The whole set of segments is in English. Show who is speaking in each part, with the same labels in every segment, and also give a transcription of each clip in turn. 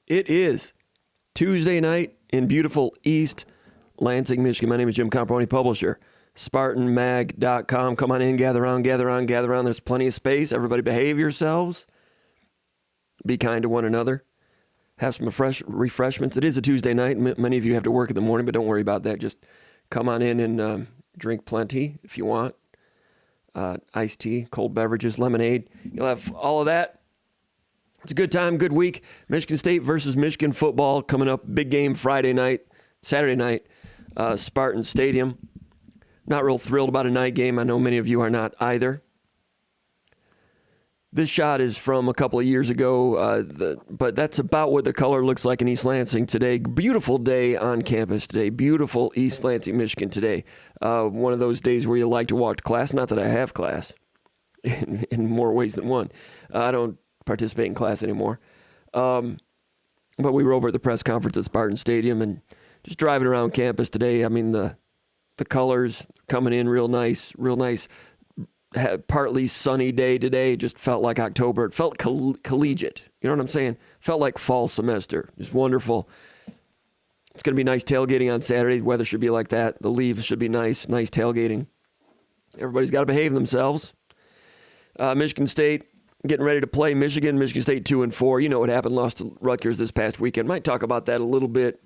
Speaker 1: It is Tuesday night in beautiful East Lansing, Michigan. My name is Jim Comparoni, publisher, SpartanMag.com. Come on in, gather around. There's plenty of space. Everybody behave yourselves. Be kind to one another. Have some refreshments. It is a Tuesday night. Many of you have to work in the morning, but don't worry about that. Just come on in and drink plenty if you want. Iced tea, cold beverages, lemonade. You'll have all of that. It's a good time, good week. Michigan State versus Michigan football coming up. Big game Saturday night, Spartan Stadium. Not real thrilled about a night game. I know many of you are not either. This shot is from a couple of years ago, but that's about what the color looks like in East Lansing today. Beautiful day on campus today. Beautiful East Lansing, Michigan today. One of those days where you like to walk to class. Not that I have class in more ways than one. I don't participate in class anymore. But we were over at the press conference at Spartan Stadium and just driving around campus today. I mean, the colors coming in real nice. Partly sunny day today. Just felt like October. It felt collegiate. You know what I'm saying? Felt like fall semester. Just wonderful. It's going to be nice tailgating on Saturday. The weather should be like that. The leaves should be nice tailgating. Everybody's got to behave themselves. Michigan State getting ready to play Michigan. Michigan State 2-4. You know what happened. Lost to Ruckers this past weekend. Might talk about that a little bit.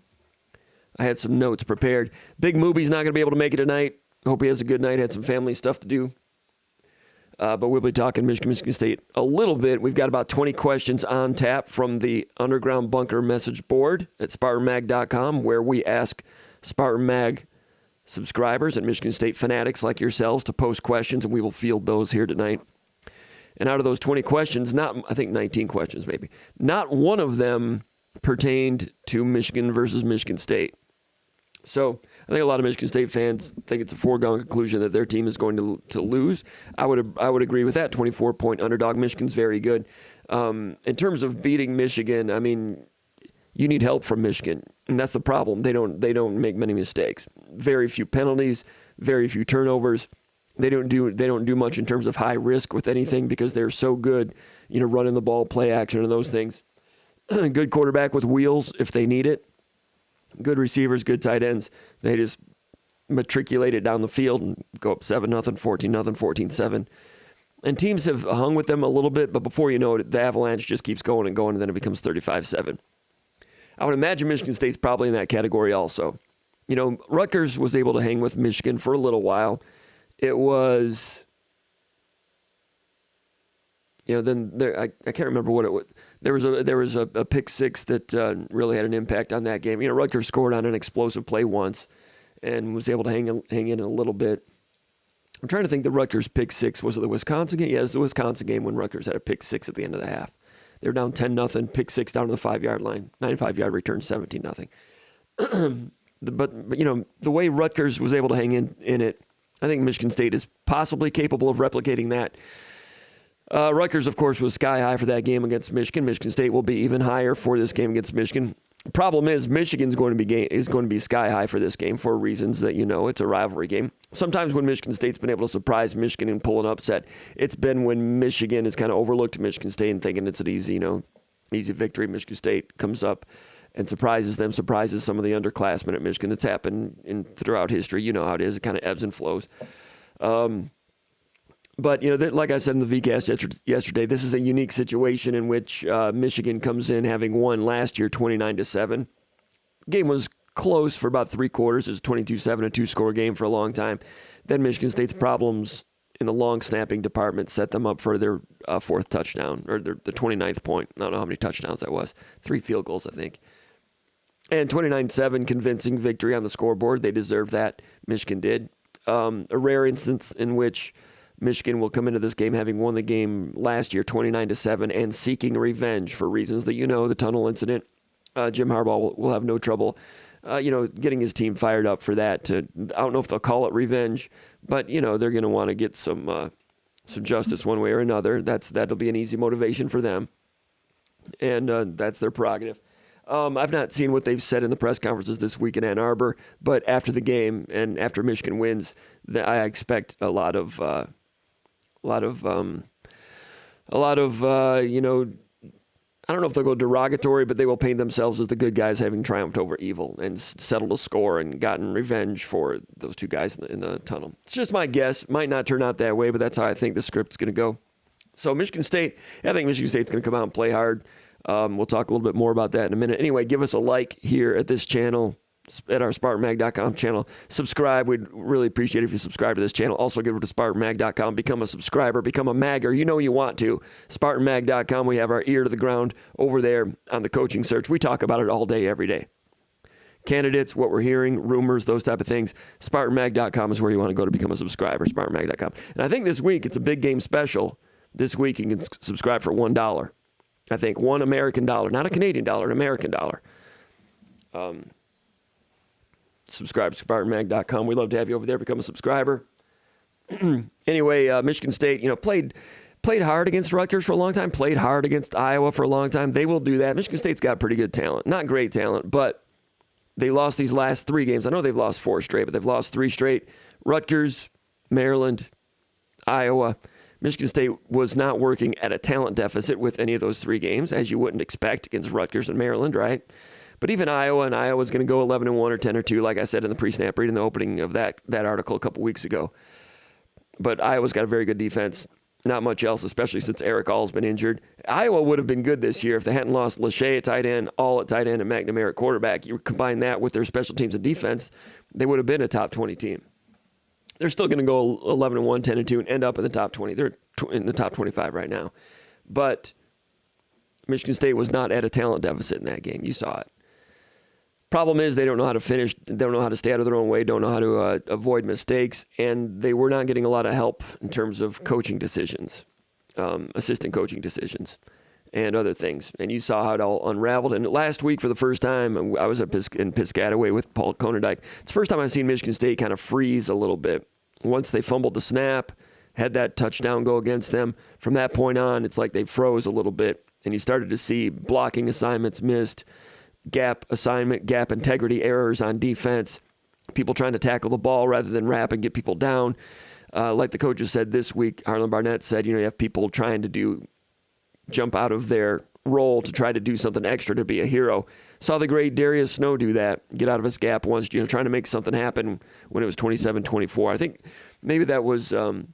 Speaker 1: I had some notes prepared. Big Movie's not going to be able to make it tonight. Hope he has a good night. Had some family stuff to do. But we'll be talking Michigan State a little bit. We've got about 20 questions on tap from the Underground Bunker message board at SpartanMag.com, where we ask Spartan Mag subscribers and Michigan State fanatics like yourselves to post questions, and we will field those here tonight. And out of those 20 questions, I think 19 questions maybe, not one of them pertained to Michigan versus Michigan State. So I think a lot of Michigan State fans think it's a foregone conclusion that their team is going to lose. I would agree with that. 24-point underdog. Michigan's very good. In terms of beating Michigan, I mean, you need help from Michigan, and that's the problem. They don't make many mistakes. Very few penalties, very few turnovers. They don't do much in terms of high risk with anything because they're so good, running the ball, play action, and those things. Good quarterback with wheels if they need it. Good receivers, good tight ends. They just matriculate it down the field and go up 7-0, 14-0, 14-7. And teams have hung with them a little bit, but before you know it, the avalanche just keeps going, and then it becomes 35-7. I would imagine Michigan State's probably in that category also. Ruckers was able to hang with Michigan for a little while. It was, then there, I can't remember what it was. There was a pick six that really had an impact on that game. Rutgers scored on an explosive play once and was able to hang in a little bit. I'm trying to think the Rutgers pick six. Was it the Wisconsin game? Yeah, it was the Wisconsin game when Rutgers had a pick six at the end of the half. They were down 10-0, pick six down to the 5-yard line, 95-yard return, 17-0. But the way Rutgers was able to hang in it, I think Michigan State is possibly capable of replicating that. Rutgers, of course, was sky high for that game against Michigan. Michigan State will be even higher for this game against Michigan. Problem is, Michigan's going to be sky high for this game for reasons that it's a rivalry game. Sometimes when Michigan State's been able to surprise Michigan and pull an upset, it's been when Michigan has kind of overlooked Michigan State and thinking it's an easy victory. Michigan State comes up and surprises some of the underclassmen at Michigan. It's happened throughout history. You know how it is. It kind of ebbs and flows. But, like I said in the VCast yesterday, this is a unique situation in which Michigan comes in having won last year 29-7. Game was close for about three quarters. It was 22-7, a two-score game for a long time. Then Michigan State's problems in the long snapping department set them up for their fourth touchdown, or the 29th point. I don't know how many touchdowns that was. 3 field goals, I think. And 29-7, convincing victory on the scoreboard. They deserved that. Michigan did. A rare instance in which Michigan will come into this game having won the game last year 29-7 and seeking revenge for reasons that the tunnel incident. Jim Harbaugh will have no trouble, getting his team fired up for that. I don't know if they'll call it revenge, but they're going to want to get some justice one way or another. That'll be an easy motivation for them, and that's their prerogative. I've not seen what they've said in the press conferences this week in Ann Arbor, but after the game and after Michigan wins, I expect a lot of I don't know if they'll go derogatory, but they will paint themselves as the good guys having triumphed over evil and settled a score and gotten revenge for those two guys in the tunnel. It's just my guess. Might not turn out that way, but that's how I think the script's going to go. So Michigan State, I think Michigan State's going to come out and play hard. We'll talk a little bit more about that in a minute. Anyway, give us a like here at this channel, at our SpartanMag.com channel. Subscribe. We'd really appreciate it if you subscribe to this channel. Also, go to SpartanMag.com. Become a subscriber. Become a magger. You know you want to. SpartanMag.com. We have our ear to the ground over there on the coaching search. We talk about it all day, every day. Candidates, what we're hearing, rumors, those type of things. SpartanMag.com is where you want to go to become a subscriber. SpartanMag.com. And I think this week, it's a big game special. This week, you can subscribe for $1. I think $1 American dollar, not a Canadian dollar, an American dollar. Subscribe to SpartanMag.com. We'd love to have you over there. Become a subscriber. Anyway, Michigan State, played hard against Ruckers for a long time, played hard against Iowa for a long time. They will do that. Michigan State's got pretty good talent. Not great talent, but they lost these last 3 games. I know they've lost 4 straight, but they've lost 3 straight. Rutgers, Maryland, Iowa. Michigan State was not working at a talent deficit with any of those 3 games, as you wouldn't expect against Rutgers and Maryland, right? But even Iowa's going to go 11-1 or 10-2, like I said in the pre-snap read in the opening of that article a couple weeks ago. But Iowa's got a very good defense. Not much else, especially since Eric All's been injured. Iowa would have been good this year if they hadn't lost Lachey at tight end, All at tight end, and McNamara at quarterback. You combine that with their special teams and defense, they would have been a top 20 team. They're still going to go 11-1, 10-2, and end up in the top 20. They're in the top 25 right now. But Michigan State was not at a talent deficit in that game. You saw it. Problem is they don't know how to finish, they don't know how to stay out of their own way, don't know how to avoid mistakes, and they were not getting a lot of help in terms of coaching decisions, assistant coaching decisions, and other things. And you saw how it all unraveled. And last week, for the first time, I was in Piscataway with Paul Konendijk. It's the first time I've seen Michigan State kind of freeze a little bit. Once they fumbled the snap, had that touchdown go against them, from that point on, it's like they froze a little bit, and you started to see blocking assignments missed, gap assignment, gap integrity errors on defense, people trying to tackle the ball rather than wrap and get people down. Like the coaches said this week, Harlan Barnett said, you have people trying to jump out of their role to try to do something extra to be a hero. Saw the great Darius Snow do that, get out of his gap once, trying to make something happen when it was 27-24. I think maybe that was the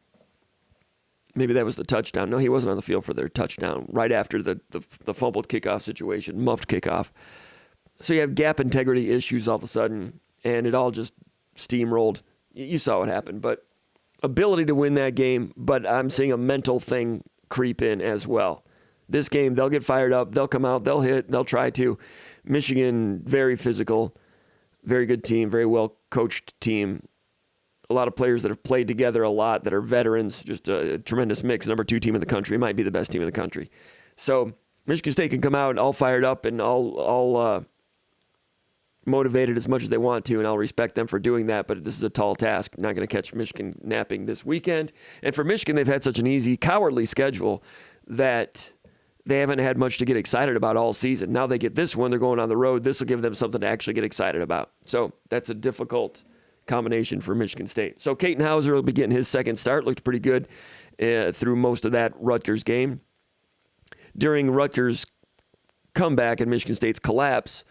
Speaker 1: touchdown. No, he wasn't on the field for their touchdown right after the fumbled kickoff situation, muffed kickoff. So you have gap integrity issues all of a sudden, and it all just steamrolled. You saw what happened, but ability to win that game, but I'm seeing a mental thing creep in as well. This game, they'll get fired up, they'll come out, they'll hit, they'll try to. Michigan, very physical, very good team, very well-coached team. A lot of players that have played together a lot, that are veterans, just a tremendous mix. Number 2 team in the country, might be the best team in the country. So Michigan State can come out all fired up and all motivated as much as they want to, and I'll respect them for doing that, but this is a tall task. Not going to catch Michigan napping this weekend. And for Michigan, they've had such an easy, cowardly schedule that they haven't had much to get excited about all season. Now they get this one, they're going on the road. This will give them something to actually get excited about. So that's a difficult combination for Michigan State. So Katin Hauser will be getting his second start. Looked pretty good through most of that Rutgers game. During Rutgers' comeback and Michigan State's collapse,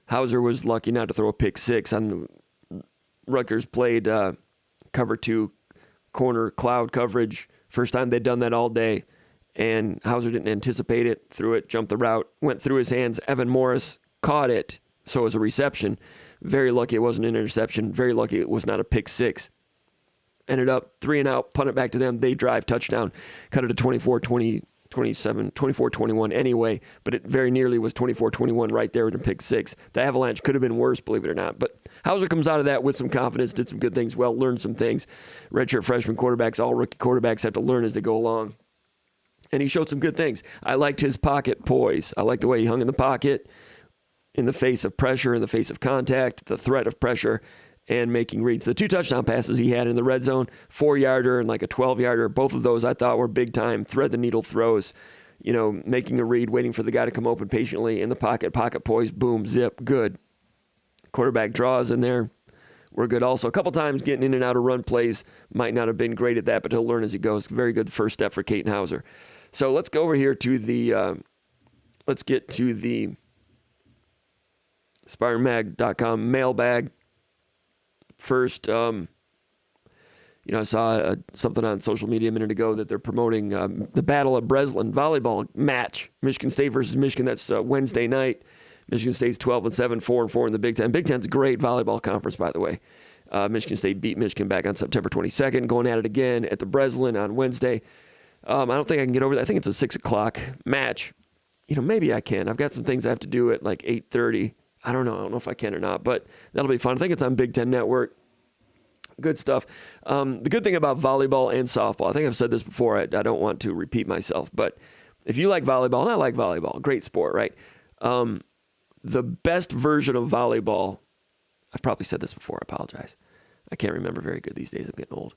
Speaker 1: Hauser was lucky not to throw a pick 6 on the Ruckers played cover 2 corner cloud coverage. First time they'd done that all day, and Hauser didn't anticipate it, threw it, jumped the route, went through his hands. Evan Morris caught it, so it was a reception. Very lucky it wasn't an interception. Very lucky it was not a pick 6. Ended up 3 and out, punt it back to them. They drive, touchdown, cut it to 24-21 anyway, but it very nearly was 24-21 right there in pick 6. The Avalanche could have been worse, believe it or not. But Hauser comes out of that with some confidence, did some good things, learned some things. Redshirt freshman quarterbacks, all rookie quarterbacks have to learn as they go along. And he showed some good things. I liked his pocket poise. I liked the way he hung in the pocket in the face of pressure, in the face of contact, the threat of pressure, and making reads. The 2 touchdown passes he had in the red zone, 4-yarder and like a 12-yarder, both of those I thought were big-time thread-the-needle throws. Making a read, waiting for the guy to come open patiently in the pocket poise, boom, zip, good. Quarterback draws in there, we're good also. A couple times getting in and out of run plays, might not have been great at that, but he'll learn as he goes. Very good first step for Katin Hauser. So let's go over here to the let's get to the SpartanMag.com mailbag. First, I saw something on social media a minute ago that they're promoting the Battle of Breslin volleyball match. Michigan State versus Michigan. That's Wednesday night. Michigan State's 12-7, 4-4 in the Big Ten. Big Ten's a great volleyball conference, by the way. Michigan State beat Michigan back on September 22nd, going at it again at the Breslin on Wednesday. I don't think I can get over that. I think it's a 6 o'clock match. Maybe I can. I've got some things I have to do at like 8:30. I don't know. I don't know if I can or not, but that'll be fun. I think it's on Big Ten Network. Good stuff. The good thing about volleyball and softball, I think I've said this before. I don't want to repeat myself, but if you like volleyball, and I like volleyball, great sport, right? The best version of volleyball, I've probably said this before, I apologize. I can't remember very good these days. I'm getting old.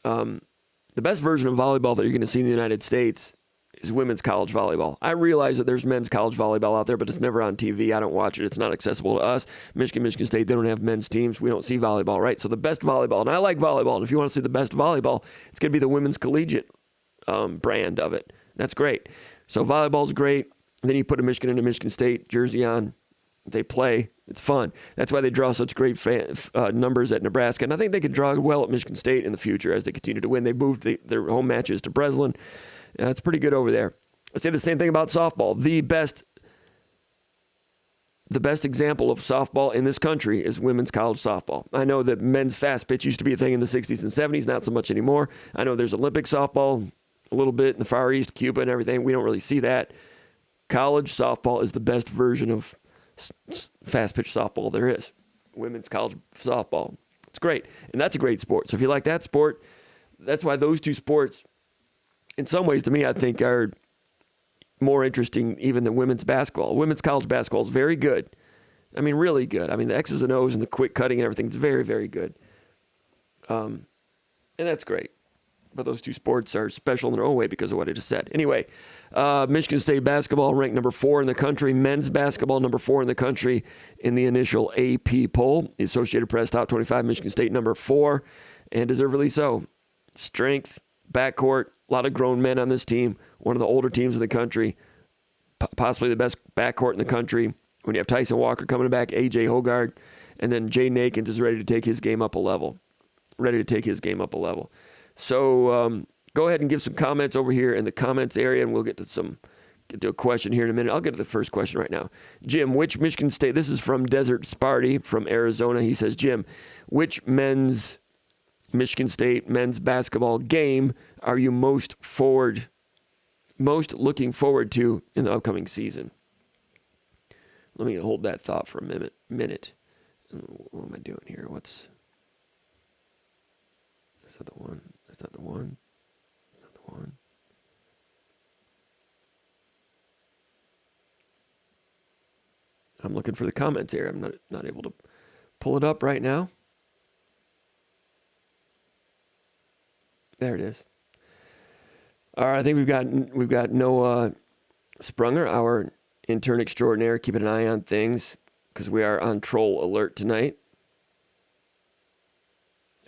Speaker 1: The best version of volleyball that you're going to see in the United States is women's college volleyball. I realize that there's men's college volleyball out there, but it's never on TV. I don't watch it. It's not accessible to us. Michigan State, they don't have men's teams. We don't see volleyball, right? So the best volleyball, and I like volleyball, and if you want to see the best volleyball, it's going to be the women's collegiate brand of it. That's great. So volleyball's great. And then you put a Michigan and a Michigan State jersey on. They play. It's fun. That's why they draw such great numbers at Nebraska. And I think they could draw well at Michigan State in the future as they continue to win. They moved their home matches to Breslin. It's pretty good over there. I say the same thing about softball. The best example of softball in this country is women's college softball. I know that men's fast pitch used to be a thing in the 60s and 70s, not so much anymore. I know there's Olympic softball a little bit in the Far East, Cuba and everything. We don't really see that. College softball is the best version of fast pitch softball there is. Women's college softball. It's great. And that's a great sport. So if you like that sport, that's why those two sports, in some ways, to me, I think are more interesting even than women's basketball. Women's college basketball is very good. I mean, really good. I mean, the X's and O's and the quick cutting and everything is very, very good. And that's great. But those two sports are special in their own way because of what I just said. Anyway, Michigan State basketball ranked number 4 in the country. Men's basketball number 4 in the country in the initial AP poll. The Associated Press top 25, Michigan State number 4, and deservedly so. Strength, backcourt, a lot of grown men on this team. One of the older teams in the country, possibly the best backcourt in the country. When you have Tyson Walker coming back, A.J. Hogard, and then Jay Nakins is ready to take his game up a level. So go ahead and give some comments over here in the comments area, and we'll get to a question here in a minute. I'll get to the first question right now. Jim, which Michigan State, this is from Desert Sparty from Arizona. He says, Jim, which Michigan State men's basketball game are you most looking forward to in the upcoming season? Let me hold that thought for a minute. What am I doing here? Is that the one? Is that the one? Is that the one? I'm looking for the comments here. I'm not able to pull it up right now. There it is. All right, I think we've got Noah Sprunger, our intern extraordinaire, keeping an eye on things because we are on troll alert tonight,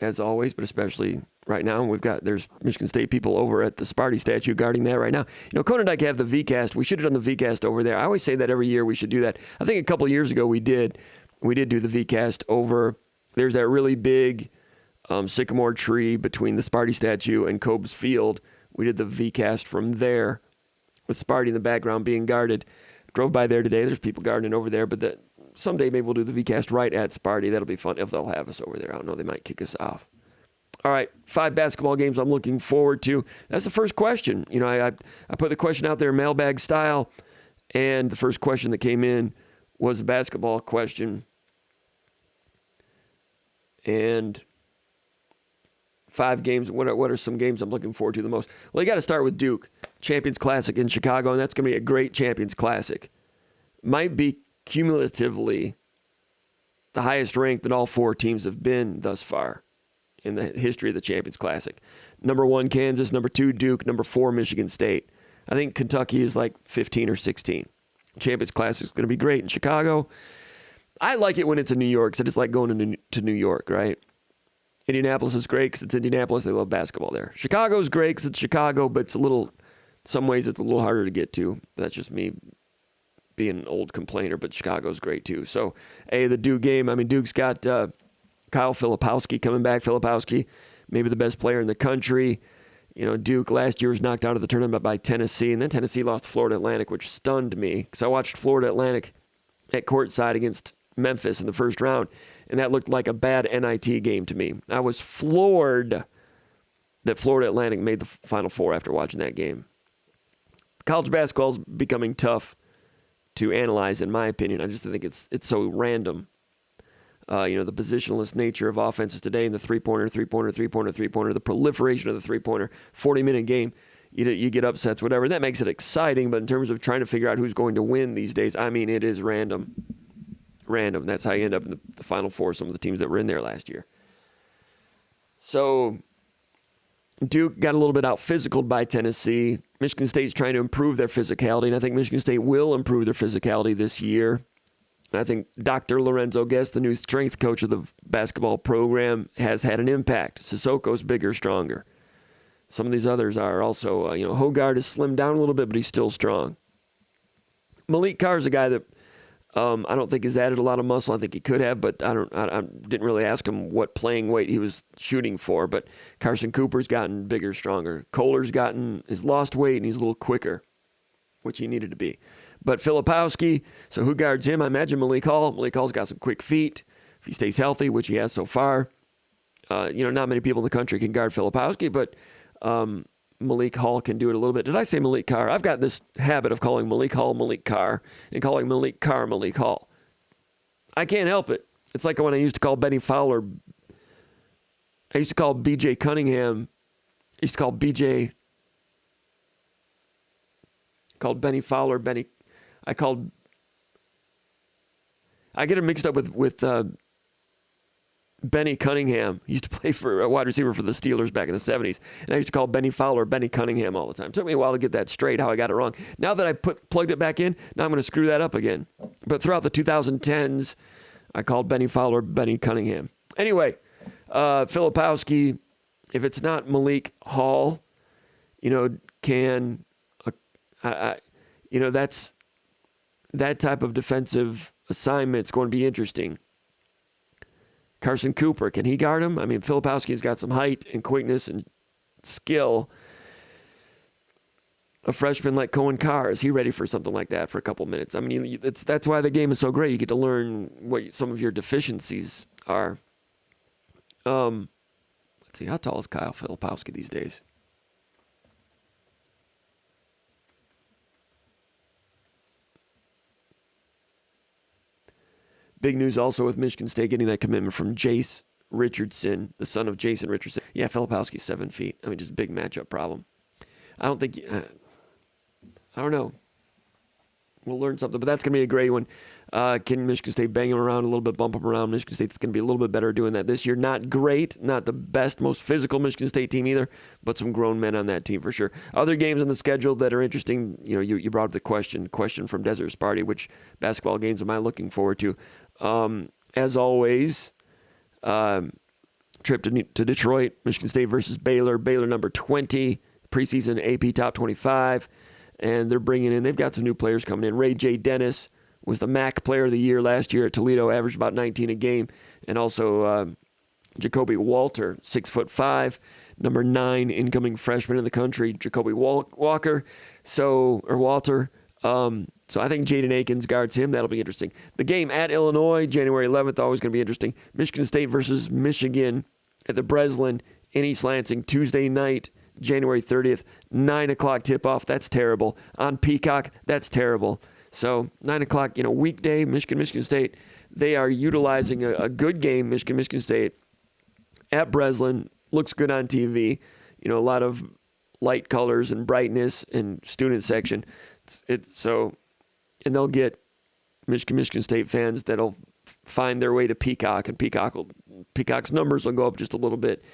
Speaker 1: as always, but especially right now. There's Michigan State people over at the Sparty statue guarding that right now. Conan Dyke have the VCast. We should have done the VCast over there. I always say that every year we should do that. I think a couple of years ago we did do the VCast over. There's that really big sycamore tree between the Sparty statue and Cobb's Field. We did the VCast from there with Sparty in the background being guarded. Drove by there today. There's people guarding over there, but someday maybe we'll do the VCast right at Sparty. That'll be fun if they'll have us over there. I don't know. They might kick us off. All right, 5 basketball games I'm looking forward to. That's the first question. I put the question out there mailbag style, and the first question that came in was a basketball question. And 5 games, what are some games I'm looking forward to the most? Well, you got to start with Duke. Champions Classic in Chicago, and that's going to be a great Champions Classic. Might be cumulatively the highest ranked that all 4 teams have been thus far in the history of the Champions Classic. Number 1, Kansas. Number 2, Duke. Number 4, Michigan State. I think Kentucky is like 15 or 16. Champions Classic is going to be great in Chicago. I like it when it's in New York, so I just like going to New York, right? Indianapolis is great because it's Indianapolis. They love basketball there. Chicago's great because it's Chicago, but some ways it's a little harder to get to. That's just me being an old complainer, but Chicago's great too. So, the Duke game, I mean, Duke's got Kyle Filipowski coming back. Filipowski, maybe the best player in the country. Duke last year was knocked out of the tournament by Tennessee, and then Tennessee lost to Florida Atlantic, which stunned me because I watched Florida Atlantic at courtside against Memphis in the first round, and that looked like a bad NIT game to me. I was floored that Florida Atlantic made the Final Four after watching that game. College basketball is becoming tough to analyze, in my opinion. I just think it's so random. The positionless nature of offenses today, and the three-pointer, the proliferation of the three-pointer, 40-minute game, you get upsets, whatever. And that makes it exciting, but in terms of trying to figure out who's going to win these days, I mean, it is random. Random. That's how you end up in the Final Four, some of the teams that were in there last year. So Duke got a little bit out-physicaled by Tennessee. Michigan State's trying to improve their physicality, and I think Michigan State will improve their physicality this year. And I think Dr. Lorenzo Guest, the new strength coach of the basketball program, has had an impact. Sissoko's bigger, stronger. Some of these others are also, Hogard has slimmed down a little bit, but he's still strong. Malik Carr is a guy that I don't think has added a lot of muscle. I think he could have, but I didn't really ask him what playing weight he was shooting for. But Carson Cooper's gotten bigger, stronger. Kohler's has lost weight, and he's a little quicker, which he needed to be. But Filipowski, so who guards him? I imagine Malik Hall. Malik Hall's got some quick feet if he stays healthy, which he has so far. Not many people in the country can guard Filipowski, but Malik Hall can do it a little bit. Did I say Malik Carr? I've got this habit of calling Malik Hall Malik Carr and calling Malik Carr Malik Hall. I can't help it. It's like when I used to call Benny Fowler. I used to call B.J. Cunningham. I used to call B.J. Called Benny Fowler Benny. I get him mixed up with Benny Cunningham. He used to play for a wide receiver for the Steelers back in the 70s. And I used to call Benny Fowler Benny Cunningham all the time. It took me a while to get that straight, how I got it wrong. Now that I plugged it back in, now I'm going to screw that up again. But throughout the 2010s, I called Benny Fowler Benny Cunningham. Anyway, Filipowski, if it's not Malik Hall, that's that type of defensive assignment's going to be interesting. Carson Cooper, can he guard him? I mean, Filipowski's got some height and quickness and skill. A freshman like Cohen Carr, is he ready for something like that for a couple minutes? I mean, that's why the game is so great. You get to learn what some of your deficiencies are. Let's see, how tall is Kyle Filipowski these days? Big news also with Michigan State getting that commitment from Jace Richardson, the son of Jason Richardson. Yeah, Filipowski's 7 feet. I mean, just a big matchup problem. I don't know. We'll learn something, but that's going to be a great one. Can Michigan State bang him around a little bit, bump him around? Michigan State's going to be a little bit better doing that this year. Not great, not the best, most physical Michigan State team either, but some grown men on that team for sure. Other games on the schedule that are interesting, you brought up the question from Desert Sparty, which basketball games am I looking forward to? As always, trip to Detroit, Michigan State versus Baylor. Baylor number 20, preseason AP top 25. And they've got some new players coming in. Ray J. Dennis was the MAC player of the year last year at Toledo, averaged about 19 a game. And also Jacoby Walter, 6'5", number 9 incoming freshman in the country, Jacoby Walker. Walter. So I think Jaden Akins guards him. That'll be interesting. The game at Illinois, January 11th, always going to be interesting. Michigan State versus Michigan at the Breslin in East Lansing, Tuesday night, January 30th, 9 o'clock tip-off. That's terrible. On Peacock, that's terrible. So 9 o'clock, weekday, Michigan State. They are utilizing a good game, Michigan State, at Breslin. Looks good on TV. A lot of light colors and brightness and student section. And they'll get Michigan State fans that'll find their way to Peacock, and Peacock's numbers will go up just a little bit.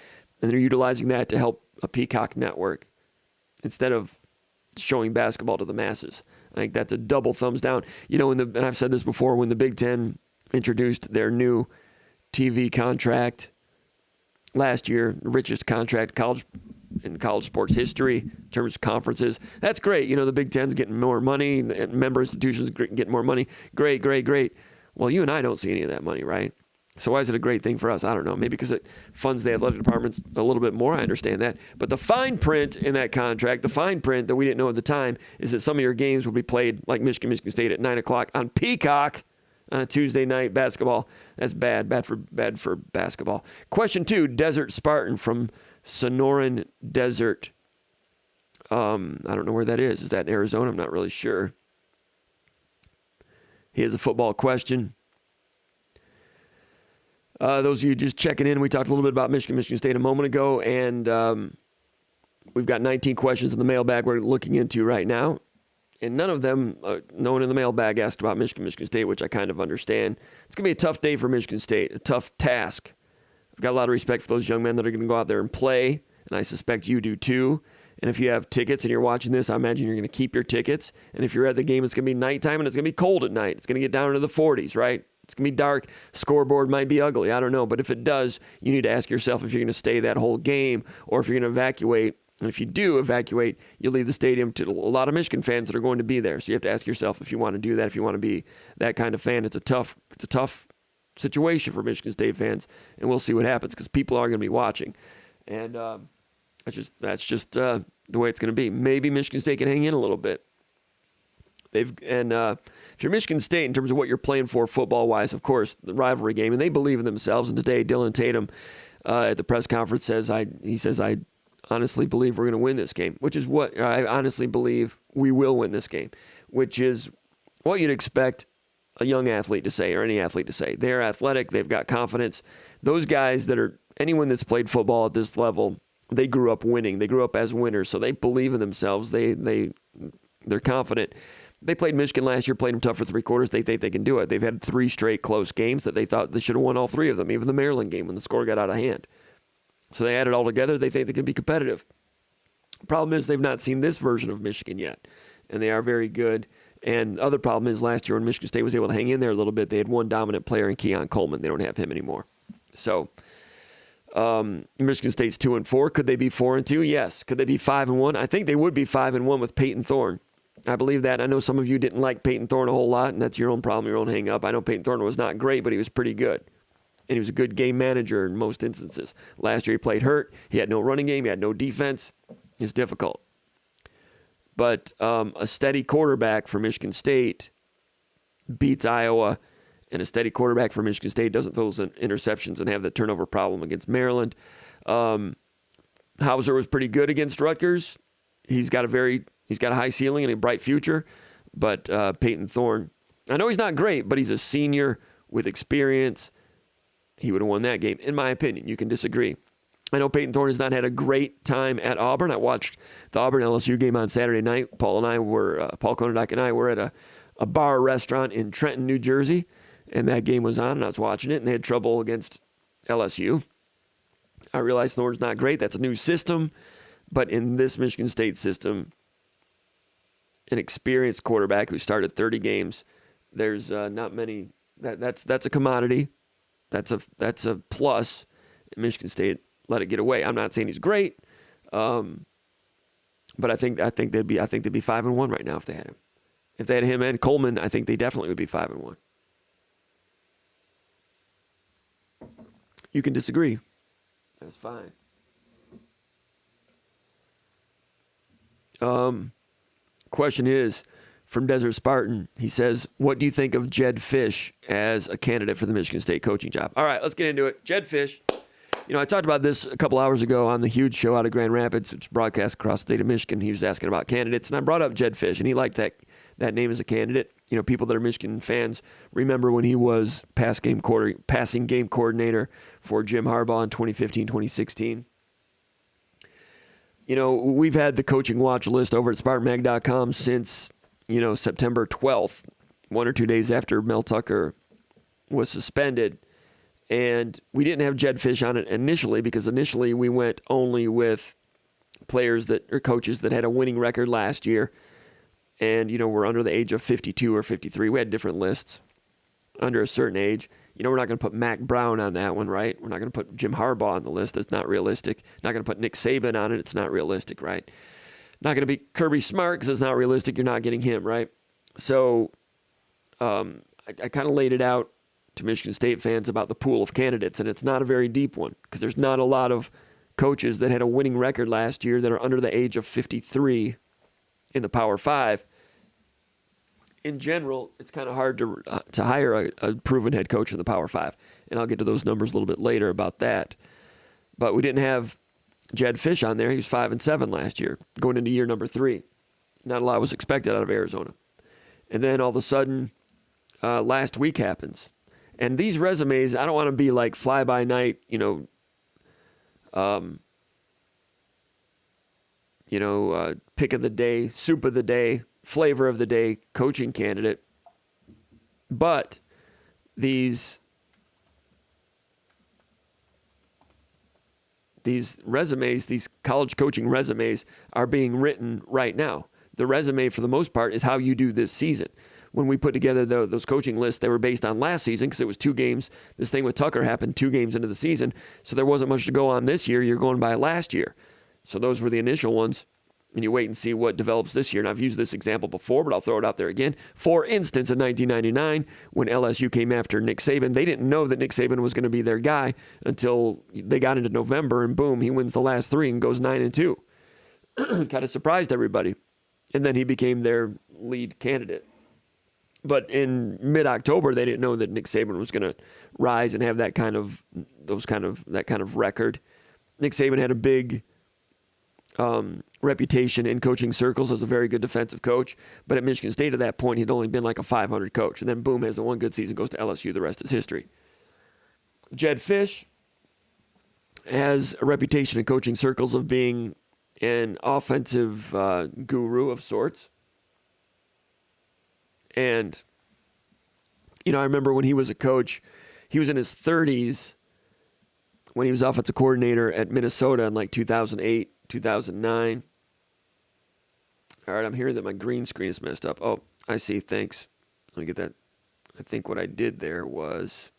Speaker 1: And they're utilizing that to help a Peacock network instead of showing basketball to the masses. I think that's a double thumbs down. And I've said this before, when the Big Ten introduced their new TV contract last year, the richest contract college in college sports history in terms of conferences. That's great. The Big Ten's getting more money, member institutions getting more money. Great, great, great. Well, you and I don't see any of that money, right? So why is it a great thing for us? I don't know. Maybe because it funds the athletic departments a little bit more. I understand that. But the fine print in that contract, the fine print that we didn't know at the time, is that some of your games will be played like Michigan State at 9 o'clock on Peacock on a Tuesday night basketball. That's bad for basketball. Question 2, Desert Spartan from Sonoran Desert. I don't know where that is. Is that in Arizona? I'm not really sure. He has a football question. Those of you just checking in, we talked a little bit about Michigan State a moment ago, and we've got 19 questions in the mailbag we're looking into right now. And none of them, no one in the mailbag asked about Michigan State, which I kind of understand. It's going to be a tough day for Michigan State, a tough task. I've got a lot of respect for those young men that are going to go out there and play, and I suspect you do too. And if you have tickets and you're watching this, I imagine you're going to keep your tickets. And if you're at the game, it's going to be nighttime and it's going to be cold at night. It's going to get down into the 40s, right? It's going to be dark. Scoreboard might be ugly. I don't know. But if it does, you need to ask yourself if you're going to stay that whole game or if you're going to evacuate. And if you do evacuate, you leave the stadium to a lot of Michigan fans that are going to be there. So you have to ask yourself if you want to do that, if you want to be that kind of fan. It's a tough situation for Michigan State fans, and we'll see what happens because people are going to be watching. And that's just the way it's going to be. Maybe Michigan State can hang in a little bit. If you're Michigan State in terms of what you're playing for football-wise, of course, the rivalry game, and they believe in themselves. And today, Dylan Tatum at the press conference says, I honestly believe we're going to win this game, which is what I honestly believe we will win this game, which is what you'd expect a young athlete to say or any athlete to say. They're athletic. They've got confidence. Those guys anyone that's played football at this level, they grew up winning. They grew up as winners, so they believe in themselves. They're confident. They played Michigan last year, played them tough for 3 quarters. They think they can do it. They've had 3 straight close games that they thought they should have won all 3 of them, even the Maryland game when the score got out of hand. So they add it all together. They think they can be competitive. Problem is they've not seen this version of Michigan yet, and they are very good. And the other problem is last year when Michigan State was able to hang in there a little bit, they had one dominant player in Keon Coleman. They don't have him anymore. So Michigan State's 2-4. Could they be 4-2? Yes. Could they be 5-1? I think they would be 5-1 with Peyton Thorne. I believe that. I know some of you didn't like Peyton Thorne a whole lot, and that's your own problem, your own hang-up. I know Peyton Thorne was not great, but he was pretty good. And he was a good game manager in most instances. Last year he played hurt. He had no running game. He had no defense. It was difficult. But a steady quarterback for Michigan State beats Iowa, and a steady quarterback for Michigan State doesn't throw those interceptions and have the turnover problem against Maryland. Hauser was pretty good against Ruckers. He's got a high ceiling and a bright future. But Peyton Thorne, I know he's not great, but he's a senior with experience. He would have won that game, in my opinion. You can disagree. I know Peyton Thorne has not had a great time at Auburn. I watched the Auburn-LSU game on Saturday night. Paul Konondak and I were at a bar restaurant in Trenton, New Jersey, and that game was on, and I was watching it, and they had trouble against LSU. I realized Thorne's not great. That's a new system, but in this Michigan State system, an experienced quarterback who started 30 games, there's not many. That's a commodity. That's a plus. Michigan State let it get away. I'm not saying he's great, but I think they'd be 5-1 right now if they had him. If they had him and Coleman, I think they definitely would be 5-1. You can disagree. That's fine. Question is from Desert Spartan. He says, what do you think of Jedd Fisch as a candidate for the Michigan State coaching job? All right, let's get into it. Jedd Fisch. I talked about this a couple hours ago on the huge show out of Grand Rapids, which is broadcast across the state of Michigan. He was asking about candidates, and I brought up Jedd Fisch, and he liked that name as a candidate. People that are Michigan fans remember when he was passing game coordinator for Jim Harbaugh in 2015, 2016. We've had the coaching watch list over at SpartanMag.com since, September 12th, 1 or 2 days after Mel Tucker was suspended. And we didn't have Jedd Fisch on it initially because initially we went only with players or coaches that had a winning record last year and, were under the age of 52 or 53. We had different lists under a certain age. We're not going to put Mac Brown on that one, right? We're not going to put Jim Harbaugh on the list. That's not realistic. Not going to put Nick Saban on it. It's not realistic, right? Not going to be Kirby Smart because it's not realistic. You're not getting him, right? So I kind of laid it out to Michigan State fans about the pool of candidates, and it's not a very deep one because there's not a lot of coaches that had a winning record last year that are under the age of 53 in the Power 5. In general, it's kind of hard to hire a proven head coach in the Power 5, and I'll get to those numbers a little bit later about that. But we didn't have Jed Fish on there. He was 5-7 last year, going into year number 3. Not a lot was expected out of Arizona. And then all of a sudden, last week happens. And these resumes, I don't want to be like fly-by-night, pick of the day, soup of the day, flavor of the day, coaching candidate. But these resumes, these college coaching resumes, are being written right now. The resume, for the most part, is how you do this season. When we put together those coaching lists, they were based on last season because it was 2 games. This thing with Tucker happened 2 games into the season, so there wasn't much to go on this year. You're going by last year. So those were the initial ones, and you wait and see what develops this year. And I've used this example before, but I'll throw it out there again. For instance, in 1999, when LSU came after Nick Saban, they didn't know that Nick Saban was going to be their guy until they got into November, and boom, he wins the last 3 and goes 9-2. Kind of surprised everybody. And then he became their lead candidate. But in mid-October, they didn't know that Nick Saban was going to rise and have that kind of record. Nick Saban had a big reputation in coaching circles as a very good defensive coach, but at Michigan State at that point, he'd only been like a 500 coach. And then boom, has the one good season, goes to LSU. The rest is history. Jed Fish has a reputation in coaching circles of being an offensive guru of sorts. And, I remember when he was a coach, he was in his 30s when he was offensive coordinator at Minnesota in like 2008, 2009. All right, I'm hearing that my green screen is messed up. Oh, I see. Thanks. Let me get that. I think what I did there was...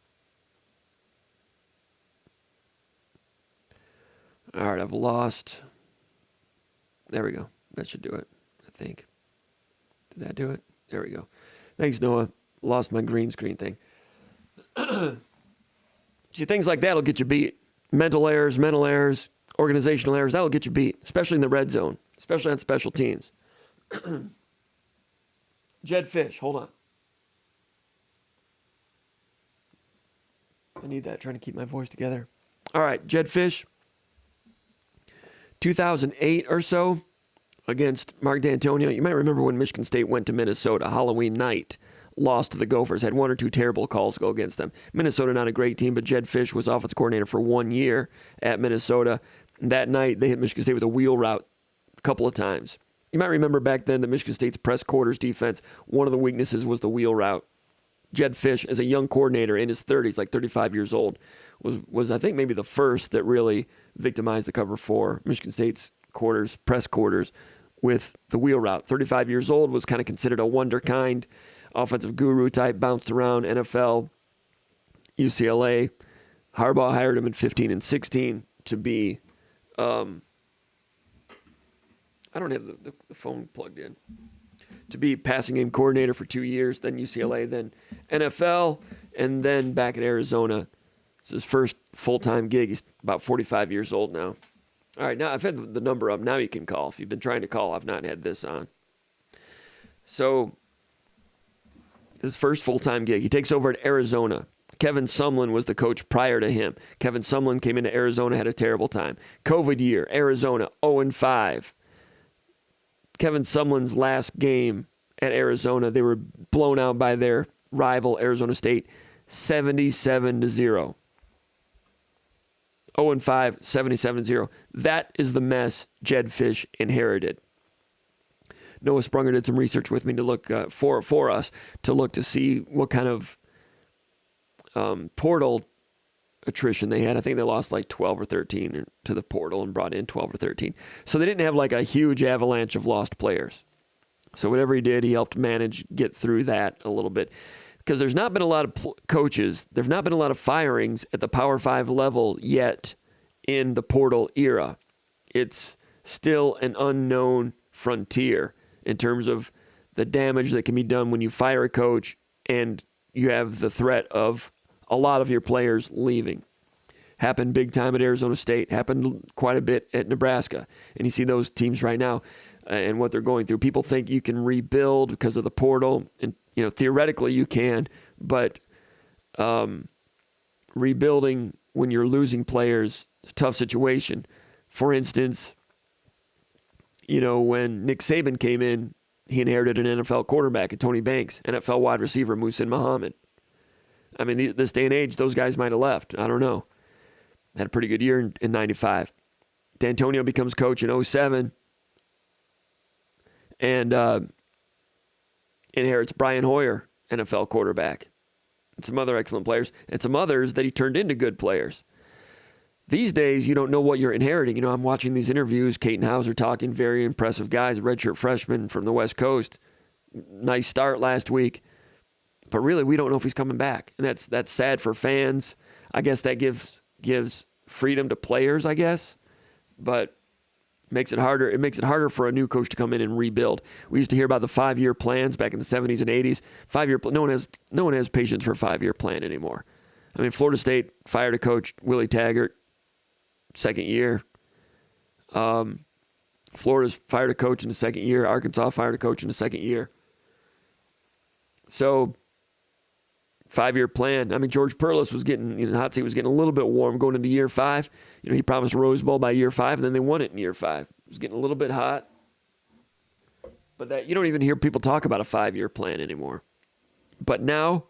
Speaker 1: All right, I've lost... There we go. That should do it, I think. Did that do it? There we go. Thanks, Noah. Lost my green screen thing. See, things like that will get you beat. Mental errors, organizational errors, that'll get you beat, especially in the red zone, especially on special teams. Jed Fish, hold on. I need that, trying to keep my voice together. All right, Jed Fish, 2008 or so, against Mark D'Antonio. You might remember when Michigan State went to Minnesota, Halloween night, lost to the Gophers, had 1 or 2 terrible calls go against them. Minnesota, not a great team, but Jed Fish was offensive coordinator for 1 year at Minnesota. That night, they hit Michigan State with a wheel route a couple of times. You might remember back then that Michigan State's press quarters defense, one of the weaknesses was the wheel route. Jed Fish, as a young coordinator in his 30s, like 35 years old, was I think maybe the first that really victimized the cover 4, Michigan State's press quarters, with the wheel route. 35 years old, was kind of considered a wonder-kind offensive guru type, bounced around NFL, UCLA. Harbaugh hired him in 15 and 16 to be, I don't have the phone plugged in, to be passing game coordinator for 2 years, then UCLA, then NFL, and then back at Arizona. It's his first full-time gig. He's about 45 years old now. All right, now I've had the number up. Now you can call. If you've been trying to call, I've not had this on. So, his first full-time gig. He takes over at Arizona. Kevin Sumlin was the coach prior to him. Kevin Sumlin came into Arizona, had a terrible time. COVID year, Arizona, 0-5. Kevin Sumlin's last game at Arizona, they were blown out by their rival, Arizona State, 77-0. 0-5, 77-0. That is the mess Jed Fish inherited. Noah Sprunger did some research with me to look for us to look to see what kind of portal attrition they had. I think they lost like 12 or 13 to the portal and brought in 12 or 13. So they didn't have like a huge avalanche of lost players. So whatever he did, he helped manage, get through that a little bit. because there's not been a lot of coaches, there's not been a lot of firings at the Power 5 level yet in the portal era. It's still an unknown frontier in terms of the damage that can be done when you fire a coach and you have the threat of a lot of your players leaving. Happened big time at Arizona State, happened quite a bit at Nebraska. And you see those teams right now and what they're going through. People think you can rebuild because of the portal, and theoretically you can, but rebuilding when you're losing players is a tough situation. For instance, when Nick Saban came in, he inherited an NFL quarterback in Tony Banks, NFL wide receiver Muhsin Muhammad. I mean, this day and age, those guys might have left. I don't know. Had a pretty good year in 95. D'Antonio becomes coach in 07 and inherits Brian Hoyer, NFL quarterback, and some other excellent players, and some others that he turned into good players. These days, you don't know what you're inheriting. I'm watching these interviews. Caton Hauser talking, very impressive guys, redshirt freshman from the West Coast. Nice start last week. But really, we don't know if he's coming back. And that's sad for fans. I guess that gives freedom to players, I guess. But makes it harder. It makes it harder for a new coach to come in and rebuild. We used to hear about the 5-year plans back in the 70s and 80s. 5-year plan. No one has patience for a 5-year plan anymore. I mean, Florida State fired a coach, Willie Taggart, second year. Florida's fired a coach in the second year. Arkansas fired a coach in the second year. So 5-year plan. I mean, George Perlis was getting, the hot seat was getting a little bit warm going into year 5. He promised Rose Bowl by year 5, and then they won it in year 5. It was getting a little bit hot. But that you don't even hear people talk about a 5-year plan anymore. But now,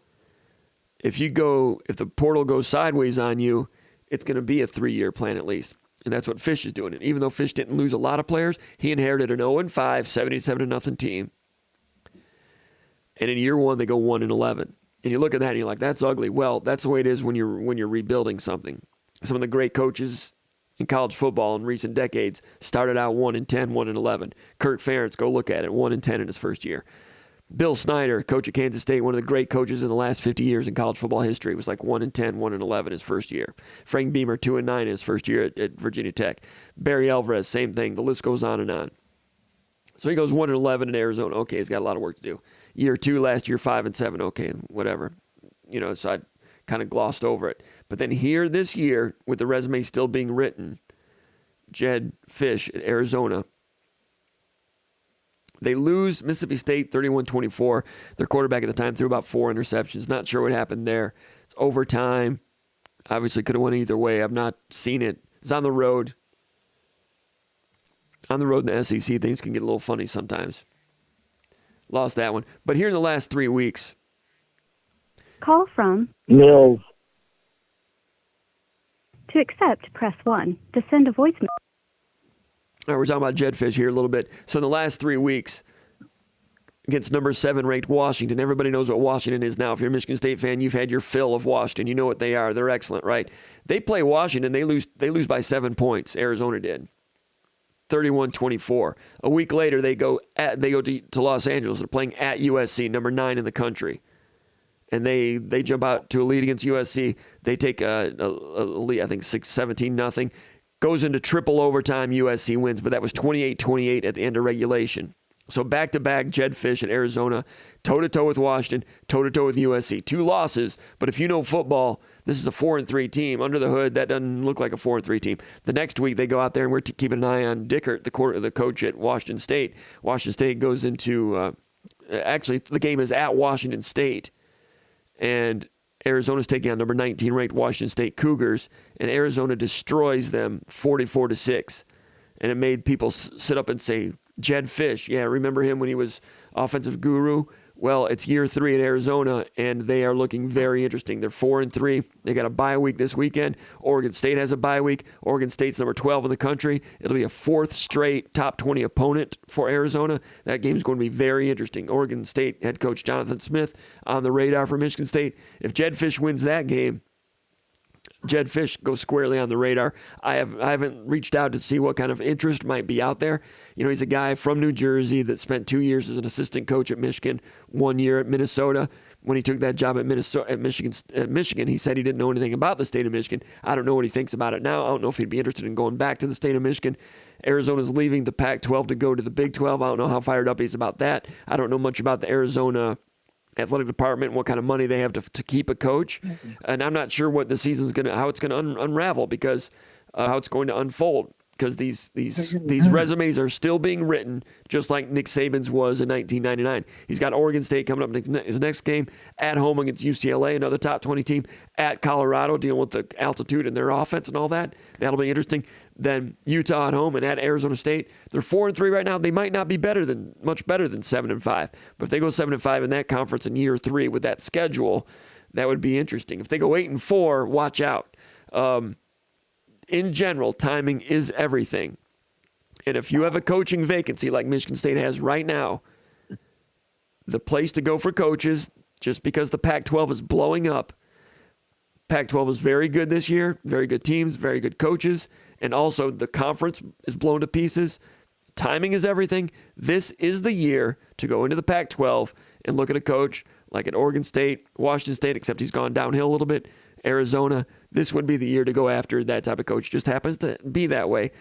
Speaker 1: if the portal goes sideways on you, it's going to be a 3-year plan at least. And that's what Fish is doing. And even though Fish didn't lose a lot of players, he inherited an 0-5, 77-0 team. And in year 1, they go 1-11. And you look at that and you're like, that's ugly. Well, that's the way it is when you're rebuilding something. Some of the great coaches in college football in recent decades started out 1-10, 1-11. Kirk Ferentz, go look at it, 1-10 in his first year. Bill Snyder, coach at Kansas State, one of the great coaches in the last 50 years in college football history, was like 1-10, 1-11 his first year. Frank Beamer, 2-9 in his first year at Virginia Tech. Barry Alvarez, same thing. The list goes on and on. So he goes 1-11 in Arizona. Okay, he's got a lot of work to do. Year 2, last year 5-7. Okay, whatever. So I kind of glossed over it. But then here this year, with the resume still being written, Jedd Fisch at Arizona, they lose Mississippi State 31-24. Their quarterback at the time threw about 4 interceptions. Not sure what happened there. It's overtime. Obviously could have went either way. I've not seen it. It's on the road. On the road in the SEC, things can get a little funny sometimes. Lost that one. But here in the last 3 weeks.
Speaker 2: Call from
Speaker 3: Mills.
Speaker 2: To accept, press 1. To send a voicemail.
Speaker 1: All right, we're talking about Jedd Fisch here a little bit. So in the last 3 weeks, against number 7 ranked Washington, everybody knows what Washington is now. If you're a Michigan State fan, you've had your fill of Washington. You know what they are. They're excellent, right? They play Washington. They lose by 7 points. Arizona did. 31-24. A week later, they go to Los Angeles. They're playing at USC, number 9 in the country. And they jump out to a lead against USC. They take a lead, I think 17-0. Goes into triple overtime, USC wins, but that was 28-28 at the end of regulation. So back-to-back Jedd Fisch in Arizona, toe-to-toe with Washington, toe-to-toe with USC. 2 losses, but if you know football, this is a 4-3 team. Under the hood, that doesn't look like a 4-3 team. The next week, they go out there, and we're keeping an eye on Dickert, the coach at Washington State. Washington State goes into, actually, the game is at Washington State, and Arizona's taking on number 19 ranked Washington State Cougars, and Arizona destroys them 44-6. And it made people sit up and say, Jedd Fisch, yeah, remember him when he was offensive guru? Well, it's year 3 in Arizona, and they are looking very interesting. They're 4-3. They got a bye week this weekend. Oregon State has a bye week. Oregon State's number 12 in the country. It'll be a 4th straight top 20 opponent for Arizona. That game's going to be very interesting. Oregon State head coach Jonathan Smith on the radar for Michigan State. If Jedd Fisch wins that game, Jed Fish goes squarely on the radar. I haven't reached out to see what kind of interest might be out there. He's a guy from New Jersey that spent 2 years as an assistant coach at Michigan, 1 year at Minnesota. When he took that job at Michigan, he said he didn't know anything about the state of Michigan. I don't know what he thinks about it now. I don't know if he'd be interested in going back to the state of Michigan. Arizona's leaving the Pac-12 to go to the Big 12. I don't know how fired up he is about that. I don't know much about the Arizona athletic department and what kind of money they have to keep a coach. Mm-hmm. And I'm not sure what the season's how it's going to unravel because how it's going to unfold. Because these resumes are still being written, just like Nick Saban's was in 1999. He's got Oregon State coming up his next game at home against UCLA, another top 20 team, at Colorado, dealing with the altitude and their offense and all that. That'll be interesting. Then Utah at home and at Arizona State. They're 4-3 right now. They might not be much better than 7-5. But if they go 7-5 in that conference in year 3 with that schedule, that would be interesting. If they go 8-4, watch out. In general, timing is everything. And if you have a coaching vacancy like Michigan State has right now, the place to go for coaches, just because the Pac-12 is blowing up, Pac-12 is very good this year, very good teams, very good coaches, and also the conference is blown to pieces. Timing is everything. This is the year to go into the Pac-12 and look at a coach like at Oregon State, Washington State, except he's gone downhill a little bit, Arizona. This would be the year to go after that type of coach. Just happens to be that way.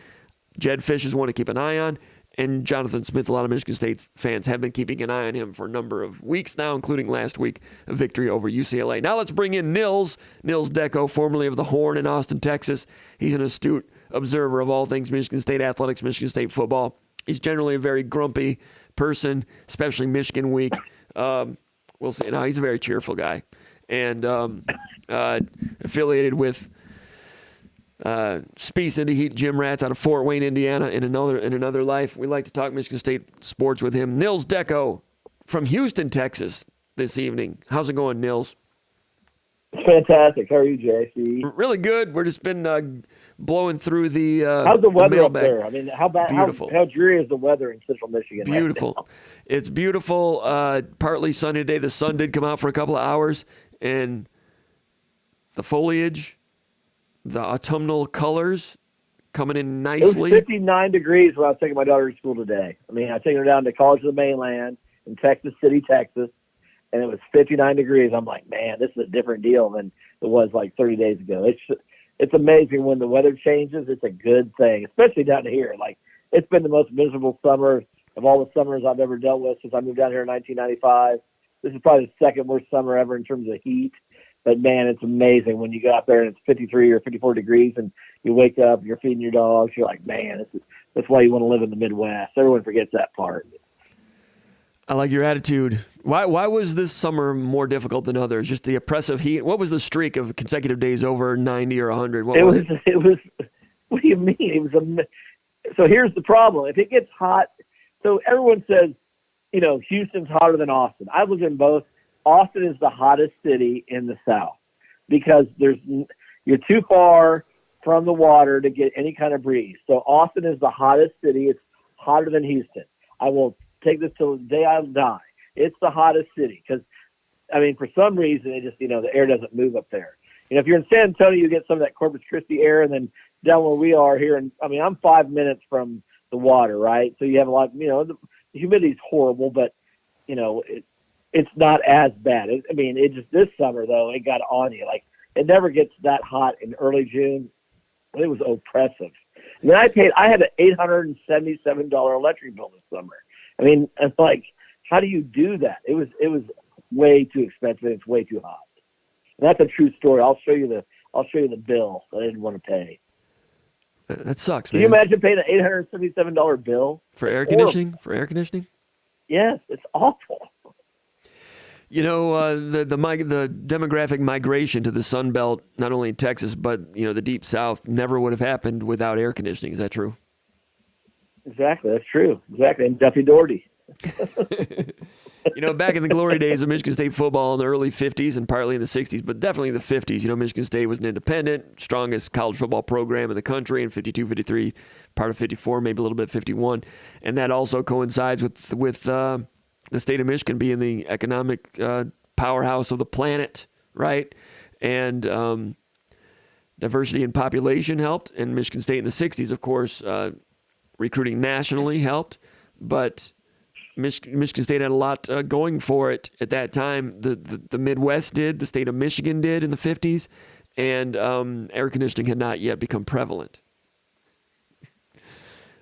Speaker 1: Jed Fish is one to keep an eye on, and Jonathan Smith, a lot of Michigan State fans have been keeping an eye on him for a number of weeks now, including last week, a victory over UCLA. Now let's bring in Nils Deco, formerly of the Horn in Austin, Texas. He's an astute observer of all things Michigan State athletics, Michigan State football. He's generally a very grumpy person, especially Michigan week. We'll see. No, he's a very cheerful guy. And affiliated with Spies into Heat Gym Rats out of Fort Wayne, Indiana, in another life. We like to talk Michigan State sports with him. Nils Deco from Houston, Texas, this evening. How's it going, Nils?
Speaker 3: Fantastic. How are you, JC?
Speaker 1: Really good. We're just been blowing through the
Speaker 3: how's the weather up
Speaker 1: mailbag.
Speaker 3: there? I mean, how bad?
Speaker 1: Beautiful.
Speaker 3: How dreary is the weather in Central Michigan?
Speaker 1: Beautiful.
Speaker 3: Right now?
Speaker 1: It's beautiful. Partly sunny today. The sun did come out for a couple of hours. And the foliage, the autumnal colors coming in nicely.
Speaker 3: It was 59 degrees when I was taking my daughter to school today. I mean, I taken her down to College of the Mainland in Texas City, Texas, and it was 59 degrees. I'm like, man, this is a different deal than it was like 30 days ago. It's amazing when the weather changes. It's a good thing, especially down here. Like, it's been the most miserable summer of all the summers I've ever dealt with since I moved down here in 1995. This is probably the second worst summer ever in terms of heat. But, man, it's amazing when you go out there and it's 53 or 54 degrees and you wake up, you're feeding your dogs. You're like, man, that's why you want to live in the Midwest. Everyone forgets that part.
Speaker 1: I like your attitude. Why was this summer more difficult than others? Just the oppressive heat? What was the streak of consecutive days over 90 or 100? What was it?
Speaker 3: What do you mean? So here's the problem. If it gets hot, so everyone says, Houston's hotter than Austin. I've lived in both. Austin is the hottest city in the South because you're too far from the water to get any kind of breeze. So Austin is the hottest city. It's hotter than Houston. I will take this till the day I die. It's the hottest city because, for some reason, it just, the air doesn't move up there. If you're in San Antonio, you get some of that Corpus Christi air, and then down where we are here, I'm 5 minutes from the water, right? So you have a lot, the humidity's horrible, but, it's not as bad. It just this summer though, it got on you. Like it never gets that hot in early June. It was oppressive. And then I had an $877 electric bill this summer. It's like, how do you do that? It was way too expensive. It's way too hot. And that's a true story. I'll show you the bill that I didn't want to pay.
Speaker 1: That sucks, man.
Speaker 3: Can you imagine paying an $877 bill
Speaker 1: for air conditioning? For air conditioning?
Speaker 3: Yes, it's awful.
Speaker 1: The demographic migration to the Sun Belt, not only in Texas, but, the Deep South, never would have happened without air conditioning. Is that true?
Speaker 3: Exactly. That's true. Exactly. And Duffy Doherty.
Speaker 1: Back in the glory days of Michigan State football in the early 50s and partly in the 60s, but definitely in the 50s, Michigan State was an independent, strongest college football program in the country in 52, 53, part of 54, maybe a little bit 51. And that also coincides with the state of Michigan being the economic powerhouse of the planet, right? And Diversity in population helped, and Michigan State in the 60s, of course, recruiting nationally helped. But Michigan State had a lot going for it at that time. The Midwest did, the state of Michigan did in the 50s, and air conditioning had not yet become prevalent.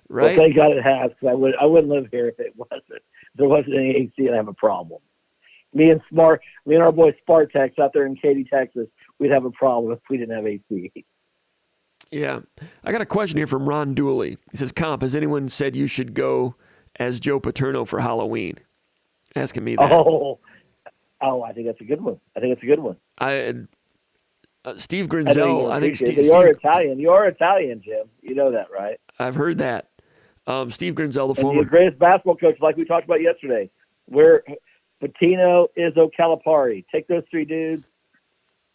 Speaker 1: Right?
Speaker 3: Well, thank God it has, because I wouldn't live here if it wasn't. If there wasn't any AC, I'd have a problem. Me and our boy Spartex out there in Katy, Texas, we'd have a problem if we didn't have AC.
Speaker 1: Yeah. I got a question here from Ron Dooley. He says, Comp, has anyone said you should go as Joe Paterno for Halloween? Asking me that.
Speaker 3: Oh, I think that's a good one.
Speaker 1: Steve Grinzel, I think Steve.
Speaker 3: You're Italian. You're Italian, Jim. You know that, right?
Speaker 1: I've heard that. Steve Grinzel, the
Speaker 3: and
Speaker 1: former
Speaker 3: the greatest basketball coach, like we talked about yesterday. We're Patino, Izzo, Calipari. Take those three dudes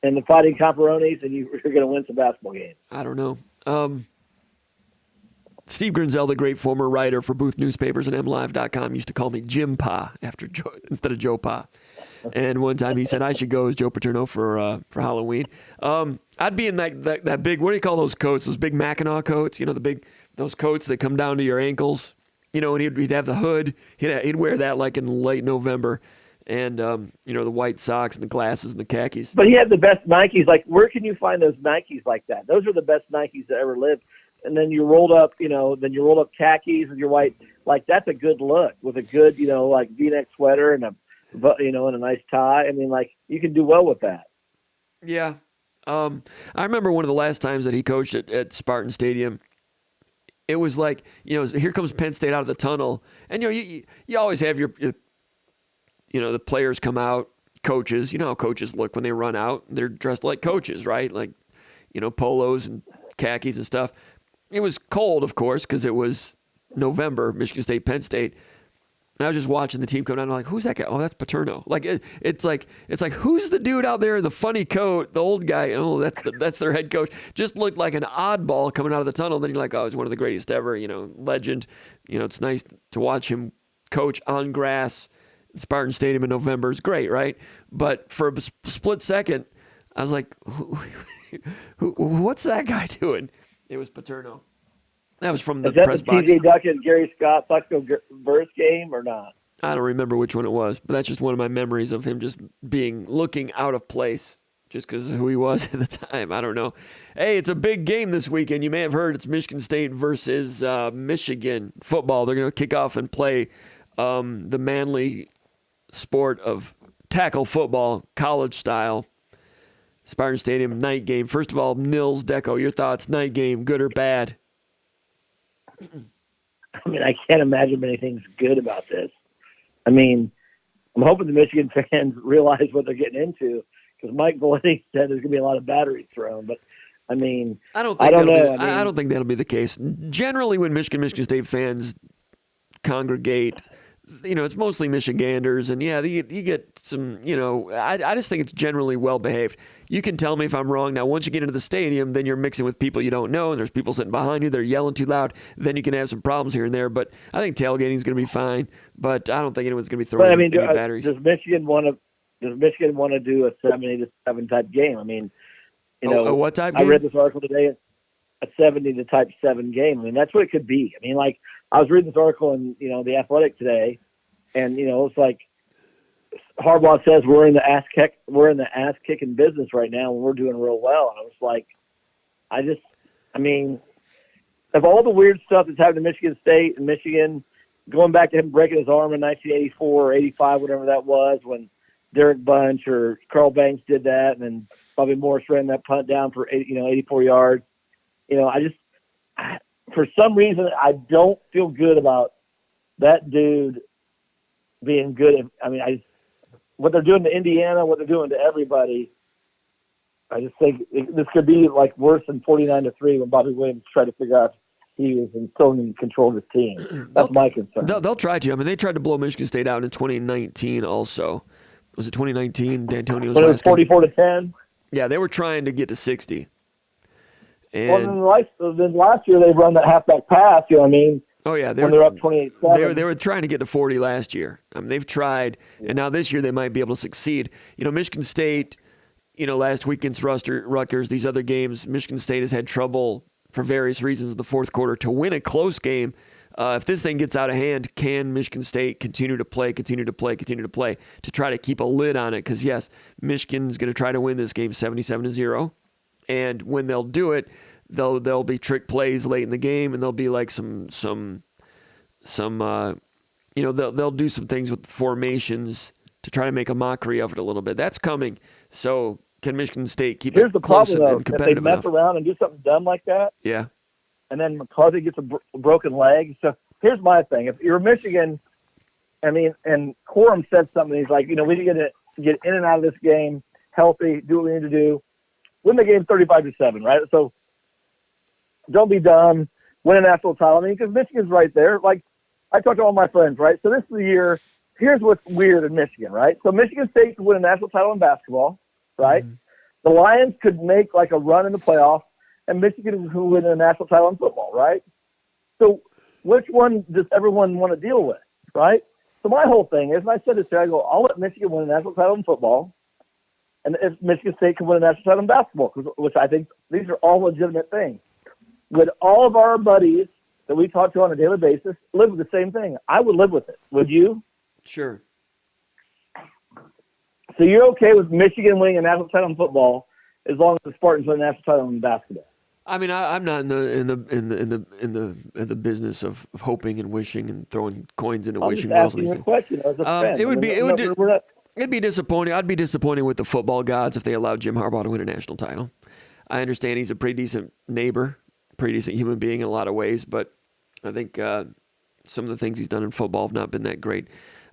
Speaker 3: and the Fighting Comparonis, and you're going to win some basketball games.
Speaker 1: I don't know. Steve Grinzel, the great former writer for Booth Newspapers and MLive.com, used to call me Jim Pa instead of Joe Pa. And one time he said I should go as Joe Paterno for Halloween. I'd be in that big, what do you call those coats? Those big Mackinac coats, those coats that come down to your ankles. And he'd have the hood. He'd wear that like in late November. And, the white socks and the glasses and the khakis.
Speaker 3: But he had the best Nikes. Like, where can you find those Nikes like that? Those are the best Nikes that ever lived. And then you rolled up, khakis with your white. Like, that's a good look with a good, like V-neck sweater and and a nice tie. I mean, like, you can do well with that.
Speaker 1: Yeah. I remember one of the last times that he coached at Spartan Stadium. It was like, here comes Penn State out of the tunnel. And, you always have your the players come out, coaches. You know how coaches look when they run out. They're dressed like coaches, right? Like, polos and khakis and stuff. It was cold, of course, because it was November, Michigan State, Penn State. And I was just watching the team come down. And I'm like, who's that guy? Oh, that's Paterno. Like it's like who's the dude out there in the funny coat, the old guy? Oh, that's their head coach. Just looked like an oddball coming out of the tunnel. Then you're like, oh, he's one of the greatest ever. Legend. It's nice to watch him coach on grass. Spartan Stadium in November is great, right? But for a split second, I was like, what's that guy doing? It was Paterno. That was from the press box.
Speaker 3: Is that the T.J. Duckett, Gary Scott, Bucko Burst game or not?
Speaker 1: I don't remember which one it was, but that's just one of my memories of him just looking out of place just because of who he was at the time. I don't know. Hey, it's a big game this weekend. You may have heard it's Michigan State versus Michigan football. They're going to kick off and play the manly sport of tackle football, college style. Spartan Stadium night game. First of all, Nils, Deco, your thoughts, night game, good or bad?
Speaker 3: I mean, I can't imagine anything's good about this. I mean, I'm hoping the Michigan fans realize what they're getting into because Mike Valenti said there's going to be a lot of batteries thrown. But, I mean, I don't know.
Speaker 1: I don't think that'll be the case. Generally, when Michigan State fans congregate, it's mostly Michiganders, and yeah, you get some, I just think it's generally well behaved. You can tell me if I'm wrong. Now, once you get into the stadium, then you're mixing with people you don't know, and there's people sitting behind you that are yelling too loud. Then you can have some problems here and there, but I think tailgating is going to be fine, but I don't think anyone's going to be throwing any batteries.
Speaker 3: Does Michigan want to do a 70-7 type game? I mean,
Speaker 1: what type game?
Speaker 3: I read this article today, a 70-7 game. I mean, that's what it could be. I mean, like, I was reading this article in, The Athletic today, and, it's like Harbaugh says we're in the ass kicking business right now, and we're doing real well. And I was like, of all the weird stuff that's happened to Michigan State and Michigan, going back to him breaking his arm in 1984 or 85, whatever that was, when Derek Bunch or Carl Banks did that, and then Bobby Morris ran that punt down for 84 yards. For some reason, I don't feel good about that dude being good. What they're doing to Indiana, what they're doing to everybody, I just think this could be like worse than 49-3 when Bobby Williams tried to figure out he was still in control of his team. That's my concern.
Speaker 1: They'll try to. I mean, they tried to blow Michigan State out in 2019 also. Was it 2019? D'Antonio's
Speaker 3: when it was 44-10?
Speaker 1: Yeah, they were trying to get to 60. And
Speaker 3: then last year they run that halfback pass,
Speaker 1: Oh, yeah.
Speaker 3: When they're up 28-7.
Speaker 1: They were trying to get to 40 last year. I mean, they've tried, and now this year they might be able to succeed. Michigan State, last week against Ruckers, these other games, Michigan State has had trouble for various reasons in the fourth quarter to win a close game. If this thing gets out of hand, can Michigan State continue to play to try to keep a lid on it? Because, yes, Michigan's going to try to win this game 77-0. And when they'll do it, there'll be trick plays late in the game, and there'll be like some they'll do some things with formations to try to make a mockery of it a little bit. That's coming. So can Michigan State keep
Speaker 3: Here's
Speaker 1: it
Speaker 3: the
Speaker 1: close
Speaker 3: problem, though.
Speaker 1: and competitive
Speaker 3: If they mess
Speaker 1: enough?
Speaker 3: around and do something dumb like that,
Speaker 1: Yeah.
Speaker 3: and then McCarthy gets a broken leg. So here's my thing. If you're Michigan, and Corum said something, he's like, we need to get in and out of this game healthy, do what we need to do. Win the game 35-7, right? So don't be dumb. Win a national title. Because Michigan's right there. Like, I talked to all my friends, right? So this is the year. Here's what's weird in Michigan, right? So Michigan State could win a national title in basketball, right? Mm-hmm. The Lions could make like a run in the playoffs, and Michigan could win a national title in football, right? So which one does everyone want to deal with, right? So my whole thing is, and I said this today, I go, I'll let Michigan win a national title in football, and if Michigan State can win a national title in basketball, which I think these are all legitimate things. Would all of our buddies that we talk to on a daily basis live with the same thing? I would live with it. Would you?
Speaker 1: Sure.
Speaker 3: So you're okay with Michigan winning a national title in football as long as the Spartans win a national title in basketball?
Speaker 1: I mean, I'm not in the business of hoping and wishing and throwing coins into wishing wells.
Speaker 3: I'm just asking you a question as a friend.
Speaker 1: It'd be disappointing. I'd be disappointed with the football gods if they allowed Jim Harbaugh to win a national title. I understand he's a pretty decent neighbor, pretty decent human being in a lot of ways, but I think some of the things he's done in football have not been that great.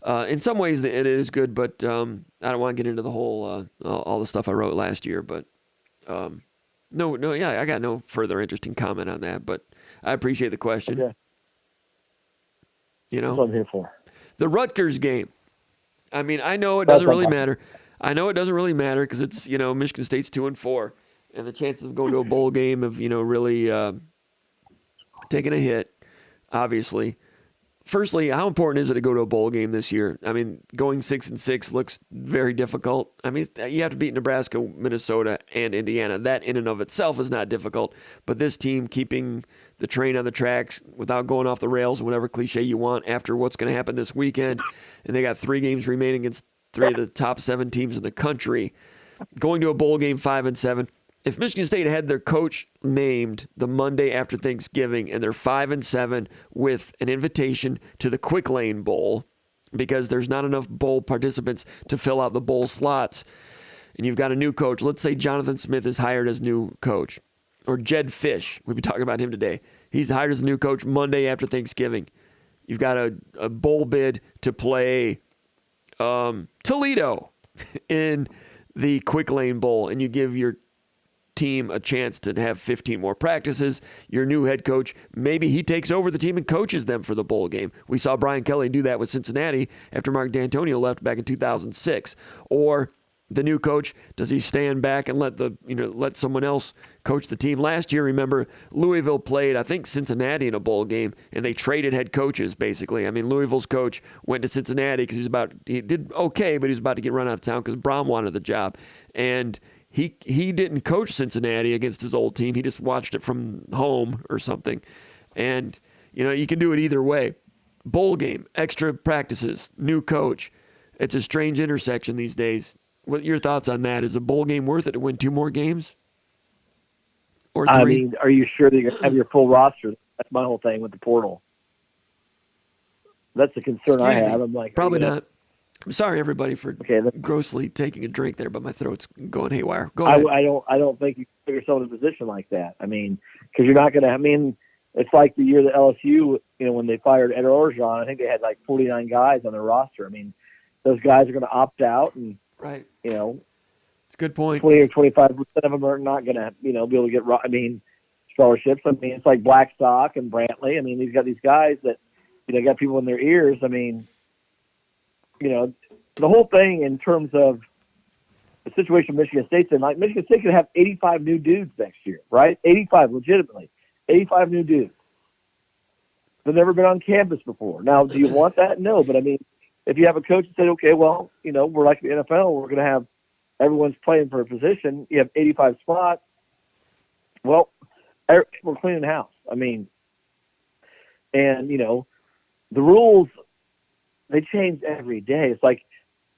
Speaker 1: In some ways, it is good, but I don't want to get into the whole all the stuff I wrote last year. But I got no further interesting comment on that. But I appreciate the question.
Speaker 3: Okay. That's what I'm here for.
Speaker 1: The Ruckers game. I mean, I know it doesn't really matter. I know it doesn't really matter because it's Michigan State's 2-4, and the chances of going to a bowl game of really taking a hit, obviously. Firstly, how important is it to go to a bowl game this year? I mean, going 6-6 looks very difficult. I mean, you have to beat Nebraska, Minnesota, and Indiana. That in and of itself is not difficult. But this team keeping the train on the tracks without going off the rails, whatever cliche you want, after what's going to happen this weekend, and they got 3 games remaining against 3 of the top 7 teams in the country. Going to a bowl game 5-7. If Michigan State had their coach named the Monday after Thanksgiving and they're 5-7 with an invitation to the Quick Lane Bowl because there's not enough bowl participants to fill out the bowl slots, and you've got a new coach, let's say Jonathan Smith is hired as new coach, or Jed Fish, we'll be talking about him today. He's hired as a new coach Monday after Thanksgiving. You've got a bowl bid to play Toledo in the Quick Lane Bowl, and you give your team a chance to have 15 more practices. Your new head coach, maybe he takes over the team and coaches them for the bowl game. We saw Brian Kelly do that with Cincinnati after Mark D'Antonio left back in 2006. Or the new coach, does he stand back and let someone else coach the team? Last year, remember, Louisville played, I think, Cincinnati in a bowl game, and they traded head coaches, basically. I mean, Louisville's coach went to Cincinnati because he did okay, but he was about to get run out of town because Braun wanted the job. And He didn't coach Cincinnati against his old team. He just watched it from home or something. And, you can do it either way. Bowl game, extra practices, new coach. It's a strange intersection these days. What are your thoughts on that? Is a bowl game worth it to win 2 more games? Or 3?
Speaker 3: I mean, are you sure that you're going to have your full roster? That's my whole thing with the portal. That's the concern I have. I'm like,
Speaker 1: probably not. I'm sorry, everybody, for grossly taking a drink there, but my throat's going haywire. Go ahead.
Speaker 3: I don't think you put yourself in a position like that. I mean, because you're not going to. I mean, it's like the year that LSU, when they fired Ed Orgeron, I think they had like 49 guys on their roster. I mean, those guys are going to opt out, and
Speaker 1: right.
Speaker 3: It's
Speaker 1: a good point.
Speaker 3: 20 or 25% of them are not going to, be able to get. I mean, scholarships. I mean, it's like Blackstock and Brantley. I mean, he's got these guys that, got people in their ears. I mean. The whole thing in terms of the situation Michigan State's in, like Michigan State could have 85 new dudes next year, right? 85, legitimately. 85 new dudes. They've never been on campus before. Now, do you want that? No, but I mean, if you have a coach that said, okay, well, we're like the NFL, we're going to have everyone's playing for a position. You have 85 spots. Well, we're cleaning house. I mean, and, the rules, they change every day. It's like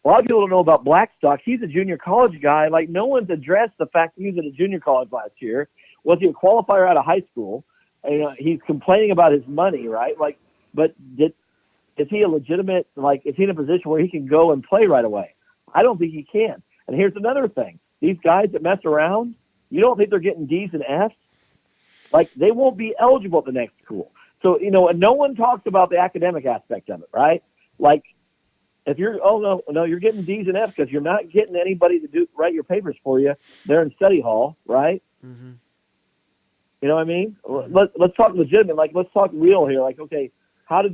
Speaker 3: a lot of people don't know about Blackstock. He's a junior college guy. Like, no one's addressed the fact that he was at a junior college last year. Was he a qualifier out of high school? And, he's complaining about his money, right? Like, but is he a legitimate, is he in a position where he can go and play right away? I don't think he can. And here's another thing. These guys that mess around, you don't think they're getting D's and F's? Like, they won't be eligible at the next school. So, and no one talks about the academic aspect of it, right? Like, if you're, you're getting D's and F's because you're not getting anybody to write your papers for you. They're in study hall, right?
Speaker 1: Mm-hmm.
Speaker 3: You know what I mean? Let's talk legitimate. Like, let's talk real here. Like, okay, how is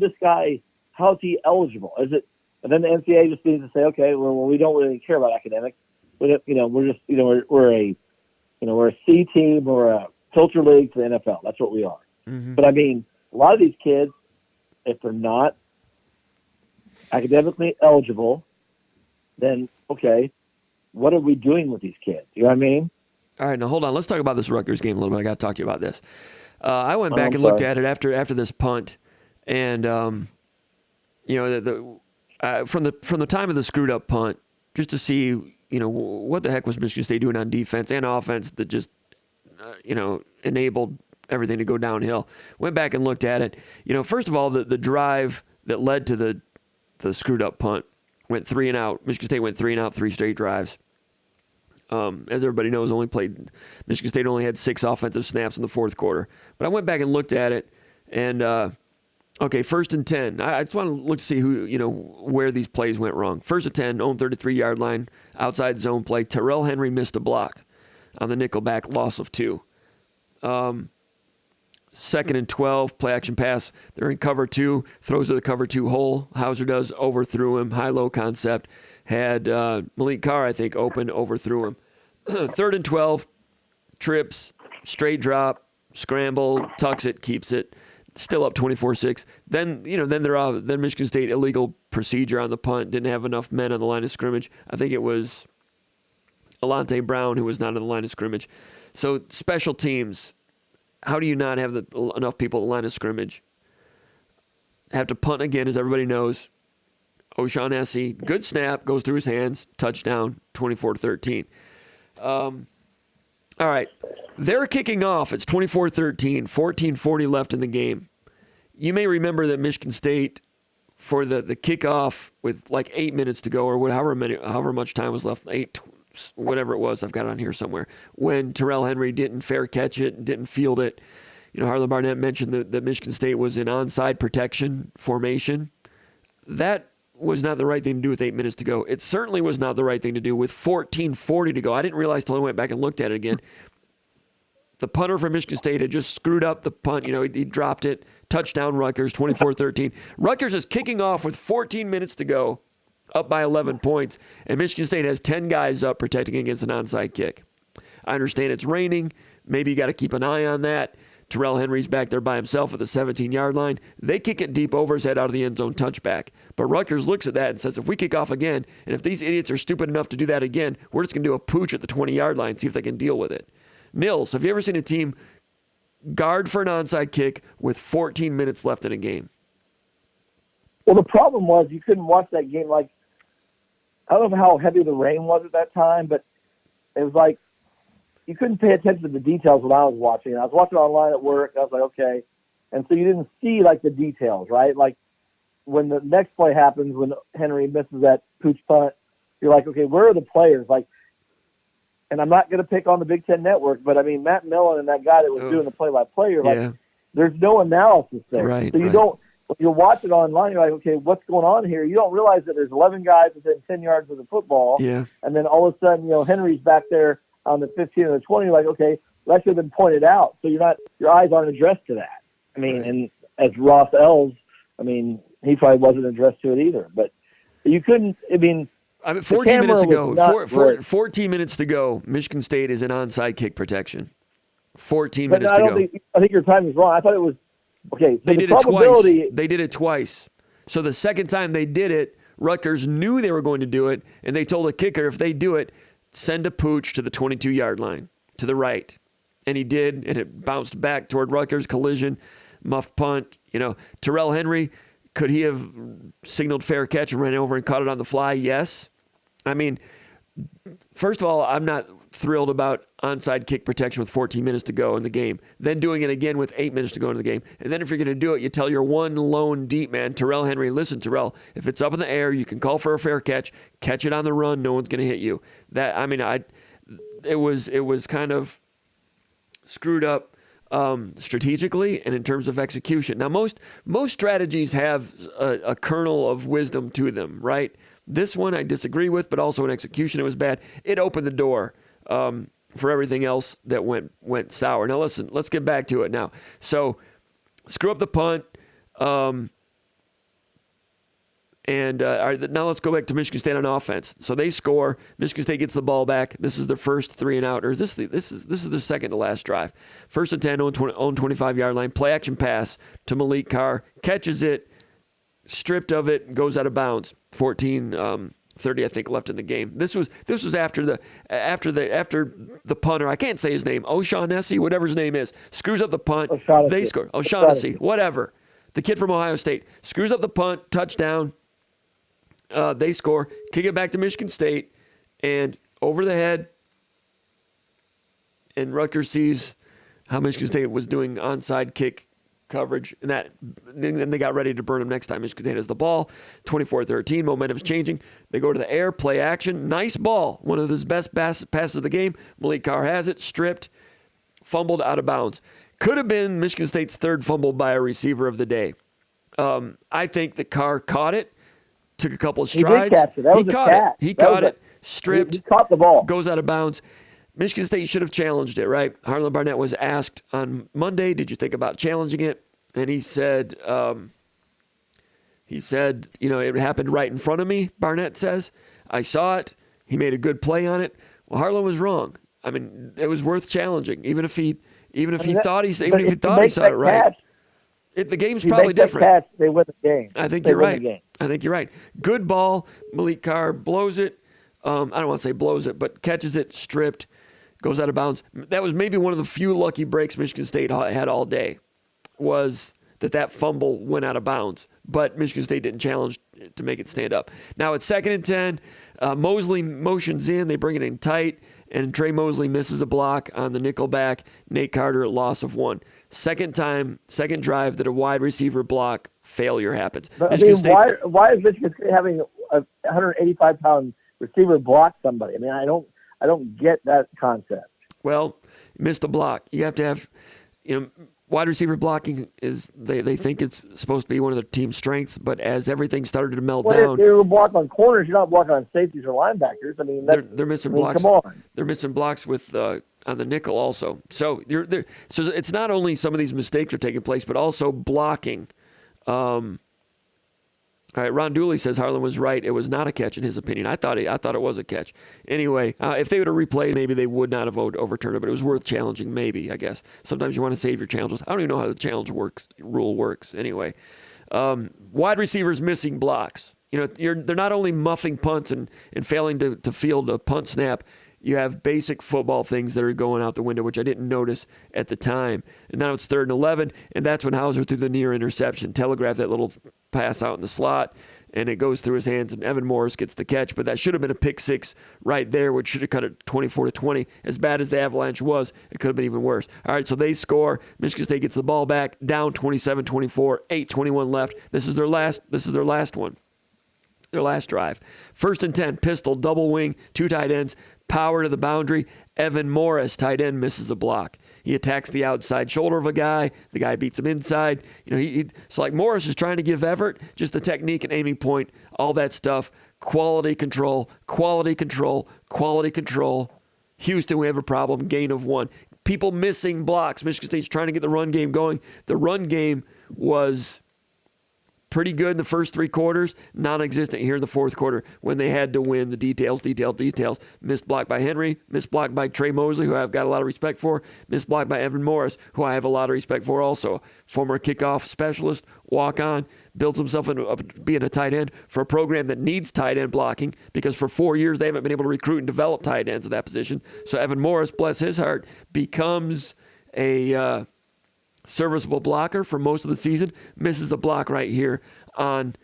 Speaker 3: he eligible? Is it, and then the NCAA just needs to say, okay, well, we don't really care about academics. But, we're just, we're a C team or a filter league to the NFL. That's what we are.
Speaker 1: Mm-hmm.
Speaker 3: But I mean, a lot of these kids, if they're not academically eligible, then, okay, what are we doing with these kids? You know what I mean?
Speaker 1: All right, now hold on. Let's talk about this Ruckers game a little bit. I got to talk to you about this. I went back and looked at it after this punt, and from the time of the screwed up punt, just to see what the heck was Michigan State doing on defense and offense that just enabled everything to go downhill. Went back and looked at it. First of all, the drive that led to the screwed up punt went 3 and out. Michigan State went 3 and out, 3 straight drives. As everybody knows, Michigan State only had 6 offensive snaps in the fourth quarter. But I went back and looked at it, and okay, 1st and 10. I just want to look to see where these plays went wrong. 1st and 10, own 33-yard line, outside zone play. Terrell Henry missed a block on the nickelback, loss of 2. 2nd and 12, play action pass. They're in cover 2, throws to the cover 2 hole. Hauser does, overthrew him, high-low concept. Had Malik Carr, I think, open, overthrew him. 3rd and 12, trips, straight drop, scramble, tucks it, keeps it. Still up 24-6. Then they're off. Then Michigan State illegal procedure on the punt. Didn't have enough men on the line of scrimmage. I think it was Alante Brown who was not on the line of scrimmage. So special teams. How do you not have enough people on the line of scrimmage? Have to punt again, as everybody knows. O'Shaughnessy, good snap, goes through his hands, touchdown, 24-13. All right, they're kicking off. It's 24-13, 14:40 left in the game. You may remember that Michigan State, for the kickoff with like 8 minutes to go, or however much time was left, whatever it was, I've got it on here somewhere, when Terrell Henry didn't fair catch it, didn't field it. Harlan Barnett mentioned that Michigan State was in onside protection formation. That was not the right thing to do with 8 minutes to go. It certainly was not the right thing to do with 14:40 to go. I didn't realize till I went back and looked at it again. The punter from Michigan State had just screwed up the punt. He dropped it. Touchdown Ruckers, 24-13. Ruckers is kicking off with 14 minutes to go, up by 11 points, and Michigan State has 10 guys up protecting against an onside kick. I understand it's raining. Maybe you got to keep an eye on that. Terrell Henry's back there by himself at the 17-yard line. They kick it deep over his head out of the end zone, touchback. But Ruckers looks at that and says, if we kick off again, and if these idiots are stupid enough to do that again, we're just going to do a pooch at the 20-yard line, see if they can deal with it. Nils, have you ever seen a team guard for an onside kick with 14 minutes left in a game?
Speaker 3: Well, the problem was you couldn't watch that game. Like, I don't know how heavy the rain was at that time, but it was like you couldn't pay attention to the details when I was watching. I was watching online at work. I was like, okay. And so you didn't see, like, the details, right? Like, when the next play happens, when Henry misses that pooch punt, you're like, okay, where are the players? Like, and I'm not going to pick on the Big Ten Network, but, I mean, Matt Millen and that guy that was doing the play-by-play, you're like, there's no analysis there.
Speaker 1: Right,
Speaker 3: so you don't – when you watch it online, you're like, okay, what's going on here? You don't realize that there's 11 guys within 10 yards of the football.
Speaker 1: Yeah. And
Speaker 3: then all of a sudden, Henry's back there on the 15 or the 20. You're like, okay, that should have been pointed out. So your eyes aren't addressed to that. I mean, and as Ross Ells, I mean, he probably wasn't addressed to it either. But you couldn't – I mean,
Speaker 1: 14 minutes to go. 14 minutes to go. Michigan State is in onside kick protection. 14 minutes to go.
Speaker 3: I think your time is wrong. I thought it was okay. So
Speaker 1: they did it twice. They did it twice. So the second time they did it, Ruckers knew they were going to do it, and they told the kicker, if they do it, send a pooch to the 22-yard line, to the right. And he did, and it bounced back toward Ruckers, collision, muffed punt. Terrell Henry, could he have signaled fair catch and ran over and caught it on the fly? Yes. I mean, first of all, I'm not thrilled about onside kick protection with 14 minutes to go in the game. Then doing it again with 8 minutes to go in the game. And then if you're going to do it, you tell your one lone deep man, Terrell Henry, listen, Terrell, if it's up in the air, you can call for a fair catch it on the run, no one's going to hit you. It was kind of screwed up strategically and in terms of execution. Now, most strategies have a kernel of wisdom to them, right? This one I disagree with, but also in execution it was bad. It opened the door for everything else that went sour. Now listen, let's get back to it now. So screw up the punt, and all right, now let's go back to Michigan State on offense. So they score. Michigan State gets the ball back. This is their first 3 and out, or this is their second to last drive. First and 10 on 25-yard line. Play action pass to Malik Carr, catches it, stripped of it, goes out of bounds. 14:30, I think, left in the game. This was after the punter. I can't say his name. O'Shaughnessy, whatever his name is, screws up the punt. They score. O'Shaughnessy, whatever. The kid from Ohio State screws up the punt. Touchdown. They score. Kick it back to Michigan State, and over the head. And Ruckers sees how Michigan State was doing onside kick coverage, and then they got ready to burn him next time. Michigan State has the ball, 24-13. Momentum's changing. They go to the air, play action. Nice ball. One of his best passes of the game. Malik Carr has it, stripped, fumbled out of bounds. Could have been Michigan State's third fumble by a receiver of the day. I think that Carr caught it, took a couple of strides.
Speaker 3: He did catch it. That was a catch.
Speaker 1: He caught it, stripped.
Speaker 3: He caught the ball.
Speaker 1: Goes out of bounds. Michigan State should have challenged it, right? Harlan Barnett was asked on Monday, did you think about challenging it? And he said, it happened right in front of me, Barnett says. I saw it. He made a good play on it. Well, Harlan was wrong. I mean, it was worth challenging, even if he thought he saw it right. The game's probably different.
Speaker 3: Catch, they win the game.
Speaker 1: I think you're right. Good ball. Malik Carr blows it. I don't want to say blows it, but catches it, stripped, goes out of bounds. That was maybe one of the few lucky breaks Michigan State had all day, was that fumble went out of bounds. But Michigan State didn't challenge to make it stand up. Now it's 2nd and 10. Mosley motions in. They bring it in tight, and Trey Mosley misses a block on the nickel back. Nate Carter, loss of 1. Second drive that a wide receiver block failure happens.
Speaker 3: But, why is Michigan State having a 185-pound receiver block somebody? I mean, I don't get that concept.
Speaker 1: Well, missed a block. You have to have, wide receiver blocking is they think it's supposed to be one of their team's strengths, but as everything started to melt down,
Speaker 3: if they were blocking on corners, you're not blocking on safeties or linebackers. I mean,
Speaker 1: they're missing blocks.
Speaker 3: Come on,
Speaker 1: they're missing blocks with on the nickel also. So so it's not only some of these mistakes are taking place, but also blocking. All right, Ron Dooley says Harlan was right. It was not a catch in his opinion. I thought it was a catch. Anyway, if they would have replayed, maybe they would not have overturned it, but it was worth challenging, maybe, I guess. Sometimes you want to save your challenges. I don't even know how the challenge rule works. Anyway, wide receivers missing blocks. They're not only muffing punts and failing to field a punt snap. You have basic football things that are going out the window, which I didn't notice at the time. And now it's 3rd and 11, and that's when Hauser threw the near interception, telegraphed that little pass out in the slot, and it goes through his hands, and Evan Morris gets the catch. But that should have been a pick 6 right there, which should have cut it 24-20. As bad as the Avalanche was, it could have been even worse. All right, so they score. Michigan State gets the ball back, down 27-24, 8:21 left. This is their last one. Their last drive. 1st and 10, pistol, double wing, 2 tight ends, power to the boundary. Evan Morris, tight end, misses a block. He attacks the outside shoulder of a guy. The guy beats him inside. So like Morris is trying to give Everett just the technique and aiming point, all that stuff. Quality control. Houston, we have a problem. Gain of 1. People missing blocks. Michigan State's trying to get the run game going. The run game was pretty good in the first 3 quarters, non-existent here in the fourth quarter when they had to win the details. Missed block by Henry, missed block by Trey Mosley, who I've got a lot of respect for, missed block by Evan Morris, who I have a lot of respect for also. Former kickoff specialist, walk on, builds himself into being a tight end for a program that needs tight end blocking because for 4 years they haven't been able to recruit and develop tight ends at that position. So Evan Morris, bless his heart, becomes a serviceable blocker for most of the season, misses a block right here on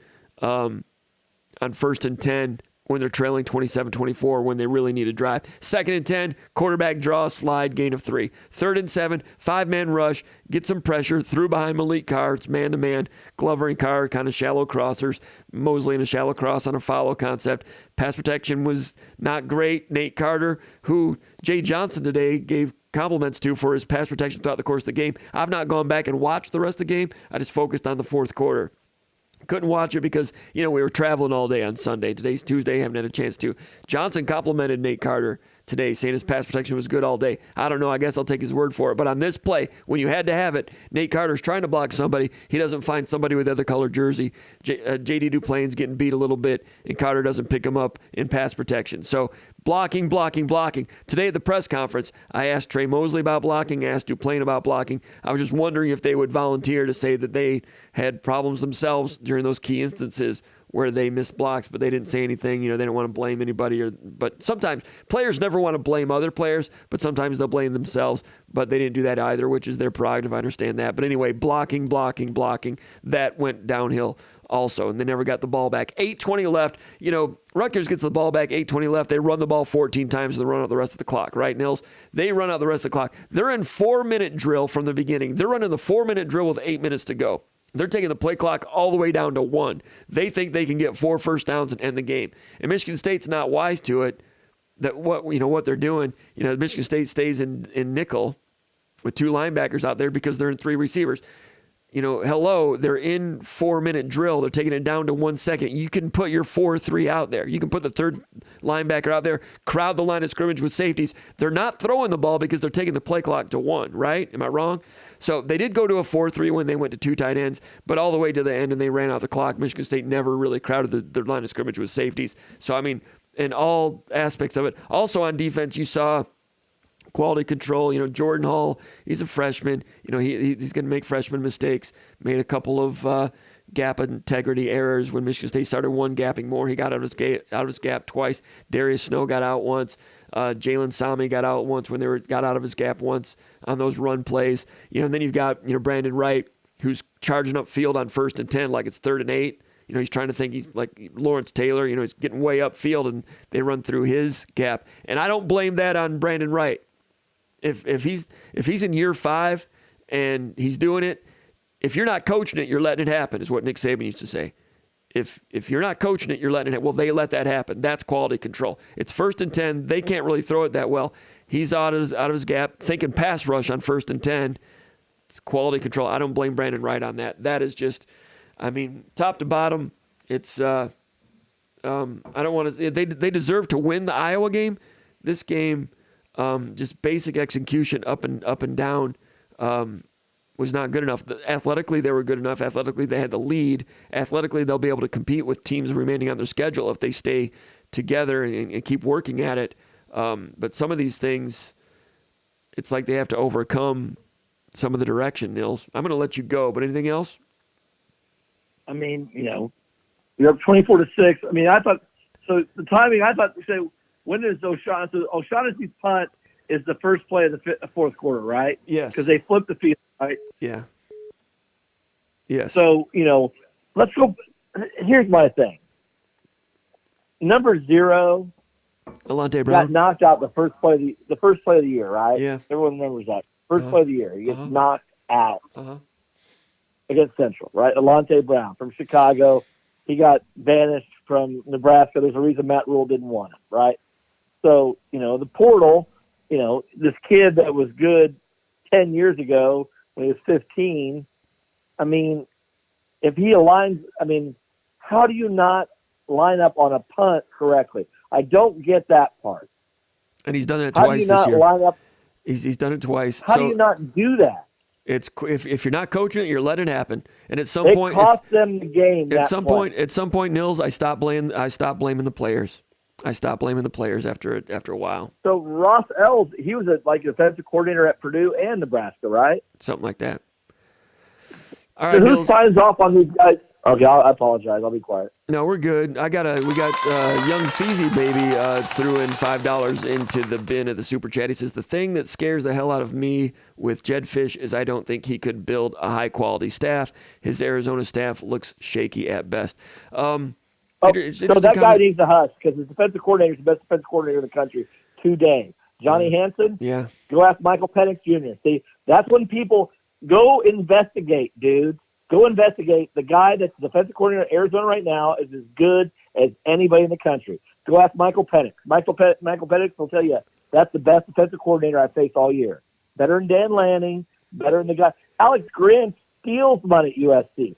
Speaker 1: 1st and 10 when they're trailing 27-24 when they really need a drive. 2nd and 10, quarterback draw, slide, gain of 3. 3rd and 7, 5-man rush, get some pressure, through behind Malik Carr, it's man-to-man. Glover and Carr kind of shallow crossers. Mosley in a shallow cross on a follow concept. Pass protection was not great. Nate Carter, who Jay Johnson today gave compliments to for his pass protection throughout the course of the game. I've not gone back and watched the rest of the game. I just focused on the fourth quarter. Couldn't watch it because, we were traveling all day on Sunday. Today's Tuesday. Haven't had a chance to. Johnson complimented Nate Carter today, saying his pass protection was good all day. I don't know. I guess I'll take his word for it. But on this play, when you had to have it, Nate Carter's trying to block somebody. He doesn't find somebody with other colored jersey. J.D. Duplain's getting beat a little bit, and Carter doesn't pick him up in pass protection. So blocking. Today at the press conference, I asked Trey Mosley about blocking, asked Duplain about blocking. I was just wondering if they would volunteer to say that they had problems themselves during those key instances where they missed blocks, but they didn't say anything. They didn't want to blame anybody. But sometimes players never want to blame other players, but sometimes they'll blame themselves. But they didn't do that either, which is their prerogative. I understand that. But anyway, blocking. That went downhill also, and they never got the ball back. 8:20 left. Ruckers gets the ball back, 8:20 left. They run the ball 14 times and they run out the rest of the clock, right, Nils? They run out the rest of the clock. They're in 4-minute drill from the beginning. They're running the 4-minute drill with 8 minutes to go. They're taking the play clock all the way down to 1. They think they can get 4 first downs and end the game. And Michigan State's not wise to it. That what they're doing. Michigan State stays in nickel with 2 linebackers out there because they're in 3 receivers. They're in 4-minute drill. They're taking it down to 1 second. You can put your 4-3 out there. You can put the 3rd linebacker out there, crowd the line of scrimmage with safeties. They're not throwing the ball because they're taking the play clock to 1, right? Am I wrong? So they did go to a 4-3 when they went to 2 tight ends, but all the way to the end and they ran out the clock. Michigan State never really crowded their line of scrimmage with safeties. So, in all aspects of it. Also on defense, you saw quality control. Jordan Hall, he's a freshman. He's going to make freshman mistakes. Made a couple of gap integrity errors when Michigan State started one gapping more. He got out of his gap twice. Darius Snow got out once. Jalen Sami got out once when got out of his gap once on those run plays. And then you've got Brandon Wright, who's charging up field on 1st and 10 like it's 3rd and 8. He's trying to think he's like Lawrence Taylor. He's getting way upfield and they run through his gap. And I don't blame that on Brandon Wright. If he's in year 5 and he's doing it, if you're not coaching it, you're letting it happen, is what Nick Saban used to say. If you're not coaching it, you're letting it happen. Well, they let that happen. That's quality control. It's 1st and 10. They can't really throw it that well. He's out of his gap, thinking pass rush on 1st and 10. It's quality control. I don't blame Brandon Wright on that. That is just, top to bottom, it's, I don't want to, they deserve to win the Iowa game. This game, just basic execution up and down was not good enough. Athletically, they were good enough. Athletically, they had the lead. Athletically, they'll be able to compete with teams remaining on their schedule if they stay together and keep working at it. But some of these things, it's like they have to overcome some of the direction, Nils. I'm going to let you go, but anything else?
Speaker 3: You're up 24-6. I thought, so the timing, you say, when is O'Shaughnessy's punt is the first play of the fourth quarter, right?
Speaker 1: Yes.
Speaker 3: Because they flipped the field, right?
Speaker 1: Yeah. Yes.
Speaker 3: So, let's go. Here's my thing. Number 0
Speaker 1: Alante Brown
Speaker 3: got knocked out the first play of the year, right?
Speaker 1: Yeah.
Speaker 3: Everyone remembers that. First play of the year. He gets knocked out against Central, right? Alante Brown from Chicago. He got banished from Nebraska. There's a reason Matt Rule didn't want him, right? So, the portal, this kid that was good 10 years ago when he was 15, if he aligns, how do you not line up on a punt correctly? I don't get that part.
Speaker 1: And he's done it twice this year.
Speaker 3: Line up?
Speaker 1: He's done it twice.
Speaker 3: How do you not do that?
Speaker 1: if you're not coaching it, you're letting it happen. And at some
Speaker 3: It
Speaker 1: point,
Speaker 3: cost them the game.
Speaker 1: at some point, Nils, I stopped blaming the players. I stopped blaming the players after a while.
Speaker 3: So Ross Ells, he was a defensive coordinator at Purdue and Nebraska, right?
Speaker 1: Something like that. All
Speaker 3: So
Speaker 1: right,
Speaker 3: who
Speaker 1: Nils.
Speaker 3: signs off on these guys? Okay, I apologize. I'll be quiet.
Speaker 1: No, we're good. We got young Feezy baby threw in $5 into the bin at the super chat. He says the thing that scares the hell out of me with Jed Fish is I don't think he could build a high quality staff. His Arizona staff looks shaky at best.
Speaker 3: So that guy needs a hush because his defensive coordinator is the best defensive coordinator in the country today. Johnny Hansen.
Speaker 1: Yeah.
Speaker 3: Go ask Michael Penix Jr. See, that's when people go investigate, dudes. Go investigate. The guy that's the defensive coordinator in Arizona right now is as good as anybody in the country. Go ask Michael Penix. Michael Penix will tell you that's the best defensive coordinator I've faced all year. Better than Dan Lanning. Better than the guy. Alex Grin steals money at USC.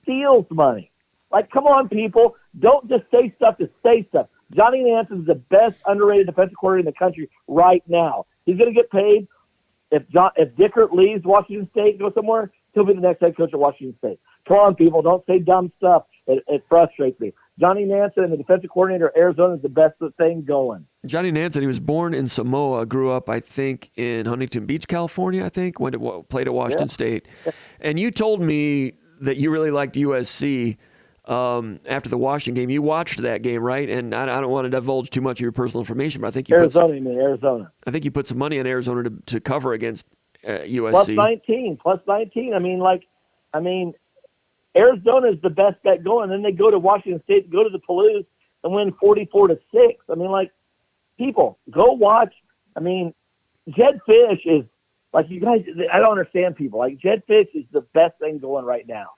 Speaker 3: Steals money. Like, come on, people. Don't just say stuff to say stuff. Johnny Nansen is the best underrated defensive coordinator in the country right now. He's going to get paid. If Dickert leaves Washington State and goes somewhere, he'll be the next head coach at Washington State. Come on, people. Don't say dumb stuff. It frustrates me. Johnny Nansen and the defensive coordinator of Arizona is the best thing going.
Speaker 1: Johnny Nansen, he was born in Samoa, grew up, I think, in Huntington Beach, California, played at Washington State. And you told me that you really liked USC after the Washington game. You watched that game, right? And I don't want to divulge too much of your personal information, but I think
Speaker 3: Arizona.
Speaker 1: I think you put some money on Arizona to cover against USC.
Speaker 3: Plus 19. I mean, Arizona is the best bet going. Then they go to Washington State, go to the Palouse, and win 44-6. I mean, people, go watch. I mean, Jed Fish is, you guys, I don't understand people. Jed Fish is the best thing going right now.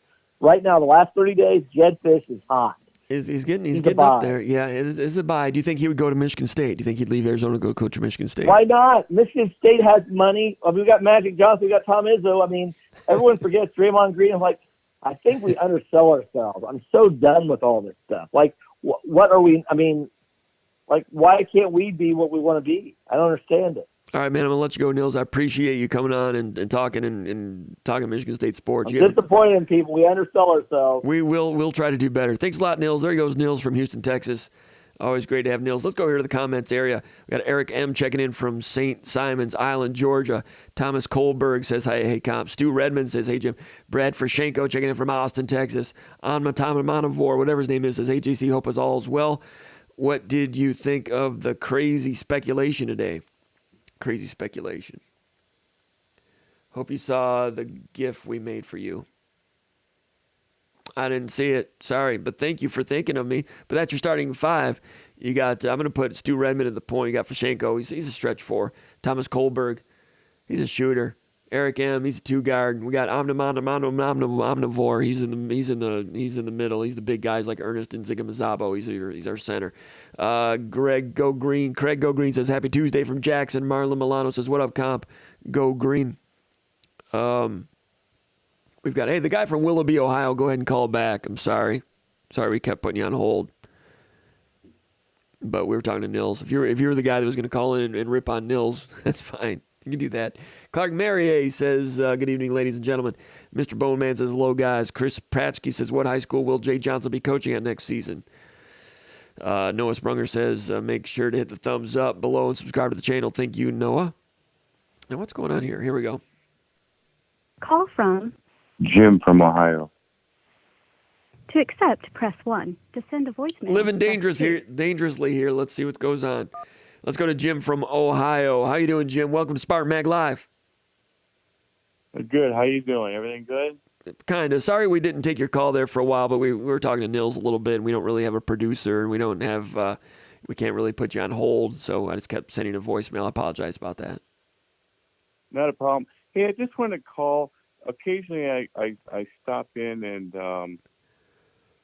Speaker 3: Right now, the last 30 days, Jed Fish is hot.
Speaker 1: He's getting up there. Yeah, it's a buy. Do you think he would go to Michigan State? Do you think he'd leave Arizona to go coach at Michigan State?
Speaker 3: Why not? Michigan State has money. We got Magic Johnson. We got Tom Izzo. I mean, everyone forgets Draymond Green. I think we undersell ourselves. I'm so done with all this stuff. What are we? I mean, why can't we be what we want to be? I don't understand it.
Speaker 1: All right, man, I'm going to let you go, Nils. I appreciate you coming on and talking and talking Michigan State sports.
Speaker 3: I'm disappointed in people. We undersell ourselves.
Speaker 1: We'll try to do better. Thanks a lot, Nils. There goes Nils from Houston, Texas. Always great to have Nils. Let's go here to the comments area. We got Eric M. checking in from St. Simons Island, Georgia. Thomas Kohlberg says, hey, Comp. Stu Redmond says, hey, Jim. Brad Frashenko checking in from Austin, Texas. Anma Tamanavor, whatever his name is, says, hey, JC, hope all is well. What did you think of the crazy speculation today? Crazy speculation. Hope you saw the GIF we made for you. I didn't see it. Sorry, but thank you for thinking of me. But that's your starting five. You got, I'm going to put Stu Redmond at the point. You got Fashenko. He's a stretch four. Thomas Kohlberg. He's a shooter. Eric M. He's a two guard. We got Omnivore. He's in the middle. He's the big guys like Ernest and Zigamazabo. He's our center. Craig Go Green says happy Tuesday from Jackson. Marlon Milano says what up, Comp? Go Green. We've got the guy from Willoughby, Ohio. Go ahead and call back. I'm sorry we kept putting you on hold. But we were talking to Nils. If you're the guy that was going to call in and rip on Nils, that's fine. You can do that. Clark Marier says, good evening, ladies and gentlemen. Mr. Boneman says, hello, guys. Chris Pratsky says, what high school will Jay Johnson be coaching at next season? Noah Sprunger says, make sure to hit the thumbs up below and subscribe to the channel. Thank you, Noah. Now, what's going on here? Here we go.
Speaker 2: Call from
Speaker 4: Jim from Ohio.
Speaker 2: To accept, press 1. To send a voicemail.
Speaker 1: Living dangerously here. Let's see what goes on. Let's go to Jim from Ohio. How you doing, Jim? Welcome to SpartanMag Live.
Speaker 4: Good. How you doing? Everything good?
Speaker 1: Kind of. Sorry we didn't take your call there for a while, but we were talking to Nils a little bit, and we don't really have a producer, and we don't have we can't really put you on hold, so I just kept sending a voicemail. I apologize about that.
Speaker 4: Not a problem. Hey, I just want to call. Occasionally I stop in and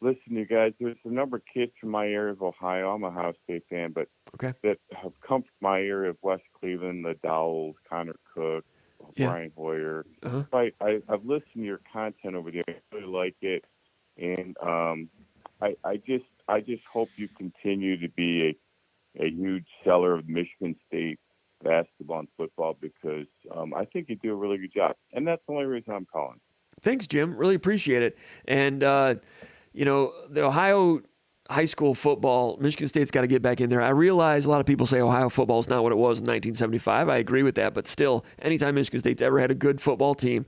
Speaker 4: listen to you guys. There's a number of kids from my area of Ohio. I'm a Ohio State fan, but that have come from my area of West Cleveland, the Dowells, Connor Cook, Brian Hoyer. I've listened to your content over there. I really like it, and I just hope you continue to be a huge seller of Michigan State basketball and football because I think you do a really good job. And that's the only reason I'm calling.
Speaker 1: Thanks, Jim. Really appreciate it. And, the Ohio high school football, Michigan State's got to get back in there. I realize a lot of people say Ohio football is not what it was in 1975. I agree with that. But still, anytime Michigan State's ever had a good football team,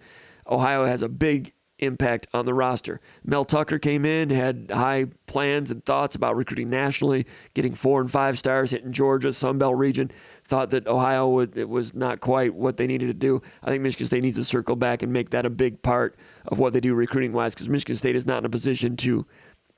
Speaker 1: Ohio has a big impact on the roster. Mel Tucker came in, had high plans and thoughts about recruiting nationally, getting 4 and 5 stars, hitting Georgia, Sun Belt region, thought that Ohio it was not quite what they needed to do. I think Michigan State needs to circle back and make that a big part of what they do recruiting-wise because Michigan State is not in a position to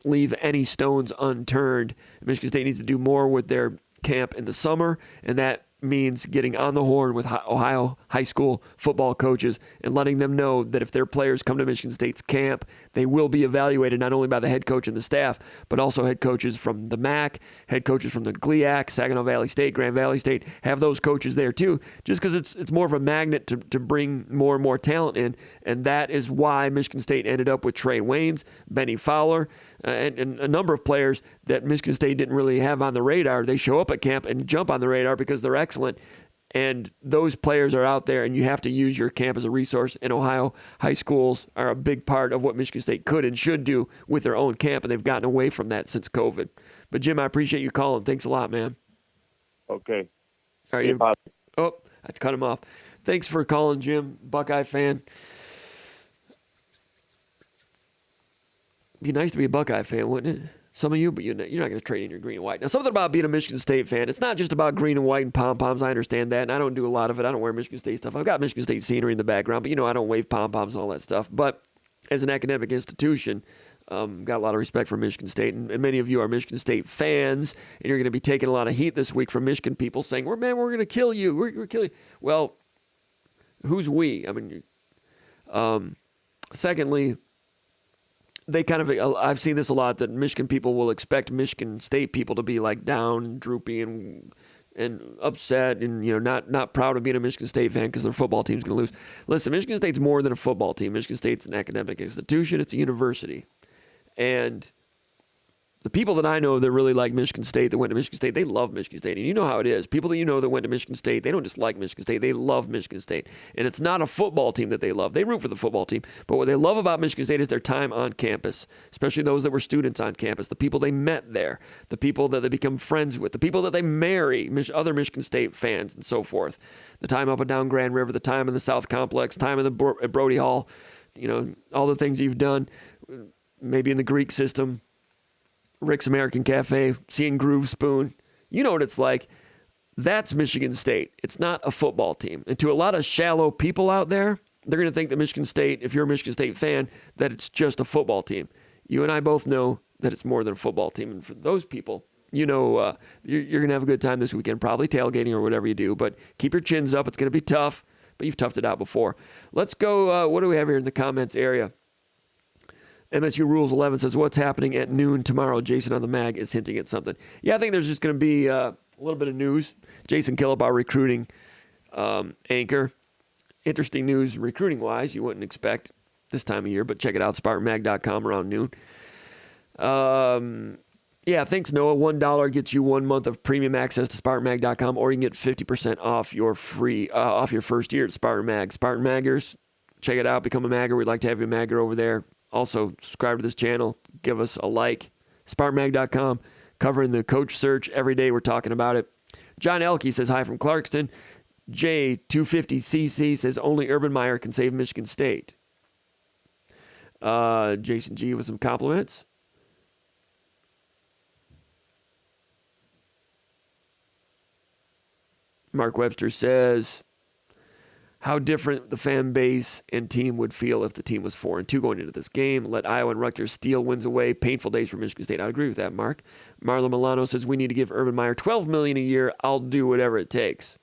Speaker 1: leave any stones unturned. Michigan State needs to do more with their camp in the summer, and that means getting on the horn with Ohio high school football coaches and letting them know that if their players come to Michigan State's camp, they will be evaluated not only by the head coach and the staff, but also head coaches from the MAC, head coaches from the GLIAC, Saginaw Valley State, Grand Valley State, have those coaches there too, just because it's more of a magnet to bring more and more talent in, and that is why Michigan State ended up with Trey Waynes, Benny Fowler, and a number of players that Michigan State didn't really have on the radar. They show up at camp and jump on the radar because they're excellent. And those players are out there, and you have to use your camp as a resource. And Ohio high schools are a big part of what Michigan State could and should do with their own camp, and they've gotten away from that since COVID. But, Jim, I appreciate you calling. Thanks a lot, man.
Speaker 4: Okay.
Speaker 1: All right. I had to cut him off. Thanks for calling, Jim, Buckeye fan. Be nice to be a Buckeye fan, wouldn't it? Some of you, but you're not going to trade in your green and white. Now, something about being a Michigan State fan, it's not just about green and white and pom-poms. I understand that, and I don't do a lot of it. I don't wear Michigan State stuff. I've got Michigan State scenery in the background, but, I don't wave pom-poms and all that stuff. But as an academic institution, got a lot of respect for Michigan State, and many of you are Michigan State fans, and you're going to be taking a lot of heat this week from Michigan people saying, we're going to kill you. We're going to kill you. Well, who's we? I mean, secondly, they kind of, I've seen this a lot, that Michigan people will expect Michigan State people to be like down and droopy and upset and, not proud of being a Michigan State fan because their football team's going to lose. Listen, Michigan State's more than a football team. Michigan State's an academic institution. It's a university. And the people that I know that really like Michigan State, that went to Michigan State, they love Michigan State. And you know how it is. People that you know that went to Michigan State, they don't just like Michigan State. They love Michigan State. And it's not a football team that they love. They root for the football team. But what they love about Michigan State is their time on campus, especially those that were students on campus, the people they met there, the people that they become friends with, the people that they marry, other Michigan State fans and so forth. The time up and down Grand River, the time in the South Complex, time in the at Brody Hall, all the things you've done, maybe in the Greek system, Rick's American Cafe, seeing Groove Spoon. You know what it's like. That's Michigan State. It's not a football team. And to a lot of shallow people out there, they're going to think that Michigan State, if you're a Michigan State fan, that it's just a football team. You and I both know that it's more than a football team. And for those people, you're going to have a good time this weekend, probably tailgating or whatever you do. But keep your chins up. It's going to be tough, but you've toughed it out before. Let's go. What do we have here in the comments area? MSU Rules 11 says, what's happening at noon tomorrow? Jason on the mag is hinting at something. Yeah, I think there's just going to be a little bit of news. Jason Killip, our recruiting anchor. Interesting news recruiting-wise. You wouldn't expect this time of year, but check it out, SpartanMag.com around noon. Yeah, thanks, Noah. $1 gets you 1 month of premium access to SpartanMag.com, or you can get 50% off your off your first year at Spartan Mag. Spartan Maggers, check it out. Become a Magger. We'd like to have you a Magger over there. Also, subscribe to this channel. Give us a like. SpartanMag.com, covering the coach search every day. We're talking about it. John Elkey says, hi from Clarkston. J250CC says, only Urban Meyer can save Michigan State. Jason G with some compliments. Mark Webster says, how different the fan base and team would feel if the team was 4-2 going into this game. Let Iowa and Ruckers steal wins away. Painful days for Michigan State. I agree with that, Mark. Marlon Milano says, we need to give Urban Meyer $12 million a year. I'll do whatever it takes.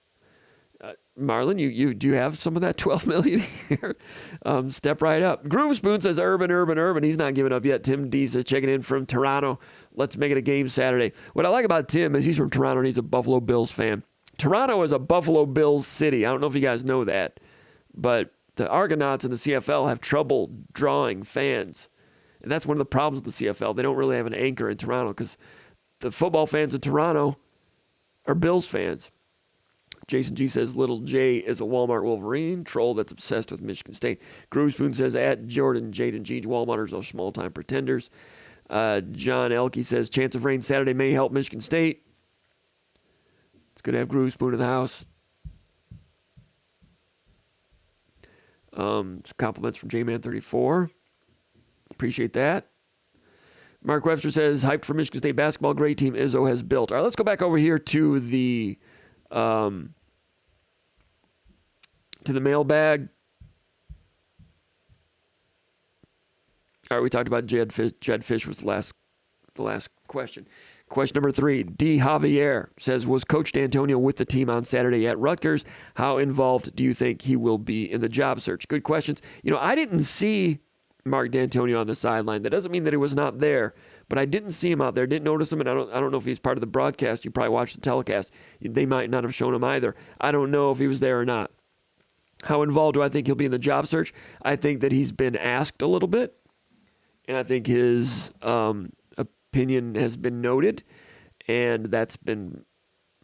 Speaker 1: Marlon, you do you have some of that $12 million a year? Step right up. Groove Spoon says, Urban. He's not giving up yet. Tim D says, checking in from Toronto. Let's make it a game Saturday. What I like about Tim is he's from Toronto and he's a Buffalo Bills fan. Toronto is a Buffalo Bills city. I don't know if you guys know that, but the Argonauts and the CFL have trouble drawing fans. And that's one of the problems with the CFL. They don't really have an anchor in Toronto because the football fans in Toronto are Bills fans. Jason G says Little J is a Walmart Wolverine troll that's obsessed with Michigan State. Groove Spoon says at Jordan, Jaden G, Walmarters are small-time pretenders. John Elke says chance of rain Saturday may help Michigan State. It's good to have Groove Spoon in the house. Some compliments from J-Man34. Appreciate that. Mark Webster says, hyped for Michigan State basketball. Great team Izzo has built. All right, let's go back over here to the mailbag. All right, we talked about Jed Fish was the last question. Question number 3, D. Javier says, was Coach D'Antonio with the team on Saturday at Ruckers? How involved do you think he will be in the job search? Good questions. I didn't see Mark D'Antonio on the sideline. That doesn't mean that he was not there, but I didn't see him out there. Didn't notice him, and I don't know if he's part of the broadcast. You probably watched the telecast. They might not have shown him either. I don't know if he was there or not. How involved do I think he'll be in the job search? I think that he's been asked a little bit, and I think his opinion has been noted, and that's been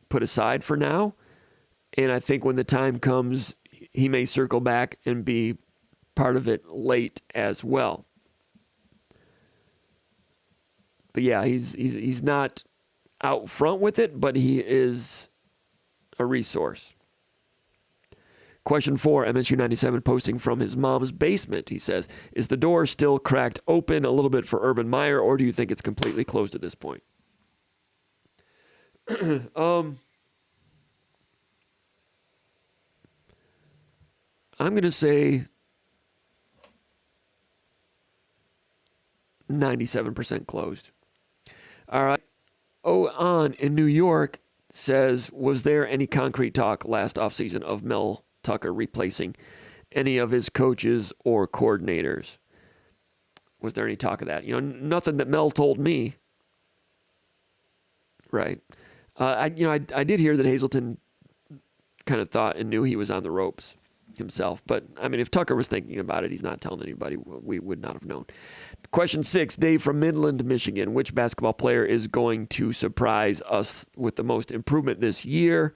Speaker 1: put aside for now. And I think when the time comes, he may circle back and be part of it late as well. But yeah, he's not out front with it, but he is a resource. Question 4, MSU 97 posting from his mom's basement. He says, is the door still cracked open a little bit for Urban Meyer, or do you think it's completely closed at this point? I'm going to say 97% closed. All right. On in New York says, was there any concrete talk last offseason of Mel Tucker replacing any of his coaches or coordinators? Was there any talk of that? Nothing that Mel told me. Right. I did hear that Hazelton kind of thought and knew he was on the ropes himself. But, I mean, if Tucker was thinking about it, he's not telling anybody. We would not have known. Question 6, Dave from Midland, Michigan. Which basketball player is going to surprise us with the most improvement this year?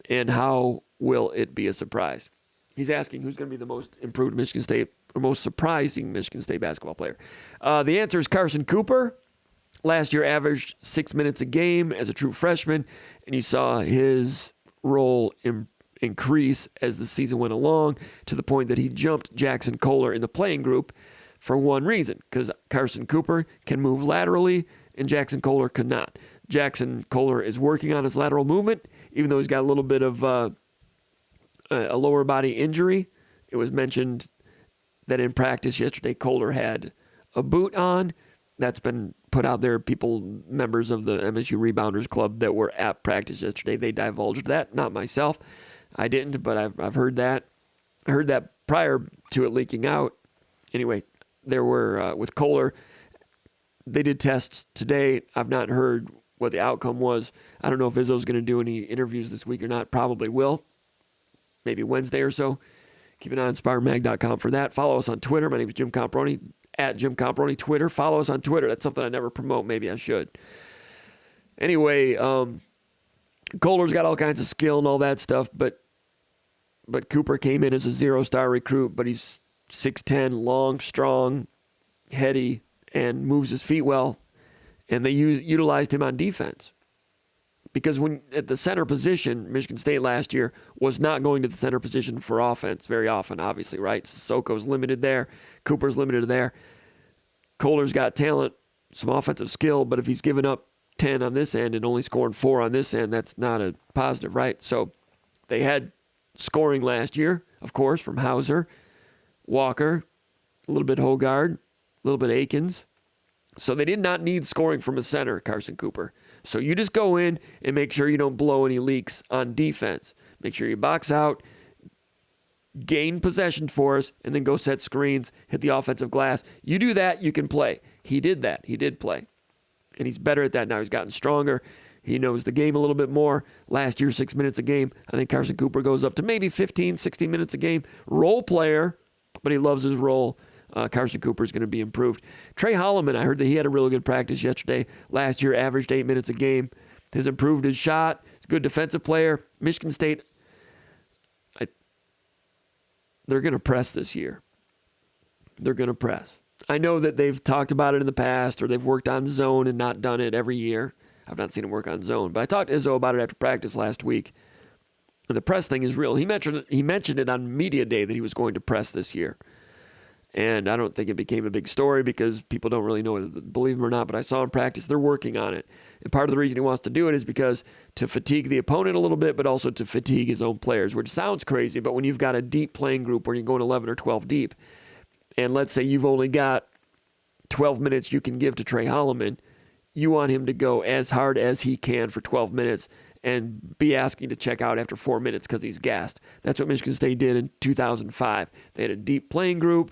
Speaker 1: And how will it be a surprise? He's asking who's going to be the most improved Michigan State or most surprising Michigan State basketball player. The answer is Carson Cooper. Last year averaged 6 minutes a game as a true freshman, and you saw his role increase as the season went along to the point that he jumped Jackson Kohler in the playing group for one reason, because Carson Cooper can move laterally and Jackson Kohler could not. Jackson Kohler is working on his lateral movement, even though he's got a little bit of a lower body injury. It was mentioned that in practice yesterday, Kohler had a boot on. That's been put out there. Members of the MSU Rebounders Club that were at practice yesterday, they divulged that. Not myself. I didn't, but I've heard that. I heard that prior to it leaking out. Anyway, there were, with Kohler, they did tests today. I've not heard what the outcome was. I don't know if Izzo's going to do any interviews this week or not. Probably will. Maybe Wednesday or so. Keep an eye on SpartanMag.com for that. Follow us on Twitter. My name is Jim Comparoni, at Jim Comparoni Twitter. Follow us on Twitter. That's something I never promote. Maybe I should. Anyway, Kohler's got all kinds of skill and all that stuff, but Cooper came in as a 0-star recruit, but he's 6'10", long, strong, heady, and moves his feet well. And they utilized him on defense. Because when at the center position, Michigan State last year was not going to the center position for offense very often, obviously, right? Sissoko's limited there. Cooper's limited there. Kohler's got talent, some offensive skill, but if he's giving up 10 on this end and only scoring 4 on this end, that's not a positive, right? So they had scoring last year, of course, from Hauser, Walker, a little bit Hogard, a little bit Akins. So they did not need scoring from a center, Carson Cooper. So you just go in and make sure you don't blow any leaks on defense. Make sure you box out, gain possession for us, and then go set screens, hit the offensive glass. You do that, you can play. He did that. He did play. And he's better at that now. He's gotten stronger. He knows the game a little bit more. Last year, 6 minutes a game. I think Carson Cooper goes up to maybe 15, 16 minutes a game. Role player, but he loves his role. Carson Cooper is going to be improved. Trey Holloman, I heard that he had a really good practice yesterday. Last year, averaged 8 minutes a game. Has improved his shot. He's good defensive player. Michigan State, they're going to press this year. They're going to press. I know that they've talked about it in the past, or they've worked on zone and not done it every year. I've not seen them work on zone, but I talked to Izzo about it after practice last week. And the press thing is real. He mentioned it on media day that he was going to press this year. And I don't think it became a big story because people don't really know whether to believe him or not, but I saw him practice. They're working on it. And part of the reason he wants to do it is because to fatigue the opponent a little bit, but also to fatigue his own players, which sounds crazy, but when you've got a deep playing group where you're going 11 or 12 deep, and let's say you've only got 12 minutes you can give to Trey Holloman, you want him to go as hard as he can for 12 minutes and be asking to check out after 4 minutes because he's gassed. That's what Michigan State did in 2005. They had a deep playing group.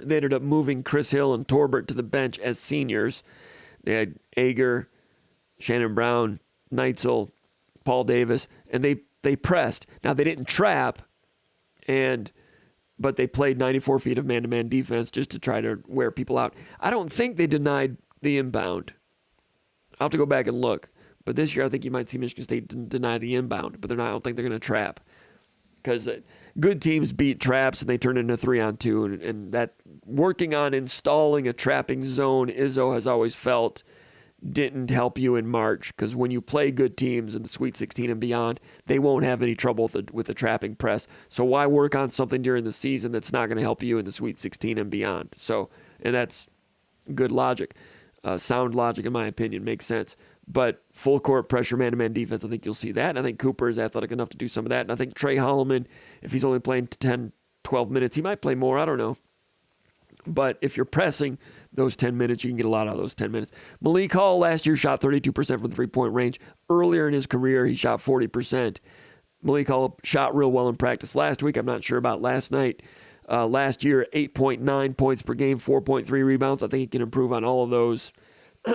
Speaker 1: They ended up moving Chris Hill and Torbert to the bench as seniors. They had Ager, Shannon Brown, Neitzel, Paul Davis, and they pressed. Now, they didn't trap, but they played 94 feet of man-to-man defense just to try to wear people out. I don't think they denied the inbound. I'll have to go back and look. But this year, I think you might see Michigan State deny the inbound, but I don't think they're going to trap. Because good teams beat traps and they turn into 3-on-2. And that working on installing a trapping zone, Izzo has always felt didn't help you in March. Because when you play good teams in the Sweet 16 and beyond, they won't have any trouble with the trapping press. So why work on something during the season that's not going to help you in the Sweet 16 and beyond? And that's good logic. Sound logic, in my opinion, makes sense. But full court pressure, man-to-man defense, I think you'll see that. And I think Cooper is athletic enough to do some of that. And I think Trey Holloman, if he's only playing 10, 12 minutes, he might play more. I don't know. But if you're pressing those 10 minutes, you can get a lot out of those 10 minutes. Malik Hall last year shot 32% from the three-point range. Earlier in his career, he shot 40%. Malik Hall shot real well in practice last week. I'm not sure about last night. Last year, 8.9 points per game, 4.3 rebounds. I think he can improve on all of those.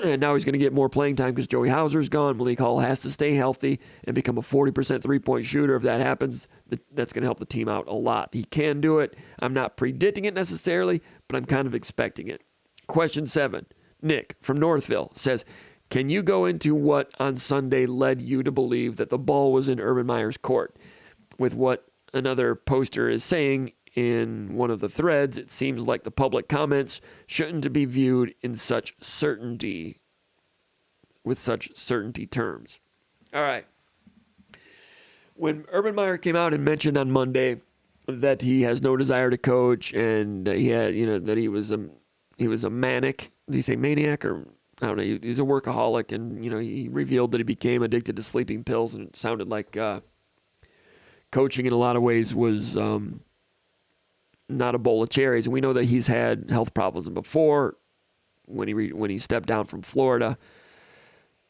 Speaker 1: And now he's going to get more playing time because Joey Hauser's gone. Malik Hall has to stay healthy and become a 40% three-point shooter. If that happens, that's going to help the team out a lot. He can do it. I'm not predicting it necessarily, but I'm kind of expecting it. Question 7. Nick from Northville says, can you go into what on Sunday led you to believe that the ball was in Urban Meyer's court? With what another poster is saying in one of the threads, it seems like the public comments shouldn't be viewed in such certainty, with such certainty terms. All right. When Urban Meyer came out and mentioned on Monday that he has no desire to coach and that he was a manic, did he say maniac or I don't know, he's a workaholic, and he revealed that he became addicted to sleeping pills, and it sounded like coaching in a lot of ways was not a bowl of cherries. And we know that he's had health problems before when he stepped down from Florida.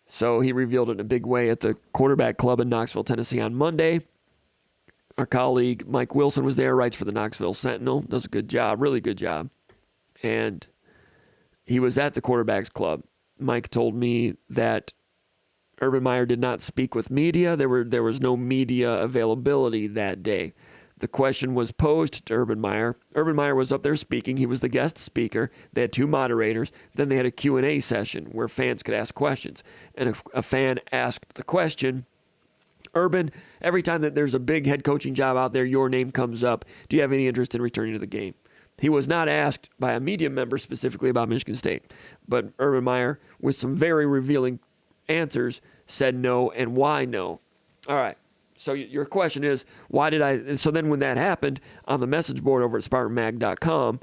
Speaker 1: So he revealed it in a big way at the quarterback club in Knoxville, Tennessee on Monday. Our colleague Mike Wilson was there, writes for the Knoxville Sentinel, does a good job, really good job. And he was at the quarterbacks club. Mike told me that Urban Meyer did not speak with media. There was no media availability that day. The question was posed to Urban Meyer. Urban Meyer was up there speaking. He was the guest speaker. They had 2 moderators. Then they had a Q&A session where fans could ask questions. And if a fan asked the question, Urban, every time that there's a big head coaching job out there, your name comes up. Do you have any interest in returning to the game? He was not asked by a media member specifically about Michigan State. But Urban Meyer, with some very revealing answers, said no, and why no. All right. So your question is, why did I? So then when that happened on the message board over at SpartanMag.com,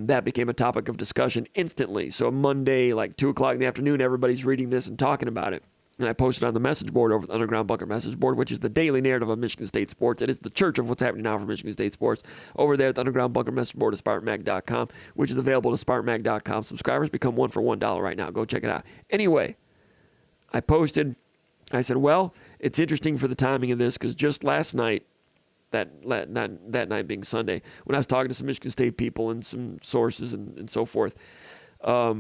Speaker 1: that became a topic of discussion instantly. So Monday, like 2 o'clock in the afternoon, everybody's reading this and talking about it. And I posted on the message board over the Underground Bunker message board, which is the daily narrative of Michigan State sports. It is the church of what's happening now for Michigan State sports. Over there at the Underground Bunker message board at SpartanMag.com, which is available to SpartanMag.com subscribers. Become one for $1 right now. Go check it out. Anyway, I posted. I said, well, it's interesting for the timing of this because just last night, that night being Sunday, when I was talking to some Michigan State people and some sources and so forth, I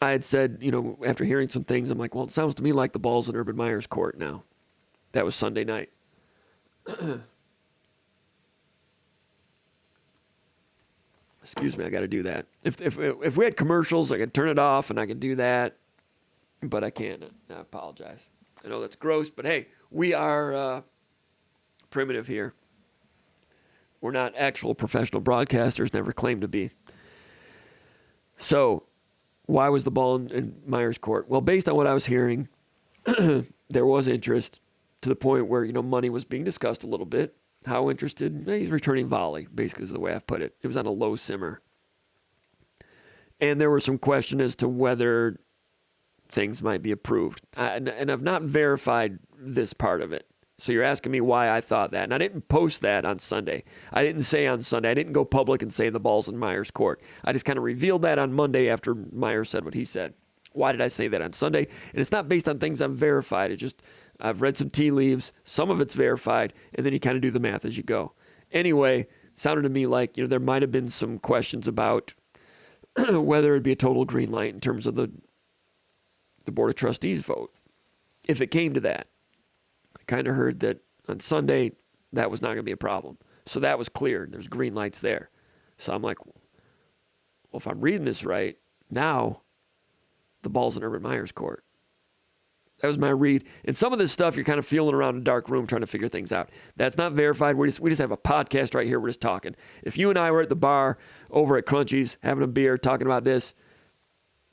Speaker 1: had said, after hearing some things, I'm like, well, it sounds to me like the ball's in Urban Meyer's court now. That was Sunday night. Excuse me, I got to do that. If we had commercials, I could turn it off and I could do that. but I can't. I apologize. I know that's gross, but hey, we are primitive here. We're not actual professional broadcasters, never claimed to be. So, why was the ball in Meyer's court? Well, based on what I was hearing, there was interest to the point where, money was being discussed a little bit. How interested? He's returning volley, basically is the way I've put it. It was on a low simmer. And there were some questions as to whether things might be approved. And I've not verified this part of it. So you're asking me why I thought that. And I didn't post that on Sunday. I didn't say on Sunday. I didn't go public and say the ball's in Meyer's court. I just kind of revealed that on Monday after Meyer said what he said. Why did I say that on Sunday? And it's not based on things I've verified. It's just I've read some tea leaves. Some of it's verified. And then you kind of do the math as you go. Anyway, it sounded to me like there might have been some questions about whether it'd be a total green light in terms of the Board of Trustees vote. If it came to that. I kind of heard that on Sunday that was not going to be a problem. So that was clear. There's green lights there. So I'm like, well, if I'm reading this right, now the ball's in Urban Meyer's court. That was my read. And some of this stuff you're kind of feeling around in a dark room trying to figure things out. That's not verified. We just have a podcast right here. We're just talking. If you and I were at the bar over at Crunchy's having a beer talking about this,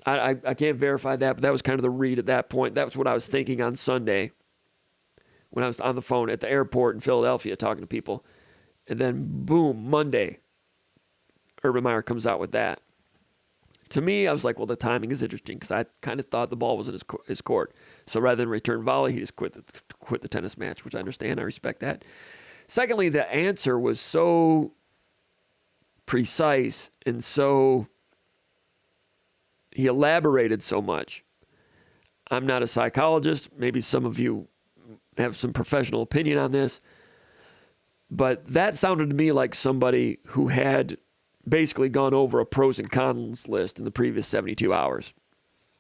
Speaker 1: I can't verify that, but that was kind of the read at that point. That was what I was thinking on Sunday when I was on the phone at the airport in Philadelphia talking to people. And then, boom, Monday, Urban Meyer comes out with that. To me, I was like, well, the timing is interesting because I kind of thought the ball was in his court. So rather than return volley, he just quit the tennis match, which I understand. I respect that. Secondly, the answer was so precise and so he elaborated so much. I'm not a psychologist. Maybe some of you have some professional opinion on this, but that sounded to me like somebody who had basically gone over a pros and cons list in the previous 72 hours.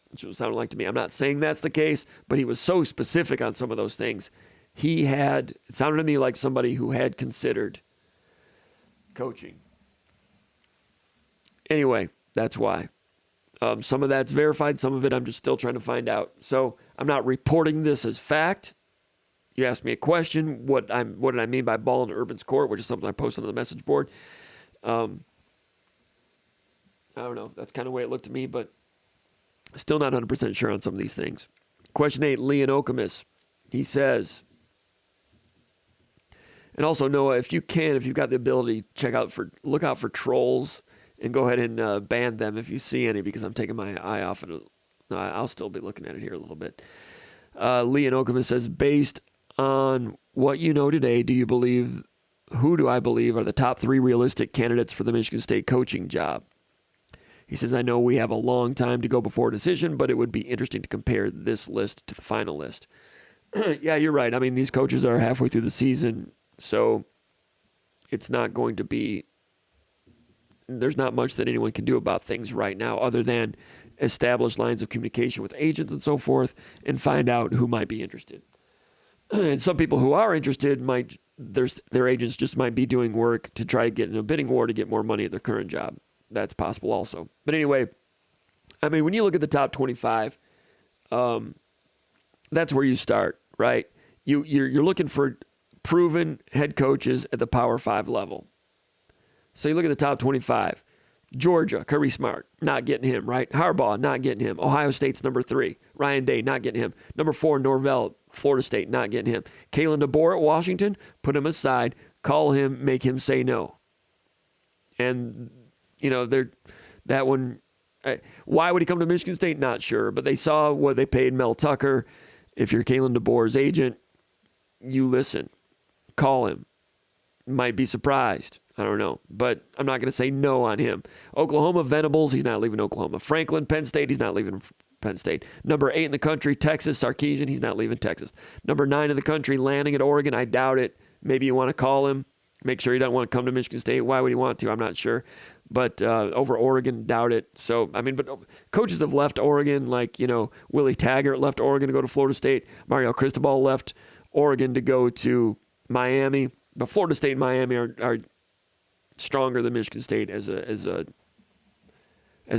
Speaker 1: That's what it sounded like to me. I'm not saying that's the case, but he was so specific on some of those things. It sounded to me like somebody who had considered coaching. Anyway, that's why. Some of that's verified. Some of it I'm just still trying to find out. So I'm not reporting this as fact. You asked me a question, what did I mean by ball in Urban's court, which is something I posted on the message board. I don't know. That's kind of the way it looked to me, but still not 100% sure on some of these things. Question 8, Leon Okamis. He says, and also, Noah, if you've got the ability, look out for trolls and go ahead and ban them if you see any, because I'm taking my eye off it. No, I'll still be looking at it here a little bit. Leon Okamis says, based on what you know today, who do I believe are the top 3 realistic candidates for the Michigan State coaching job? He says, I know we have a long time to go before a decision, but it would be interesting to compare this list to the final list. Yeah, you're right. I mean, these coaches are halfway through the season, so it's not going to be, there's not much that anyone can do about things right now other than establish lines of communication with agents and so forth and find out who might be interested. And some people who are interested their agents just might be doing work to try to get in a bidding war to get more money at their current job. That's possible also. But anyway, I mean, when you look at the top 25, that's where you start, right? You're looking for proven head coaches at the Power 5 level. So you look at the top 25. Georgia, Kirby Smart, not getting him, right? Harbaugh, not getting him. Ohio State's number 3. Ryan Day, not getting him. Number 4, Norvell, Florida State, not getting him. Kalen DeBoer at Washington, put him aside, call him, make him say no. And, that one, why would he come to Michigan State? Not sure. But they saw what they paid Mel Tucker. If you're Kalen DeBoer's agent, you listen. Call him. Might be surprised. I don't know. But I'm not going to say no on him. Oklahoma, Venables, he's not leaving Oklahoma. Franklin, Penn State, he's not leaving Penn State. Number 8 in the country, Texas, Sarkisian, he's not leaving Texas. Number 9 in the country, Lanning at Oregon, I doubt it. Maybe you want to call him. Make sure he doesn't want to come to Michigan State. Why would he want to? I'm not sure. But over Oregon, doubt it. So, I mean, but coaches have left Oregon, like, Willie Taggart left Oregon to go to Florida State. Mario Cristobal left Oregon to go to Miami. But Florida State and Miami are stronger than Michigan State as a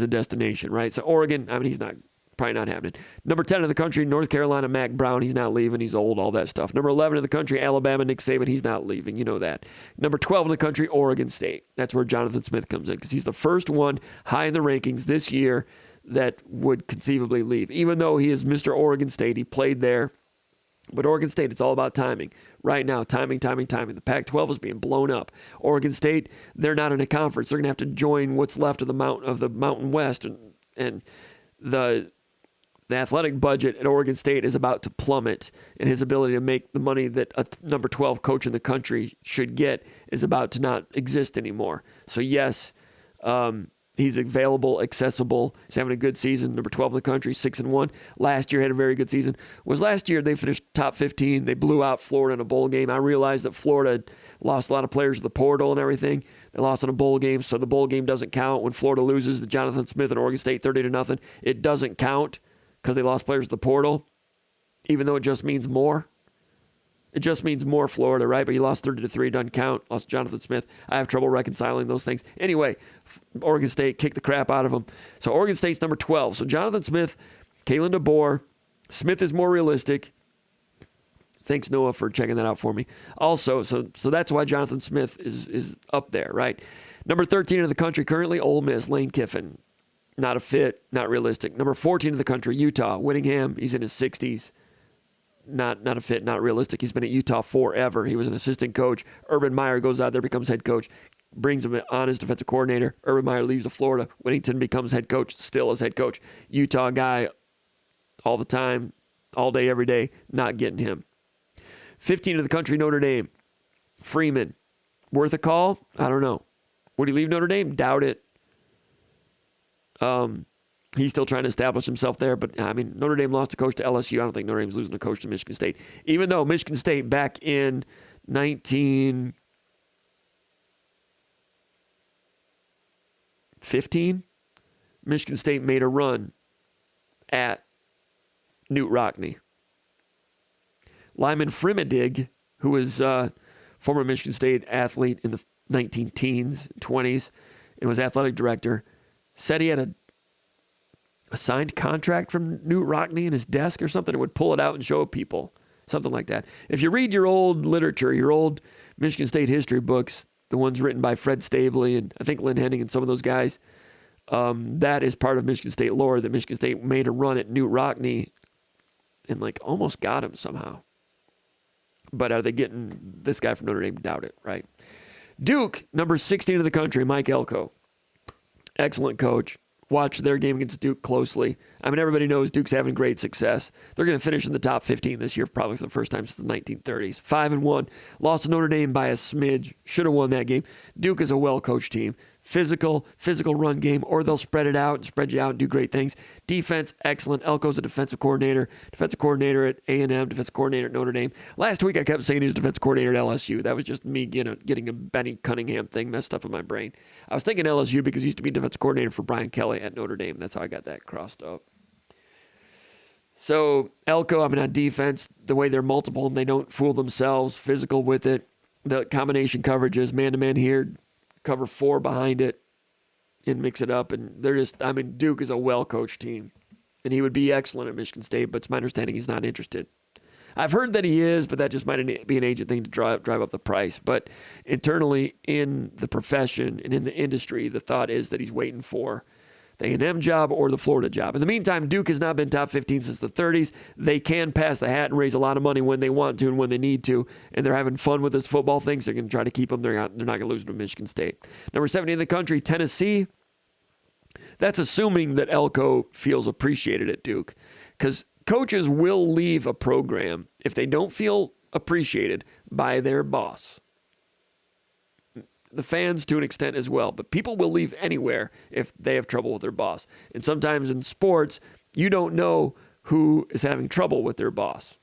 Speaker 1: destination, right? So Oregon, I mean, he's not Probably not happening. Number 10 in the country, North Carolina, Mac Brown. He's not leaving. He's old, all that stuff. Number 11 in the country, Alabama, Nick Saban. He's not leaving. You know that. Number 12 in the country, Oregon State. That's where Jonathan Smith comes in because he's the first one high in the rankings this year that would conceivably leave. Even though he is Mr. Oregon State, he played there. But Oregon State, it's all about timing. Right now, timing. The Pac-12 is being blown up. Oregon State, they're not in a conference. They're going to have to join what's left of the Mountain West, and the athletic budget at Oregon State is about to plummet, and his ability to make the money that a number 12 coach in the country should get is about to not exist anymore. So yes, he's available, accessible. He's having a good season. Number 12 in the country, 6-1. Last year had a very good season. Last year they finished top 15. They blew out Florida in a bowl game. I realized that Florida lost a lot of players to the portal and everything. They lost in a bowl game, so the bowl game doesn't count. When Florida loses to Jonathan Smith and Oregon State 30-0, it doesn't count because they lost players to the portal, even though it just means more. It just means more Florida, right? But you lost 30-3, doesn't count. Lost Jonathan Smith. I have trouble reconciling those things. Anyway, Oregon State kicked the crap out of them. So Oregon State's number 12. So Jonathan Smith, Kalen DeBoer. Smith is more realistic. Thanks, Noah, for checking that out for me. Also, so that's why Jonathan Smith is up there, right? Number 13 in the country currently, Ole Miss, Lane Kiffin. Not a fit, not realistic. Number 14 in the country, Utah, Whittingham. He's in his 60s. Not a fit, not realistic. He's been at Utah forever. He was an assistant coach. Urban Meyer goes out there, becomes head coach, brings him on as defensive coordinator. Urban Meyer leaves to Florida. Whittington becomes head coach, still as head coach. Utah guy all the time, all day, every day, not getting him. 15 in the country, Notre Dame. Freeman. Worth a call? I don't know. Would he leave Notre Dame? Doubt it. He's still trying to establish himself there, but I mean, Notre Dame lost a coach to LSU. I don't think Notre Dame's losing a coach to Michigan State. Even though Michigan State back in 1915, Michigan State made a run at Newt Rockne. Lyman Frimidig, who was a former Michigan State athlete in the 19-teens, 20s, and was athletic director, said he had a signed contract from Newt Rockne in his desk or something, and would pull it out and show people. Something like that. If you read your old literature, your old Michigan State history books, the ones written by Fred Stabley and I think Lynn Henning and some of those guys, that is part of Michigan State lore, that Michigan State made a run at Newt Rockne and like almost got him somehow. But are they getting this guy from Notre Dame? Doubt it, right? Duke, number 16 in the country, Mike Elko. Excellent coach. Watch their game against Duke closely. I mean, everybody knows Duke's having great success. They're going to finish in the top 15 this year, probably for the first time since the 1930s. 5-1. Lost to Notre Dame by a smidge. Should have won that game. Duke is a well-coached team. Physical run game, or they'll spread you out and do great things. Defense, excellent. Elko's a defensive coordinator at A&M, defensive coordinator at Notre Dame. Last week I kept saying he was defensive coordinator at LSU. That was just me getting a Benny Cunningham thing messed up in my brain. I was thinking LSU because he used to be defensive coordinator for Brian Kelly at Notre Dame. That's how I got that crossed up. So Elko, on defense, the way they're multiple and they don't fool themselves, physical with it. The combination coverages, man-to-man here, cover 4 behind it and mix it up. And they're just, Duke is a well-coached team. And he would be excellent at Michigan State, but it's my understanding he's not interested. I've heard that he is, but that just might be an agent thing to drive up the price. But internally in the profession and in the industry, the thought is that he's waiting for the A&M job or the Florida job. In the meantime, Duke has not been top 15 since the 30s. They can pass the hat and raise a lot of money when they want to and when they need to, and they're having fun with this football thing, so they're going to try to keep them. They're not going to lose to Michigan State. Number 70 in the country, Tennessee. That's assuming that Elko feels appreciated at Duke, because coaches will leave a program if they don't feel appreciated by their boss. The fans to an extent as well, but people will leave anywhere if they have trouble with their boss. And sometimes in sports, you don't know who is having trouble with their boss,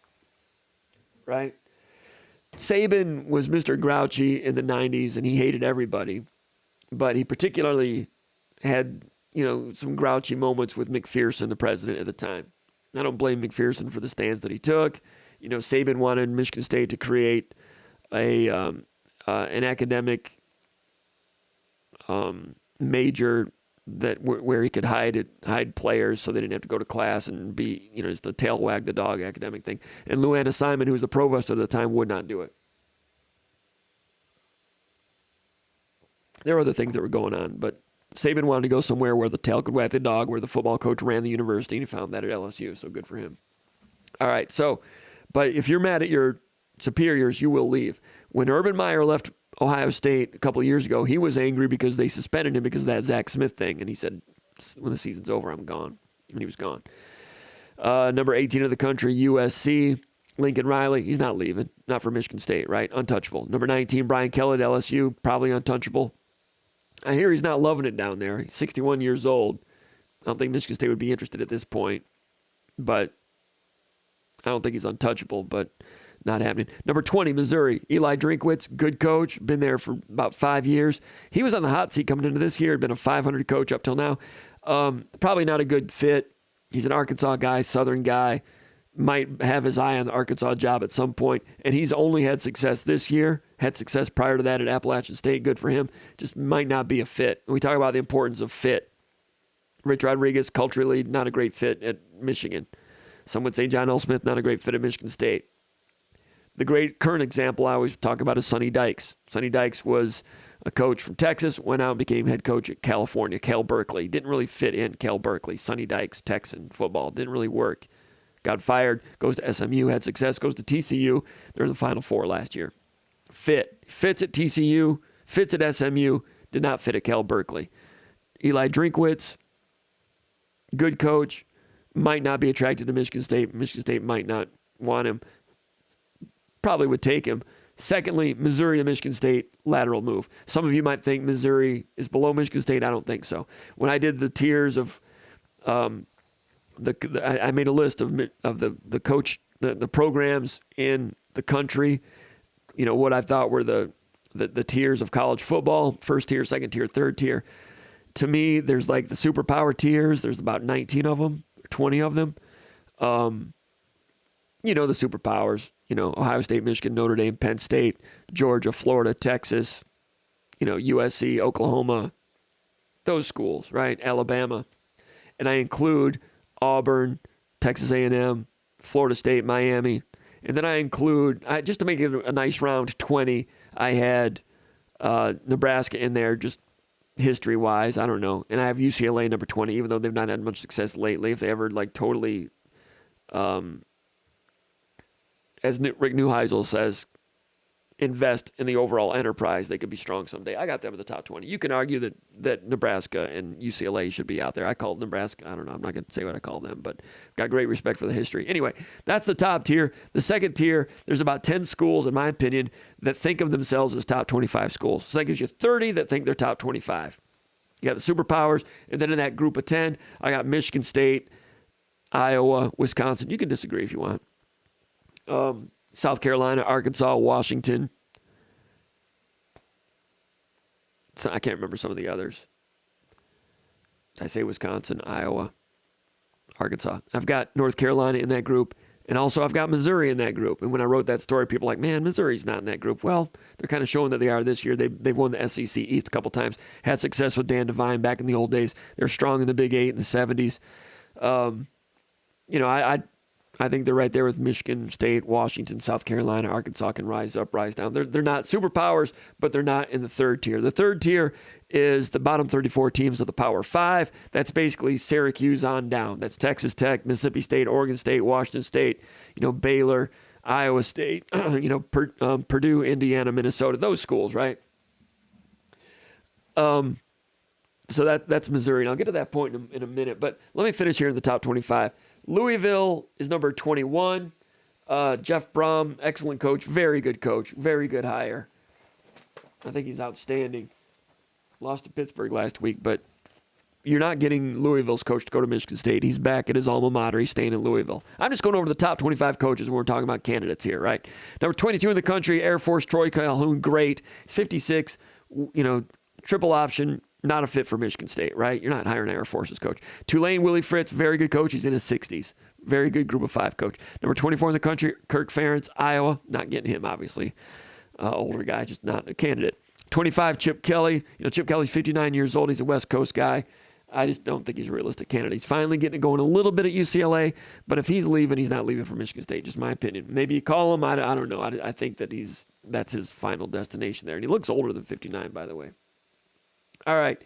Speaker 1: right? Saban was Mr. Grouchy in the 90s, and he hated everybody, but he particularly had, some grouchy moments with McPherson, the president at the time. I don't blame McPherson for the stance that he took. Saban wanted Michigan State to create an academic major where he could hide players so they didn't have to go to class and be, just a tail wag the dog academic thing. And Lou Anna Simon, who was the provost at the time, would not do it. There were other things that were going on, but Saban wanted to go somewhere where the tail could wag the dog, where the football coach ran the university, and he found that at LSU, so good for him. All right, but if you're mad at your superiors, you will leave. When Urban Meyer left Ohio State a couple of years ago, he was angry because they suspended him because of that Zach Smith thing, and he said, when the season's over, I'm gone. And he was gone. Number 18 of the country, USC, Lincoln Riley, he's not leaving. Not for Michigan State, right? Untouchable. Number 19, Brian Kelly at LSU, probably untouchable. I hear he's not loving it down there. He's 61 years old. I don't think Michigan State would be interested at this point, but I don't think he's untouchable, but not happening. Number 20, Missouri, Eli Drinkwitz, good coach, been there for about 5 years. He was on the hot seat coming into this year, had been a 500 coach up till now. Probably not a good fit. He's an Arkansas guy, Southern guy, might have his eye on the Arkansas job at some point, and he's only had success this year, had success prior to that at Appalachian State, good for him, just might not be a fit. We talk about the importance of fit. Rich Rodriguez, culturally, not a great fit at Michigan. Some would say John L. Smith, not a great fit at Michigan State. The great current example I always talk about is Sonny Dykes. Sonny Dykes was a coach from Texas, went out and became head coach at California, Cal Berkeley. Didn't really fit in Cal Berkeley. Sonny Dykes, Texan football, didn't really work. Got fired, goes to SMU, had success, goes to TCU. They're in the Final Four last year. Fits at TCU, fits at SMU, did not fit at Cal Berkeley. Eli Drinkwitz, good coach, might not be attracted to Michigan State. Michigan State might not want him. Probably would take him. Secondly, Missouri to Michigan State, lateral move. Some of you might think Missouri is below Michigan State. I don't think so. When I did the tiers of I made a list of the coach, the programs in the country, what I thought were the tiers of college football, first tier, second tier, third tier. To me, there's like the superpower tiers. There's about 19 of them, 20 of them. The superpowers, Ohio State, Michigan, Notre Dame, Penn State, Georgia, Florida, Texas, USC, Oklahoma, those schools, right? Alabama. And I include Auburn, Texas A&M, Florida State, Miami. And then I include, just to make it a nice round 20, I had Nebraska in there just history-wise. I don't know. And I have UCLA number 20, even though they've not had much success lately. If they ever totally, as Rick Neuheisel says, invest in the overall enterprise, they could be strong someday. I got them in the top 20. You can argue that Nebraska and UCLA should be out there. I called Nebraska, I don't know, I'm not going to say what I call them, but got great respect for the history. Anyway, that's the top tier. The second tier, there's about 10 schools, in my opinion, that think of themselves as top 25 schools. So that gives you 30 that think they're top 25. You got the superpowers, and then in that group of 10, I got Michigan State, Iowa, Wisconsin. You can disagree if you want. South Carolina, Arkansas, Washington. So I can't remember some of the others. Did I say Wisconsin, Iowa, Arkansas? I've got North Carolina in that group, and also I've got Missouri in that group. And when I wrote that story, people were like, man, Missouri's not in that group. Well, they're kind of showing that they are this year. They've won the SEC East a couple times, had success with Dan Devine back in the old days. They're strong in the Big Eight in the 70s. I think they're right there with Michigan State, Washington, South Carolina, Arkansas can rise up, rise down. They're not superpowers, but they're not in the third tier. The third tier is the bottom 34 teams of the Power Five. That's basically Syracuse on down. That's Texas Tech, Mississippi State, Oregon State, Washington State, Baylor, Iowa State, Purdue, Indiana, Minnesota, those schools, right? So that's Missouri. And I'll get to that point in a minute, but let me finish here in the top 25. Louisville is number 21. Jeff Brom, excellent coach, very good hire. I think he's outstanding. Lost to Pittsburgh last week, but you're not getting Louisville's coach to go to Michigan State. He's back at his alma mater. He's staying in Louisville. I'm just going over the top 25 coaches when we're talking about candidates here, right? Number 22 in the country, Air Force, Troy Calhoun, great. He's 56, triple option. Not a fit for Michigan State, right? You're not hiring an Air Force's coach. Tulane, Willie Fritz, very good coach. He's in his 60s. Very good group of five coach. Number 24 in the country, Kirk Ferentz, Iowa. Not getting him, obviously. Older guy, just not a candidate. 25, Chip Kelly. Chip Kelly's 59 years old. He's a West Coast guy. I just don't think he's a realistic candidate. He's finally getting it going a little bit at UCLA, but if he's leaving, he's not leaving for Michigan State, just my opinion. Maybe you call him. I don't know. I think that that's his final destination there. And he looks older than 59, by the way. All right.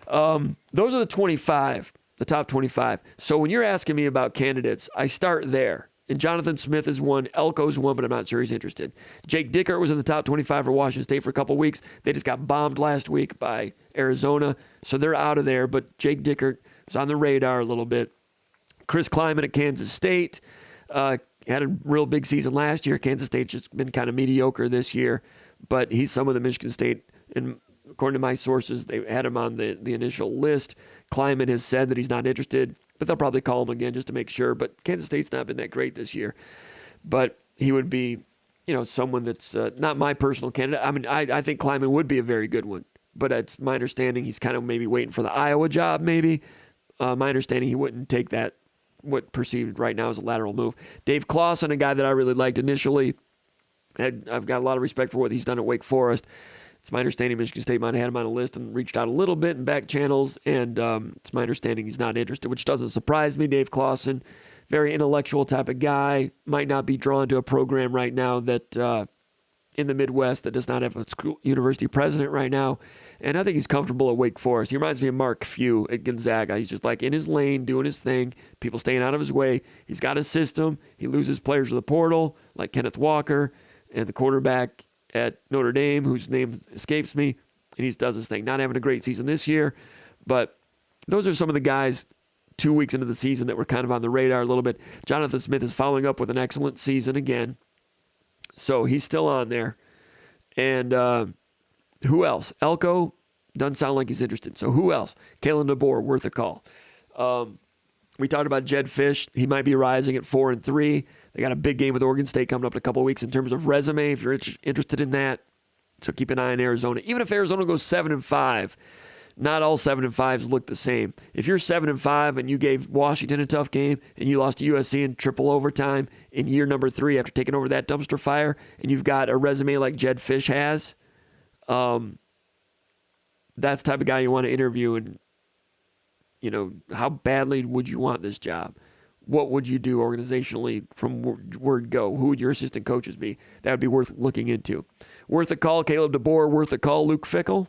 Speaker 1: Those are the 25, the top 25. So when you're asking me about candidates, I start there. And Jonathan Smith is one, Elko's one, but I'm not sure he's interested. Jake Dickert was in the top 25 for Washington State for a couple weeks. They just got bombed last week by Arizona, so they're out of there. But Jake Dickert was on the radar a little bit. Chris Kleiman at Kansas State had a real big season last year. Kansas State's just been kind of mediocre this year, but he's someone that Michigan State, and according to my sources, they had him on the initial list. Kleiman has said that he's not interested, but they'll probably call him again just to make sure. But Kansas State's not been that great this year. But he would be, someone that's not my personal candidate. I mean, I think Kleiman would be a very good one. But it's my understanding he's kind of maybe waiting for the Iowa job, maybe. My understanding he wouldn't take that, what perceived right now as a lateral move. Dave Clawson, a guy that I really liked initially. I've got a lot of respect for what he's done at Wake Forest. It's my understanding Michigan State might have had him on a list and reached out a little bit in back channels, and it's my understanding he's not interested, which doesn't surprise me. Dave Clawson, very intellectual type of guy, might not be drawn to a program right now that in the Midwest that does not have a school university president right now, and I think he's comfortable at Wake Forest. He reminds me of Mark Few at Gonzaga. He's just like in his lane, doing his thing, people staying out of his way. He's got a system. He loses players to the portal, like Kenneth Walker, and the quarterback at Notre Dame, whose name escapes me, and he does his thing. Not having a great season this year, but those are some of the guys 2 weeks into the season that were kind of on the radar a little bit. Jonathan Smith is following up with an excellent season again, so he's still on there. And who else? Elko doesn't sound like he's interested. So who else? Kalen DeBoer, worth a call. We talked about Jed Fish. He might be rising at 4-3. They got a big game with Oregon State coming up in a couple of weeks in terms of resume, if you're interested in that. So keep an eye on Arizona. Even if Arizona goes 7-5, not all 7-5s look the same. If you're 7-5 and you gave Washington a tough game and you lost to USC in triple overtime in year number 3 after taking over that dumpster fire, and you've got a resume like Jed Fish has, that's the type of guy you want to interview. And how badly would you want this job? What would you do organizationally from word go? Who would your assistant coaches be? That would be worth looking into. Worth a call, Caleb DeBoer. Worth a call, Luke Fickell.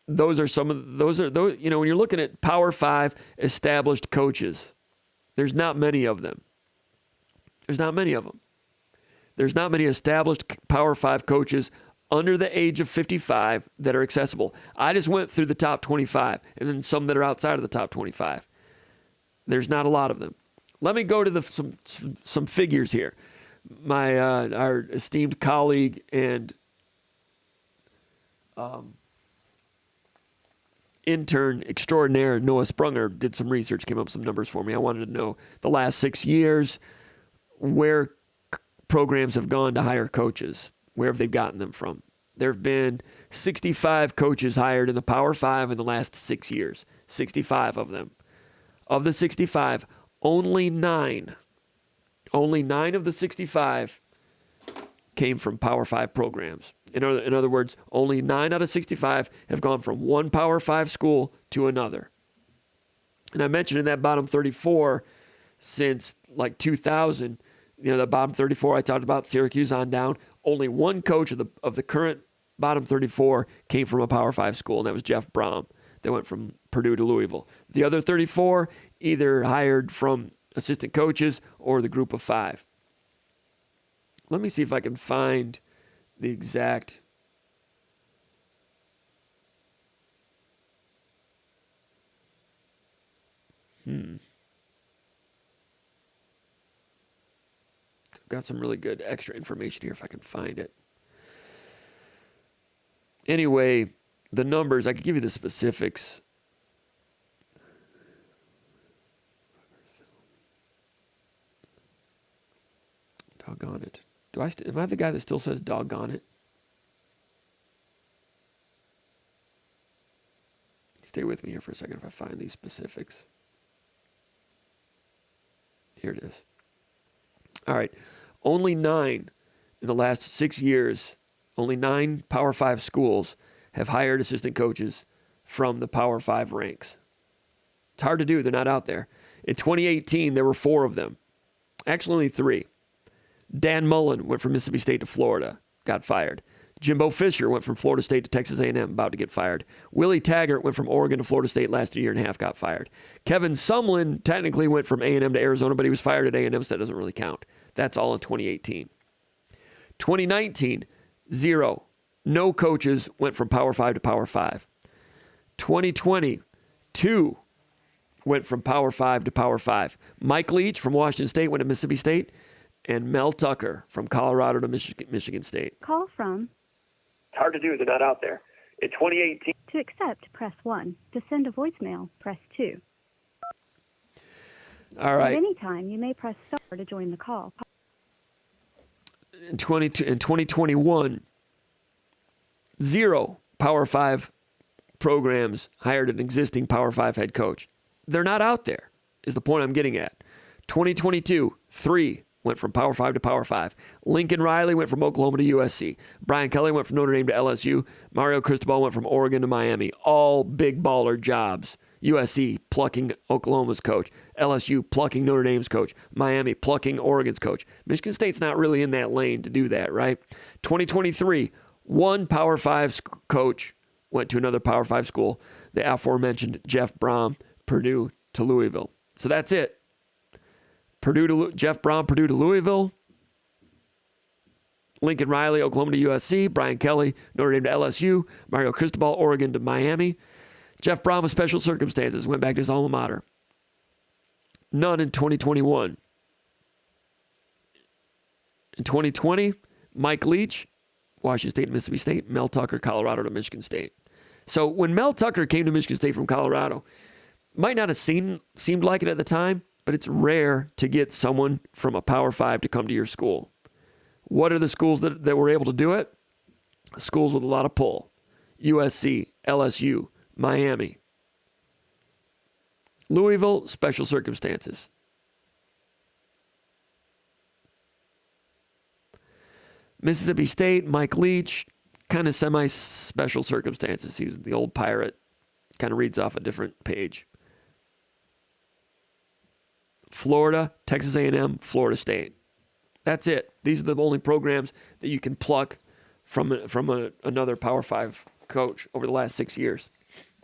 Speaker 1: Those are some of those. When you're looking at Power 5 established coaches, there's not many of them. There's not many established Power 5 coaches under the age of 55 that are accessible. I just went through the top 25 and then some that are outside of the top 25. There's not a lot of them. Let me go to some figures here. Our esteemed colleague and intern extraordinaire Noah Sprunger did some research, came up with some numbers for me. I wanted to know the last 6 years where programs have gone to hire coaches. Where have they gotten them from? There have been 65 coaches hired in the Power 5 in the last 6 years. 65 of them. Of the 65, only 9 of the 65 came from Power 5 programs. In other words, only 9 out of 65 have gone from one Power 5 school to another. And I mentioned in that bottom 34, since like 2000, the bottom 34 I talked about, Syracuse on down, only one coach of the current bottom 34 came from a Power 5 school, and that was Jeff Brom. They went from Purdue to Louisville. The other 34 either hired from assistant coaches or the group of 5. Let me see if I can find the exact. I've got some really good extra information here if I can find it. Anyway, the numbers, I could give you the specifics. Doggone it. Am I the guy that still says doggone it? Stay with me here for a second if I find these specifics. Here it is. All right. Only 9 in the last 6 years, only 9 Power 5 schools have hired assistant coaches from the Power 5 ranks. It's hard to do. They're not out there. In 2018, there were 4 of them. Actually, only 3. Dan Mullen went from Mississippi State to Florida, got fired. Jimbo Fisher went from Florida State to Texas A&M, about to get fired. Willie Taggart went from Oregon to Florida State, lasted a year and a half, got fired. Kevin Sumlin technically went from A&M to Arizona, but he was fired at A&M, so that doesn't really count. That's all in 2018. 2019, 0. No coaches went from Power 5 to Power 5. 2020, 2 went from Power 5 to Power 5. Mike Leach from Washington State went to Mississippi State, and Mel Tucker from Colorado to Michigan State.
Speaker 2: Call from.
Speaker 1: It's hard to do. They're not out there. In 2018.
Speaker 2: To accept, press 1. To send a voicemail, press 2.
Speaker 1: All right.
Speaker 2: At any time, you may press star to join the call.
Speaker 1: In 2021, 0 Power 5 programs hired an existing Power 5 head coach. They're not out there, is the point I'm getting at. 2022, 3 went from Power 5 to Power 5. Lincoln Riley went from Oklahoma to USC. Brian Kelly went from Notre Dame to LSU. Mario Cristobal went from Oregon to Miami. All big baller jobs. USC plucking Oklahoma's coach. LSU plucking Notre Dame's coach. Miami plucking Oregon's coach. Michigan State's not really in that lane to do that, right? 2023, 1 Power 5 coach went to another Power 5 school. The aforementioned Jeff Brom, Purdue to Louisville. So that's it. Jeff Brom, Purdue to Louisville. Lincoln Riley, Oklahoma to USC. Brian Kelly, Notre Dame to LSU. Mario Cristobal, Oregon to Miami. Jeff Brom with special circumstances, went back to his alma mater. None in 2021. In 2020, Mike Leach, Washington State to Mississippi State. Mel Tucker, Colorado to Michigan State. So when Mel Tucker came to Michigan State from Colorado, might not have seemed like it at the time, but it's rare to get someone from a Power 5 to come to your school. What are the schools that were able to do it? Schools with a lot of pull. USC, LSU, Miami. Louisville, special circumstances. Mississippi State, Mike Leach, kind of semi-special circumstances. He was the old pirate, kind of reads off a different page. Florida, Texas A&M, Florida State. That's it. These are the only programs that you can pluck from another Power 5 coach over the last 6 years.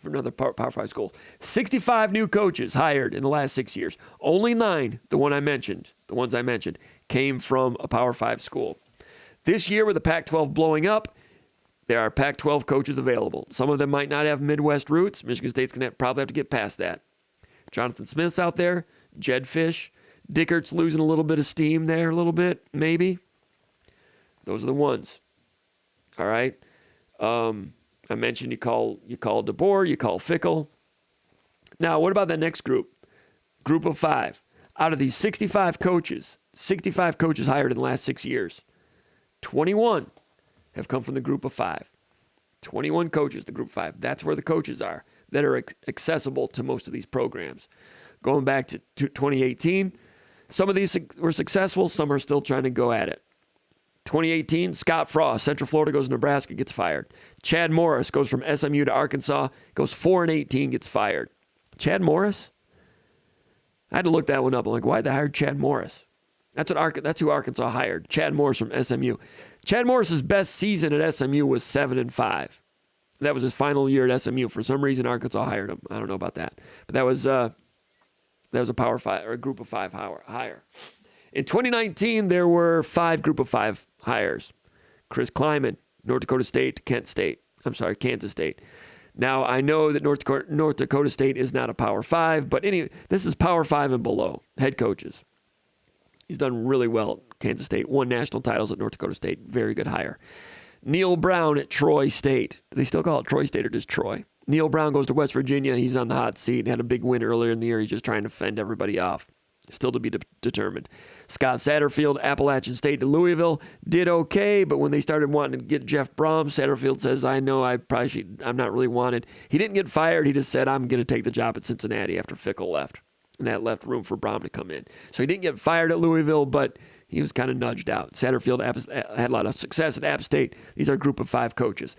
Speaker 1: For another Power 5 school. 65 new coaches hired in the last 6 years. Only 9, the ones I mentioned, came from a Power 5 school. This year, with the Pac-12 blowing up, there are Pac-12 coaches available. Some of them might not have Midwest roots. Michigan State's going to probably have to get past that. Jonathan Smith's out there. Jed Fish. Dickert's losing a little bit of steam there, a little bit, maybe. Those are the ones. All right. I mentioned you call DeBoer, you call Fickle. Now, what about that next group? Group of 5. Out of these 65 coaches hired in the last 6 years, 21 have come from the group of 5. 21 coaches, the group of 5. That's where the coaches are that are accessible to most of these programs. Going back to 2018, some of these were successful, some are still trying to go at it. 2018, Scott Frost, Central Florida goes to Nebraska, gets fired. Chad Morris goes from SMU to Arkansas, goes 4-18, gets fired. Chad Morris? I had to look that one up. I'm like, why they hired Chad Morris? That's who Arkansas hired. Chad Morris from SMU. Chad Morris's best season at SMU was 7-5. That was his final year at SMU. For some reason, Arkansas hired him. I don't know about that, but that was a Power 5 or a Group of 5 hire. In 2019, there were 5 Group of 5 hires. Chris Kleiman, Kansas State. Now, I know that North Dakota State is not a Power 5, but this is Power 5 and below, head coaches. He's done really well at Kansas State. Won national titles at North Dakota State. Very good hire. Neil Brown at Troy State. Do they still call it Troy State or just Troy? Neil Brown goes to West Virginia. He's on the hot seat. Had a big win earlier in the year. He's just trying to fend everybody off. Still to be determined. Scott Satterfield, Appalachian State to Louisville, did okay, but when they started wanting to get Jeff Brom, Satterfield says, I know I'm not really wanted. He didn't get fired. He just said, I'm going to take the job at Cincinnati after Fickle left. And that left room for Brom to come in. So he didn't get fired at Louisville, but he was kind of nudged out. Satterfield had a lot of success at App State. These are a Group of 5 coaches.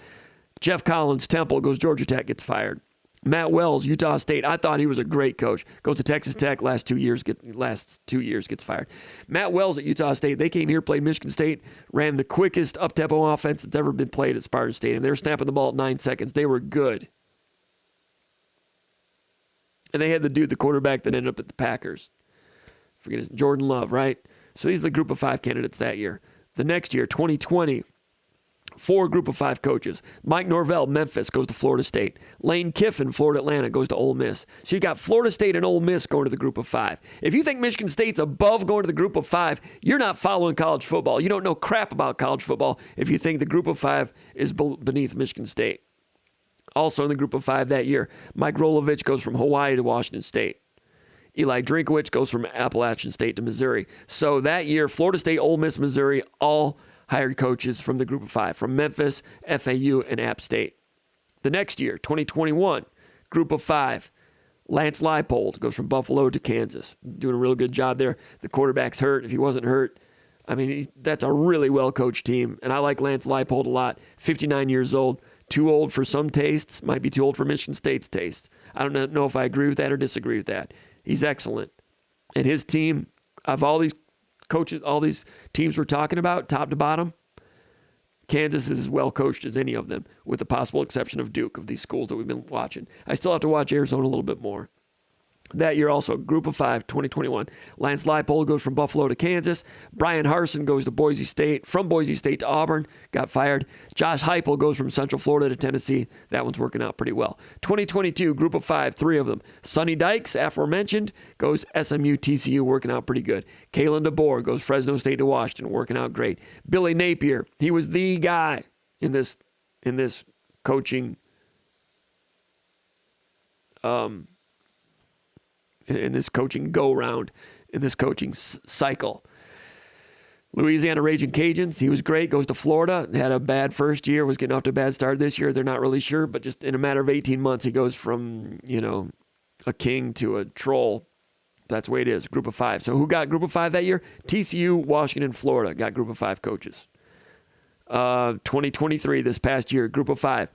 Speaker 1: Jeff Collins, Temple, goes Georgia Tech, gets fired. Matt Wells, Utah State. I thought he was a great coach. Goes to Texas Tech, last 2 years, gets fired. Matt Wells at Utah State, they came here, played Michigan State, ran the quickest up-tempo offense that's ever been played at Spartan Stadium. They were snapping the ball at 9 seconds. They were good. And they had the quarterback that ended up at the Packers. Forget his Jordan Love, right? So these are the group of 5 candidates that year. The next year, 2020, 4 group of 5 coaches. Mike Norvell, Memphis, goes to Florida State. Lane Kiffin, Florida Atlantic, goes to Ole Miss. So you got Florida State and Ole Miss going to the group of 5. If you think Michigan State's above going to the group of 5, you're not following college football. You don't know crap about college football if you think the group of 5 is beneath Michigan State. Also in the group of 5 that year, Mike Rolovich goes from Hawaii to Washington State. Eli Drinkowitz goes from Appalachian State to Missouri. So that year, Florida State, Ole Miss, Missouri, all hired coaches from the group of 5, from Memphis, FAU, and App State. The next year, 2021, group of 5, Lance Leipold goes from Buffalo to Kansas. Doing a real good job there. The quarterback's hurt. If he wasn't hurt, I mean, that's a really well-coached team. And I like Lance Leipold a lot. 59 years old. Too old for some tastes. Might be too old for Michigan State's taste. I don't know if I agree with that or disagree with that. He's excellent. And his team, of all these coaches, all these teams we're talking about, top to bottom, Kansas is as well coached as any of them, with the possible exception of Duke, of these schools that we've been watching. I still have to watch Arizona a little bit more. That year also, group of 5, 2021. Lance Leipold goes from Buffalo to Kansas. Brian Harsin goes to Boise State, from Boise State to Auburn, got fired. Josh Heupel goes from Central Florida to Tennessee. That one's working out pretty well. 2022, group of 5, 3 of them. Sonny Dykes, aforementioned, goes SMU, TCU, working out pretty good. Kalen DeBoer goes Fresno State to Washington, working out great. Billy Napier, he was the guy in this coaching in this coaching go-round, in this coaching cycle. Louisiana Raging Cajuns, he was great, goes to Florida, had a bad first year, was getting off to a bad start this year. They're not really sure, but just in a matter of 18 months, he goes from, a king to a troll. That's the way it is, group of 5. So who got group of 5 that year? TCU, Washington, Florida got group of 5 coaches. 2023, this past year, group of 5.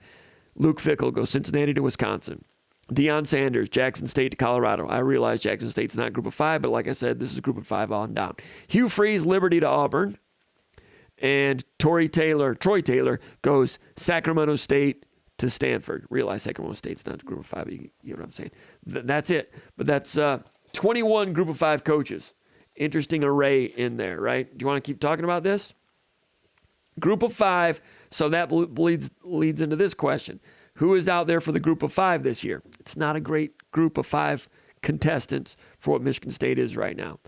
Speaker 1: Luke Fickell goes Cincinnati to Wisconsin. Deion Sanders, Jackson State to Colorado. I realize Jackson State's not group of 5, but like I said, this is group of 5 on down. Hugh Freeze, Liberty to Auburn. And Troy Taylor goes Sacramento State to Stanford. Realize Sacramento State's not group of 5, but you get what I'm saying. That's it. But that's 21 group of 5 coaches. Interesting array in there, right? Do you want to keep talking about this? Group of 5, so that leads into this question. Who is out there for the group of 5 this year? It's not a great group of 5 contestants for what Michigan State is right now.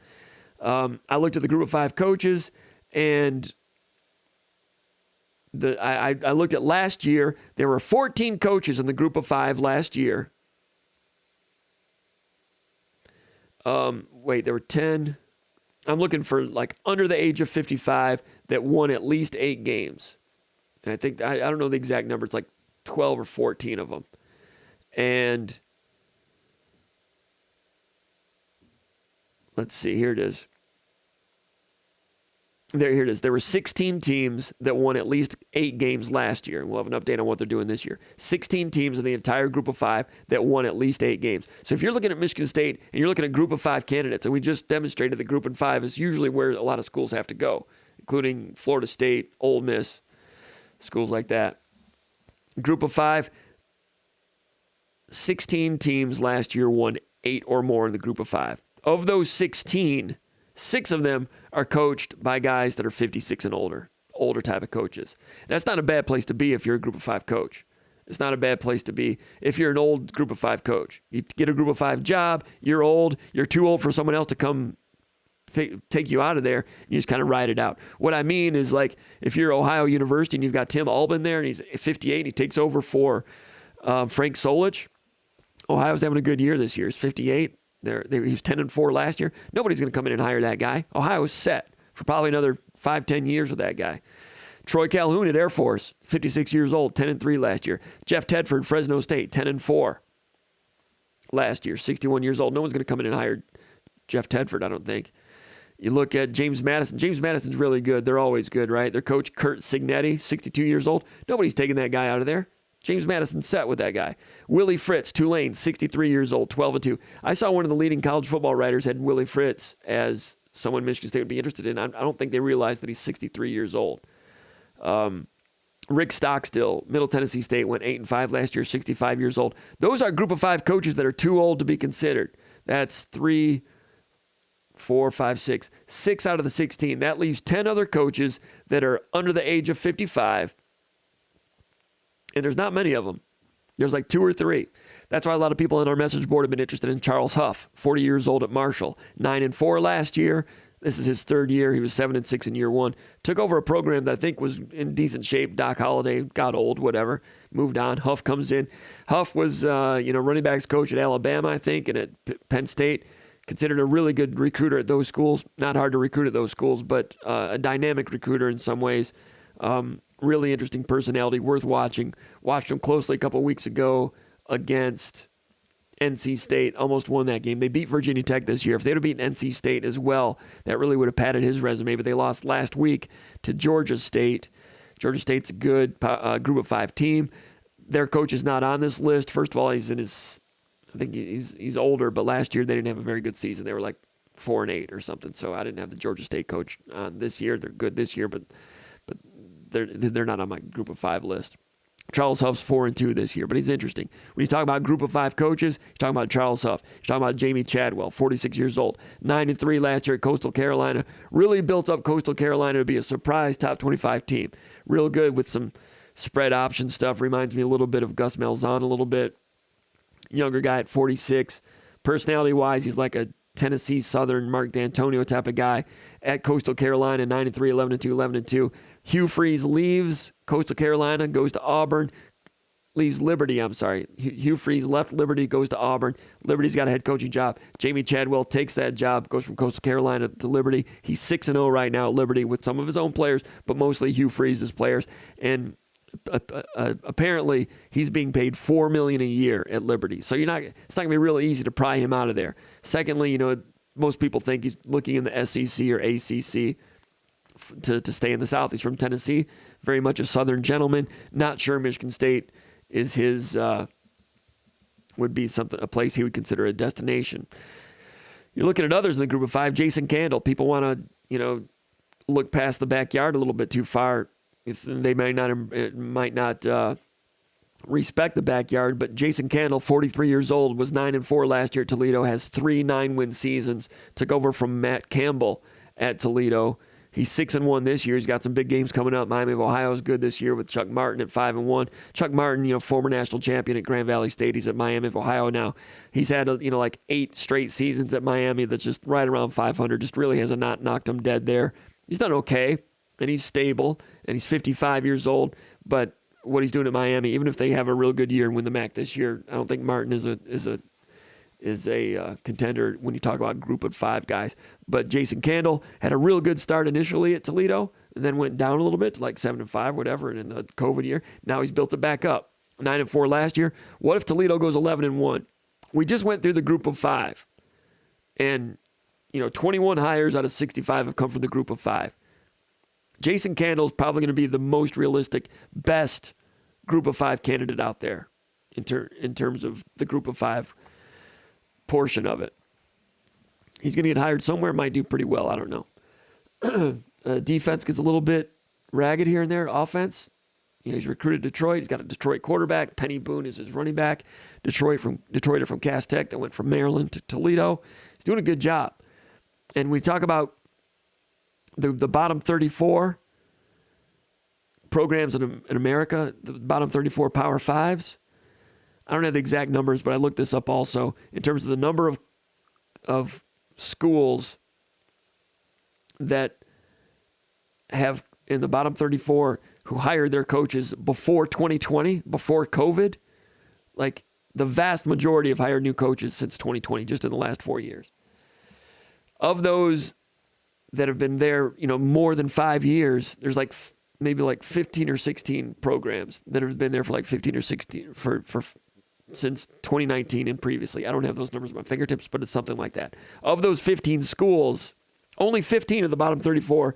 Speaker 1: I looked at the group of 5 coaches, and I looked at last year. There were 14 coaches in the group of 5 last year. There were 10. I'm looking for like under the age of 55 that won at least 8 games. And I think, I don't know the exact number. It's like 12 or 14 of them. And let's see, here it is. Here it is. There were 16 teams that won at least 8 games last year. And we'll have an update on what they're doing this year. 16 teams in the entire group of 5 that won at least 8 games. So if you're looking at Michigan State and you're looking at group of 5 candidates, and we just demonstrated that group of 5 is usually where a lot of schools have to go, including Florida State, Ole Miss, schools like that. Group of 5, 16 teams last year won 8 or more in the group of 5. Of those 16, 6 of them are coached by guys that are 56 and older type of coaches. That's not a bad place to be if you're a group of 5 coach. It's not a bad place to be if you're an old group of 5 coach. You get a group of 5 job, you're old, you're too old for someone else to come take you out of there, and you just kind of ride it out. What I mean is, like, if you're Ohio University and you've got Tim Albin there and he's 58 and he takes over for Frank Solich. Ohio's having a good year this year. He's 58. He was 10-4 last year. Nobody's going to come in and hire that guy. Ohio's set for probably another 5-10 years with that guy. Troy Calhoun at Air Force, 56 years old, 10-3 last year. Jeff Tedford, Fresno State, 10-4 last year, 61 years old. No one's going to come in and hire Jeff Tedford, I don't think. You look at James Madison. James Madison's really good. They're always good, right? Their coach, Kurt Signetti, 62 years old. Nobody's taking that guy out of there. James Madison's set with that guy. Willie Fritz, Tulane, 63 years old, 12-2. I saw one of the leading college football writers had Willie Fritz as someone Michigan State would be interested in. I don't think they realized that he's 63 years old. Rick Stockstill, Middle Tennessee State, went 8-5 last year, 65 years old. Those are group of 5 coaches that are too old to be considered. That's 3, 4, 5, 6. 6 out of the 16. That leaves 10 other coaches that are under the age of 55. And there's not many of them. There's like 2 or 3. That's why a lot of people on our message board have been interested in Charles Huff, 40 years old at Marshall. 9-4 last year. This is his 3rd year. He was 7-6 in year 1. Took over a program that I think was in decent shape. Doc Holliday got old, whatever. Moved on. Huff comes in. Huff was, running backs coach at Alabama, I think, and at Penn State. Considered a really good recruiter at those schools. Not hard to recruit at those schools, but a dynamic recruiter in some ways. Really interesting personality, worth watching. Watched him closely a couple weeks ago against NC State. Almost won that game. They beat Virginia Tech this year. If they'd have beaten NC State as well, that really would have padded his resume. But they lost last week to Georgia State. Georgia State's a good group of 5 team. Their coach is not on this list. First of all, he's in his, I think he's older, but last year they didn't have a very good season. They were like 4-8 or something. So I didn't have the Georgia State coach on this year. They're good this year, but they're not on my group of 5 list. Charles Huff's 4-2 this year, but he's interesting. When you talk about group of 5 coaches, you're talking about Charles Huff. You're talking about Jamie Chadwell, 46 years old, 9-3 last year at Coastal Carolina. Really built up Coastal Carolina to be a surprise top 25 team. Real good with some spread option stuff. Reminds me a little bit of Gus Malzahn a little bit. Younger guy at 46. Personality-wise, he's like a Tennessee Southern Mark D'Antonio type of guy at Coastal Carolina, 9-3, 11-2, 11-2. Hugh Freeze leaves Coastal Carolina, goes to Auburn, leaves Liberty, I'm sorry. Hugh Freeze left Liberty, goes to Auburn. Liberty's got a head coaching job. Jamie Chadwell takes that job, goes from Coastal Carolina to Liberty. He's 6-0 right now at Liberty with some of his own players, but mostly Hugh Freeze's players. And apparently he's being paid $4 million a year at Liberty. So it's not gonna be really easy to pry him out of there. Secondly, most people think he's looking in the SEC or ACC to stay in the South. He's from Tennessee, very much a Southern gentleman. Not sure Michigan State is his would be a place he would consider a destination. You're looking at others in the group of 5. Jason Candle. People want to look past the backyard a little bit too far. They might not respect the backyard, but Jason Candle, 43 years old, was 9-4 last year at Toledo, has 3 9-win seasons, took over from Matt Campbell at Toledo. He's 6-1 this year. He's got some big games coming up. Miami of Ohio is good this year with Chuck Martin at 5-1. Chuck Martin, former national champion at Grand Valley State. He's at Miami of Ohio now. He's had, like 8 straight seasons at Miami that's just right around 500. Just really hasn't not knocked him dead there. He's done okay, and he's stable, and he's 55 years old, but what he's doing at Miami, even if they have a real good year and win the MAC this year, I don't think Martin is a contender when you talk about group of 5 guys. But Jason Candle had a real good start initially at Toledo and then went down a little bit to like 7-5, whatever, and in the COVID year. Now he's built it back up. 9-4 last year. What if Toledo goes 11-1? We just went through the group of 5. And, 21 hires out of 65 have come from the group of 5. Jason Candle is probably going to be the most realistic, best group of 5 candidate out there in terms of the group of 5 portion of it. He's going to get hired somewhere, might do pretty well. I don't know. Defense gets a little bit ragged here and there. Offense, he's recruited Detroit. He's got a Detroit quarterback. Penny Boone is his running back. Detroiter from Cass Tech that went from Maryland to Toledo. He's doing a good job. And we talk about the bottom 34 programs in America, the bottom 34 Power 5s. I don't have the exact numbers, but I looked this up also. In terms of the number of schools that have in the bottom 34 who hired their coaches before 2020, before COVID, like the vast majority have hired new coaches since 2020, just in the last 4 years. Of those that have been there, more than 5 years, there's maybe 15 or 16 programs that have been there for 15 or 16 for since 2019 and previously. I don't have those numbers at my fingertips, but it's something like that. Of those 15 schools, only 15 of the bottom 34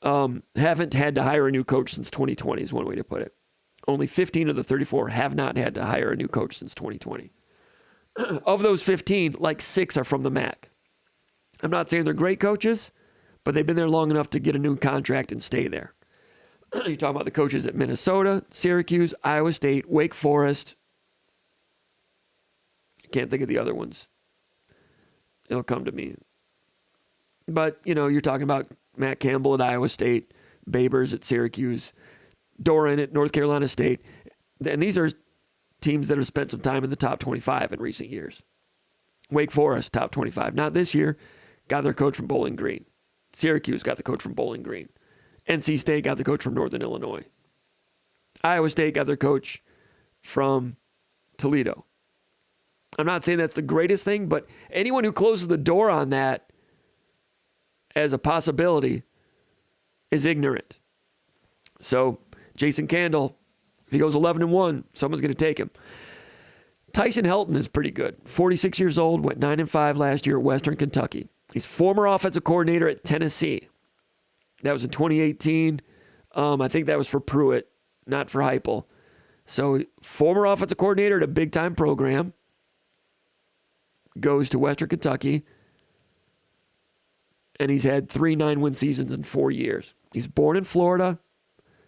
Speaker 1: haven't had to hire a new coach since 2020 is one way to put it. Only 15 of the 34 have not had to hire a new coach since 2020. Of those 15, like 6 are from the MAC. I'm not saying they're great coaches, but they've been there long enough to get a new contract and stay there. You're talking about the coaches at Minnesota, Syracuse, Iowa State, Wake Forest. I can't think of the other ones. It'll come to me. But, you're talking about Matt Campbell at Iowa State, Babers at Syracuse, Doran at North Carolina State. And these are teams that have spent some time in the top 25 in recent years. Wake Forest, top 25. Not this year. Got their coach from Bowling Green. Syracuse got the coach from Bowling Green. NC State got the coach from Northern Illinois. Iowa State got their coach from Toledo. I'm not saying that's the greatest thing, but anyone who closes the door on that as a possibility is ignorant. So Jason Candle, if he goes 11-1, someone's going to take him. Tyson Helton is pretty good. 46 years old, went 9-5 last year at Western Kentucky. He's former offensive coordinator at Tennessee. That was in 2018. I think that was for Pruitt, not for Heupel. So former offensive coordinator at a big-time program. Goes to Western Kentucky. And he's had 3 9-win seasons in 4 years. He's born in Florida.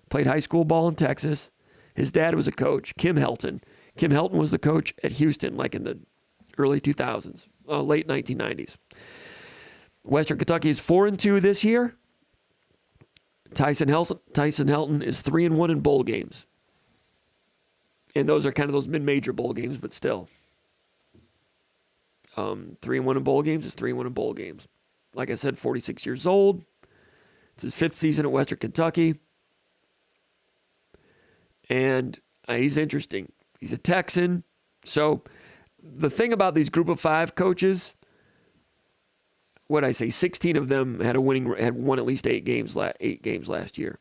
Speaker 1: Played high school ball in Texas. His dad was a coach, Kim Helton. Kim Helton was the coach at Houston, like in the early 2000s, late 1990s. Western Kentucky is 4-2 this year. Tyson Helton is 3-1 in bowl games. And those are kind of those mid-major bowl games, but still. 3-1 in bowl games is 3-1 in bowl games. Like I said, 46 years old. It's his 5th season at Western Kentucky. And he's interesting. He's a Texan. So the thing about these group of 5 coaches, what I say, 16 of them had won at least 8 games last year.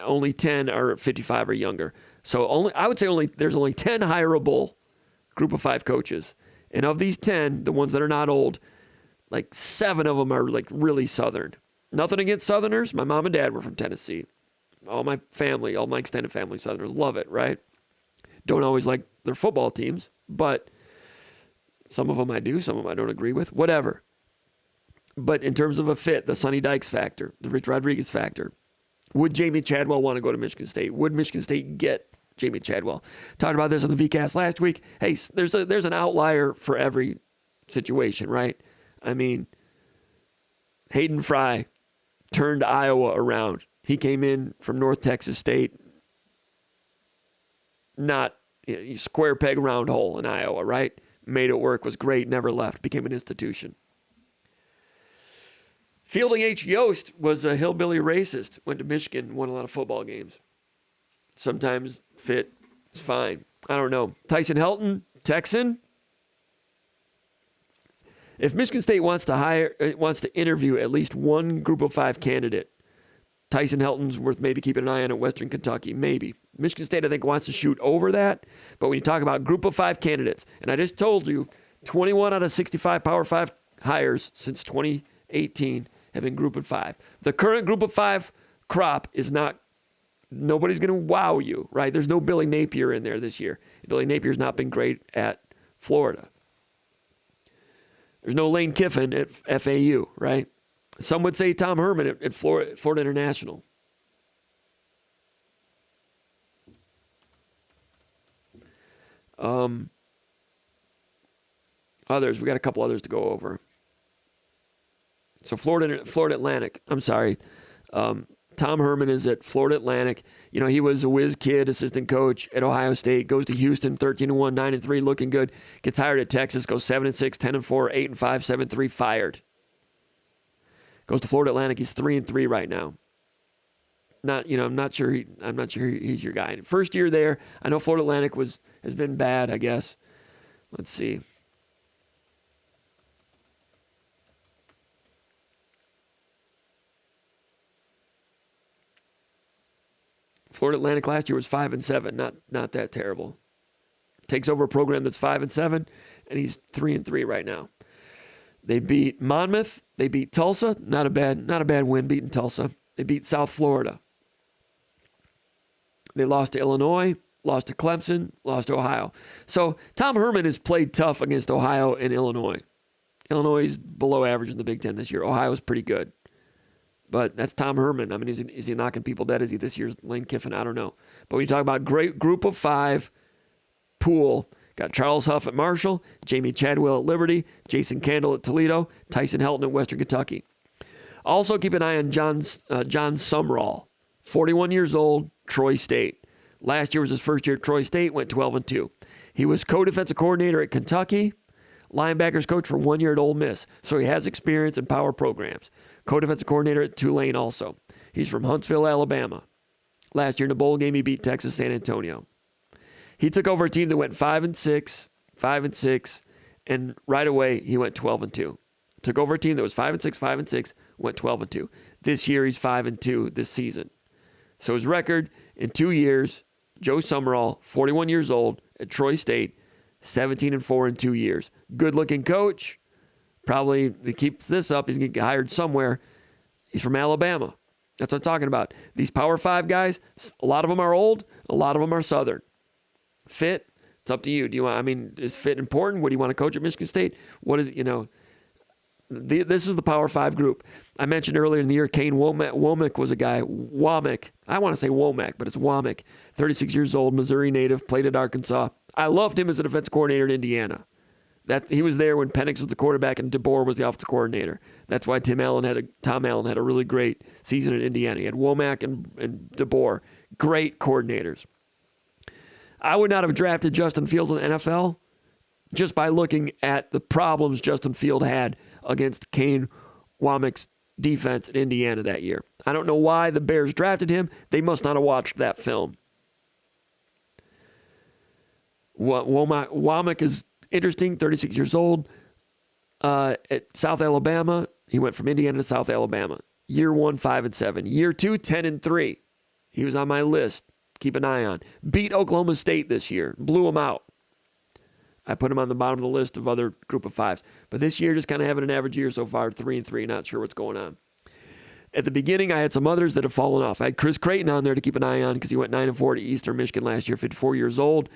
Speaker 1: Only 10 are 55 or younger. So I would say there's only 10 hireable group of 5 coaches. And of these 10, the ones that are not old, like 7 of them are like really Southern. Nothing against Southerners. My mom and dad were from Tennessee. All my family, all my extended family, Southerners, love it, right? Don't always like their football teams, but some of them I do, some of them I don't agree with, whatever. But in terms of a fit, the Sonny Dykes factor, the Rich Rodriguez factor, would Jamie Chadwell want to go to Michigan State? Would Michigan State get Jamie Chadwell? Talked about this on the VCast last week. Hey, there's an outlier for every situation, right? I mean, Hayden Fry turned Iowa around. He came in from North Texas State, not square peg round hole in Iowa, right? Made it work, was great, never left, became an institution. Fielding H. Yost was a hillbilly racist, went to Michigan, won a lot of football games. Sometimes fit is fine. I don't know. Tyson Helton, Texan. If Michigan State wants to interview at least one group of 5 candidate, Tyson Helton's worth maybe keeping an eye on at Western Kentucky, maybe. Michigan State, I think, wants to shoot over that. But when you talk about group of 5 candidates, and I just told you, 21 out of 65 Power 5 hires since 2018 have been group of 5. The current group of 5 crop is not, nobody's going to wow you, right? There's no Billy Napier in there this year. Billy Napier's not been great at Florida. There's no Lane Kiffin at FAU, right? Some would say Tom Herman at Florida International. Others, we got a couple others to go over. So Florida Atlantic, I'm sorry. Tom Herman is at Florida Atlantic. You know, he was a whiz kid, assistant coach at Ohio State, goes to Houston, 13-1, 9-3, looking good. Gets hired at Texas, goes 7-6, 10-4, 8-5, 7-3, fired. Goes to Florida Atlantic, he's 3-3 right now. I'm not sure he's your guy. First year there, I know Florida Atlantic has been bad, I guess. Let's see. Florida Atlantic last year was 5-7, not that terrible. Takes over a program that's 5-7, and he's 3-3 right now. They beat Monmouth. They beat Tulsa. Not a bad win beating Tulsa. They beat South Florida. They lost to Illinois, lost to Clemson, lost to Ohio. So Tom Herman has played tough against Ohio and Illinois. Illinois is below average in the Big Ten this year. Ohio's pretty good. But that's Tom Herman. I mean, is he knocking people dead? Is he this year's Lane Kiffin? I don't know. But when you talk about great group of 5 pool, got Charles Huff at Marshall, Jamie Chadwell at Liberty, Jason Candle at Toledo, Tyson Helton at Western Kentucky. Also keep an eye on John Sumrall, 41 years old, Troy State. Last year was his first year at Troy State, went 12-2. He was co-defensive coordinator at Kentucky, linebackers coach for 1 year at Ole Miss. So he has experience in power programs. Co-defensive coordinator at Tulane also. He's from Huntsville, Alabama. Last year in the bowl game, he beat Texas San Antonio. He took over a team that went 5-6, and right away he went 12-2. Took over a team that was 5-6, went 12-2. This year he's 5-2 this season. So his record in 2 years, Joe Summerall, 41 years old at Troy State, 17-4 in 2 years. Good-looking coach. Probably, if he keeps this up, he's going to get hired somewhere. He's from Alabama. That's what I'm talking about. These Power 5 guys, a lot of them are old, a lot of them are Southern. Fit, it's up to you. Is fit important? What do you want to coach at Michigan State? What is, this is the Power 5 group. I mentioned earlier in the year, Kane Womack was a guy. Womack. I want to say Womack, but it's Womack. 36 years old, Missouri native, played at Arkansas. I loved him as a defense coordinator in Indiana. He was there when Penix was the quarterback and DeBoer was the offensive coordinator. That's why Tom Allen had a really great season at Indiana. He had Womack and DeBoer, great coordinators. I would not have drafted Justin Fields in the NFL just by looking at the problems Justin Field had against Kane Womack's defense in Indiana that year. I don't know why the Bears drafted him. They must not have watched that film. Womack is interesting, 36 years old. At South Alabama, he went from Indiana to South Alabama. Year 1, 5-7. Year 2, 10-3. He was on my list. Keep an eye on. Beat Oklahoma State this year. Blew them out. I put him on the bottom of the list of other group of 5s. But this year, just kind of having an average year so far, 3-3. Not sure what's going on. At the beginning, I had some others that have fallen off. I had Chris Creighton on there to keep an eye on because he went 9-4 to Eastern Michigan last year, 54 years old.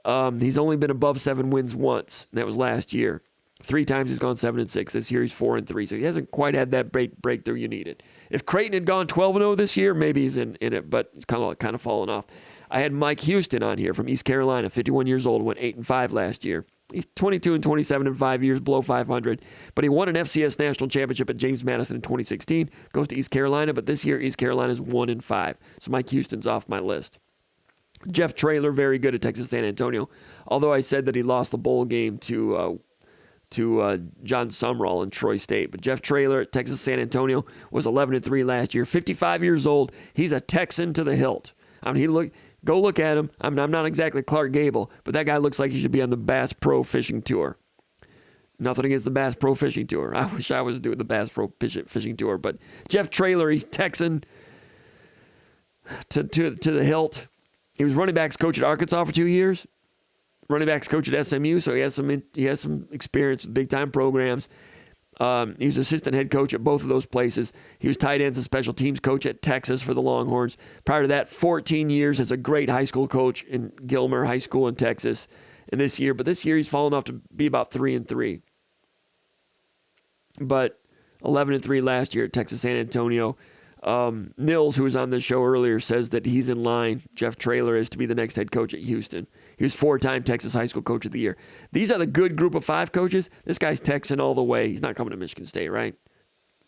Speaker 1: He's only been above 7 wins once, and that was last year. 3 times he's gone 7-6. This year he's 4-3, so he hasn't quite had that breakthrough you needed. If Creighton had gone 12-0 this year, maybe he's in it, but he's kind of fallen off. I had Mike Houston on here from East Carolina, 51 years old, went 8-5 last year. He's 22-27 in 5 years, below 500, but he won an FCS national championship at James Madison in 2016. Goes to East Carolina, but this year East Carolina's 1-5, so Mike Houston's off my list. Jeff Traylor, very good at Texas San Antonio, although I said that he lost the bowl game to John Sumrall in Troy State. But Jeff Traylor at Texas San Antonio was 11-3 last year, 55 years old. He's a Texan to the hilt. I mean, go look at him. I mean, I'm not exactly Clark Gable, but that guy looks like he should be on the Bass Pro Fishing Tour. Nothing against the Bass Pro Fishing Tour. I wish I was doing the Bass Pro Fishing Tour. But Jeff Traylor, he's Texan to the hilt. He was running backs coach at Arkansas for 2 years. Running backs coach at SMU, so he has some experience with big time programs. He was assistant head coach at both of those places. He was tight ends and special teams coach at Texas for the Longhorns. Prior to that, 14 years as a great high school coach in Gilmer High School in Texas. And this year he's fallen off to be about 3-3. But 11-3 last year at Texas San Antonio. Nils, who was on the show earlier, says that he's in line, Jeff Traylor is, to be the next head coach at Houston. He was 4-time Texas High School Coach of the Year. These are the good group of 5 coaches. This guy's Texan all the way. He's not coming to Michigan State, right?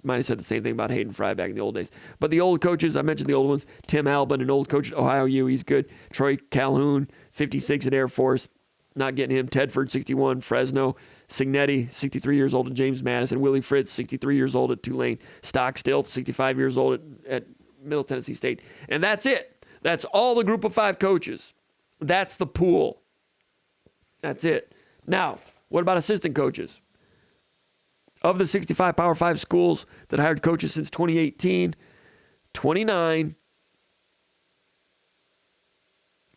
Speaker 1: Might have said the same thing about Hayden Fry back in the old days. But the old coaches, I mentioned the old ones. Tim Albin, an old coach at Ohio U, he's good. Troy Calhoun, 56 at Air Force, not getting him. Tedford, 61, Fresno. Signetti, 63 years old at James Madison. Willie Fritz, 63 years old at Tulane. Stockstill, 65 years old at Middle Tennessee State. And that's it. That's all the group of 5 coaches. That's the pool. That's it. Now, what about assistant coaches? Of the 65 Power 5 schools that hired coaches since 2018, 29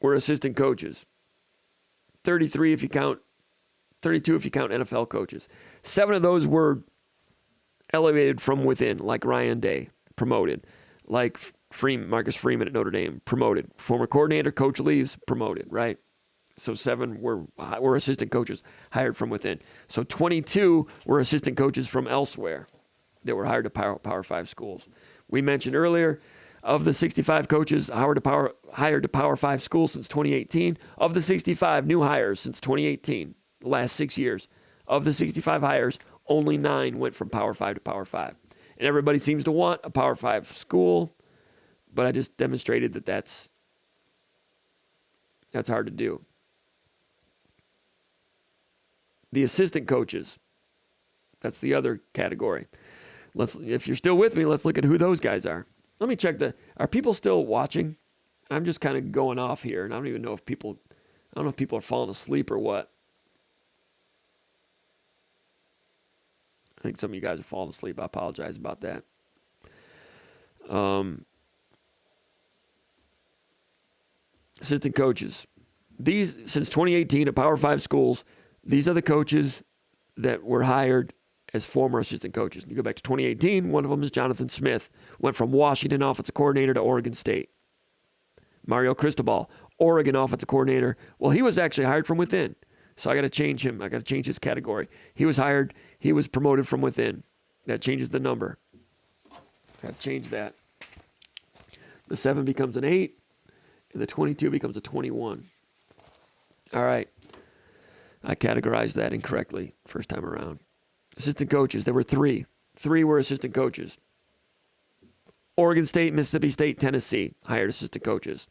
Speaker 1: were assistant coaches. 32 if you count NFL coaches. 7 of those were elevated from within, like Ryan Day, promoted. Like Marcus Freeman at Notre Dame, promoted. Former coordinator, coach leaves, promoted, right? So 7 were assistant coaches hired from within. So 22 were assistant coaches from elsewhere that were hired to Power 5 schools. We mentioned earlier, of the 65 coaches hired to Power 5 schools since 2018, of the 65 new hires since 2018, the last 6 years, of the 65 hires, only 9 went from Power 5 to Power 5. And everybody seems to want a Power 5 school, but I just demonstrated that that's hard to do. The assistant coaches, that's the other category. If you're still with me, let's look at who those guys are. Let me check are people still watching? I'm just kind of going off here, and I don't know if people are falling asleep or what. I think some of you guys are falling asleep. I apologize about that. Assistant coaches. These, since 2018 at Power 5 schools, these are the coaches that were hired as former assistant coaches. You go back to 2018, one of them is Jonathan Smith, went from Washington offensive coordinator to Oregon State. Mario Cristobal, Oregon offensive coordinator. Well, he was actually hired from within, so I got to change him. I got to change his category. He was promoted from within. That changes the number. Got to change that. The 7 becomes an 8, and the 22 becomes a 21. All right. I categorized that incorrectly first time around. Assistant coaches, there were 3. 3 were assistant coaches. Oregon State, Mississippi State, Tennessee hired assistant coaches.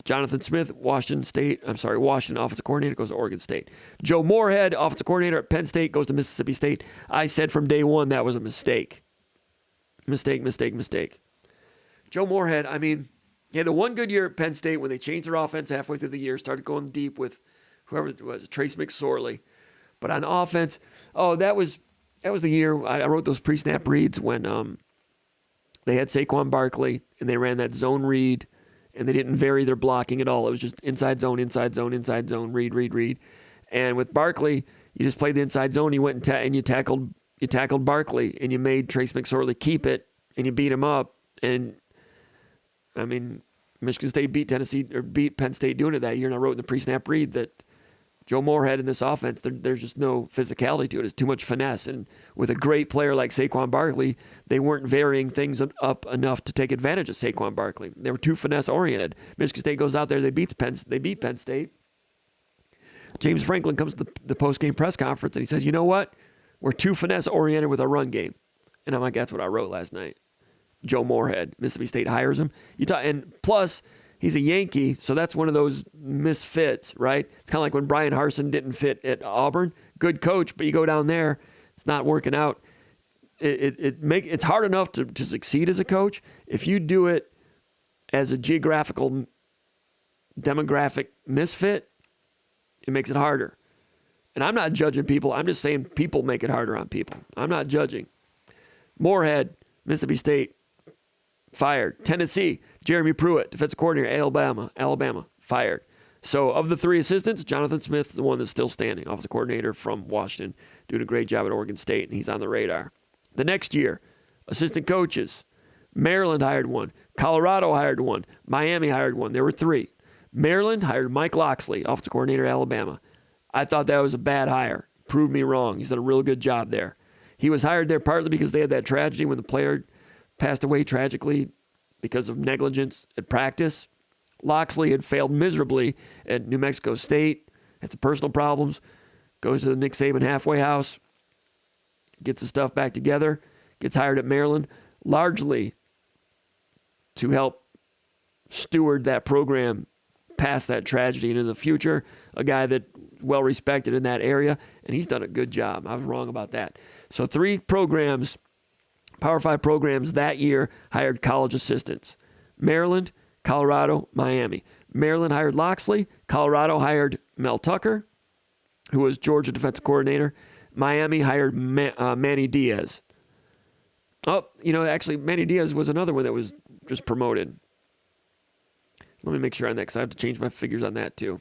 Speaker 1: Jonathan Smith, Washington offensive coordinator, goes to Oregon State. Joe Moorhead, offensive coordinator at Penn State, goes to Mississippi State. I said from day one that was a mistake. Mistake. Joe Moorhead, he had the one good year at Penn State when they changed their offense halfway through the year, started going deep with whoever it was, Trace McSorley. But on offense, that was the year I wrote those pre-snap reads when they had Saquon Barkley and they ran that zone read and they didn't vary their blocking at all. It was just inside zone, read. And with Barkley, you just played the inside zone. You went and you tackled Barkley and you made Trace McSorley keep it and you beat him up. And Michigan State beat Penn State doing it that year. And I wrote in the pre-snap read that Joe Moorhead in this offense, there's just no physicality to it. It's too much finesse. And with a great player like Saquon Barkley, they weren't varying things up enough to take advantage of Saquon Barkley. They were too finesse-oriented. Michigan State goes out there, they beat Penn State. James Franklin comes to the post-game press conference, and he says, you know what? We're too finesse-oriented with our run game. And I'm like, that's what I wrote last night. Joe Moorhead, Mississippi State hires him. And plus, he's a Yankee, so that's one of those misfits, right? It's kind of like when Brian Harsin didn't fit at Auburn. Good coach, but you go down there, it's not working out. It's hard enough to succeed as a coach. If you do it as a geographical, demographic misfit, it makes it harder. And I'm not judging people. I'm just saying people make it harder on people. I'm not judging. Moorhead, Mississippi State, fired. Tennessee, Jeremy Pruitt, defensive coordinator, Alabama, fired. So of the 3 assistants, Jonathan Smith is the one that's still standing, offensive coordinator from Washington, doing a great job at Oregon State, and he's on the radar. The next year, assistant coaches, Maryland hired 1, Colorado hired 1, Miami hired 1. There were 3. Maryland hired Mike Loxley, offensive coordinator, Alabama. I thought that was a bad hire. Proved me wrong. He's done a real good job there. He was hired there partly because they had that tragedy when the player passed away tragically because of negligence at practice. Loxley had failed miserably at New Mexico State, had some personal problems, goes to the Nick Saban halfway house, gets his stuff back together, gets hired at Maryland, largely to help steward that program past that tragedy into the future. A guy that well respected in that area, and he's done a good job. I was wrong about that. So 3 programs, Power 5 programs that year hired college assistants. Maryland, Colorado, Miami. Maryland hired Loxley. Colorado hired Mel Tucker, who was Georgia defensive coordinator. Miami hired Manny Diaz. Actually, Manny Diaz was another one that was just promoted. Let me make sure on that because I have to change my figures on that too.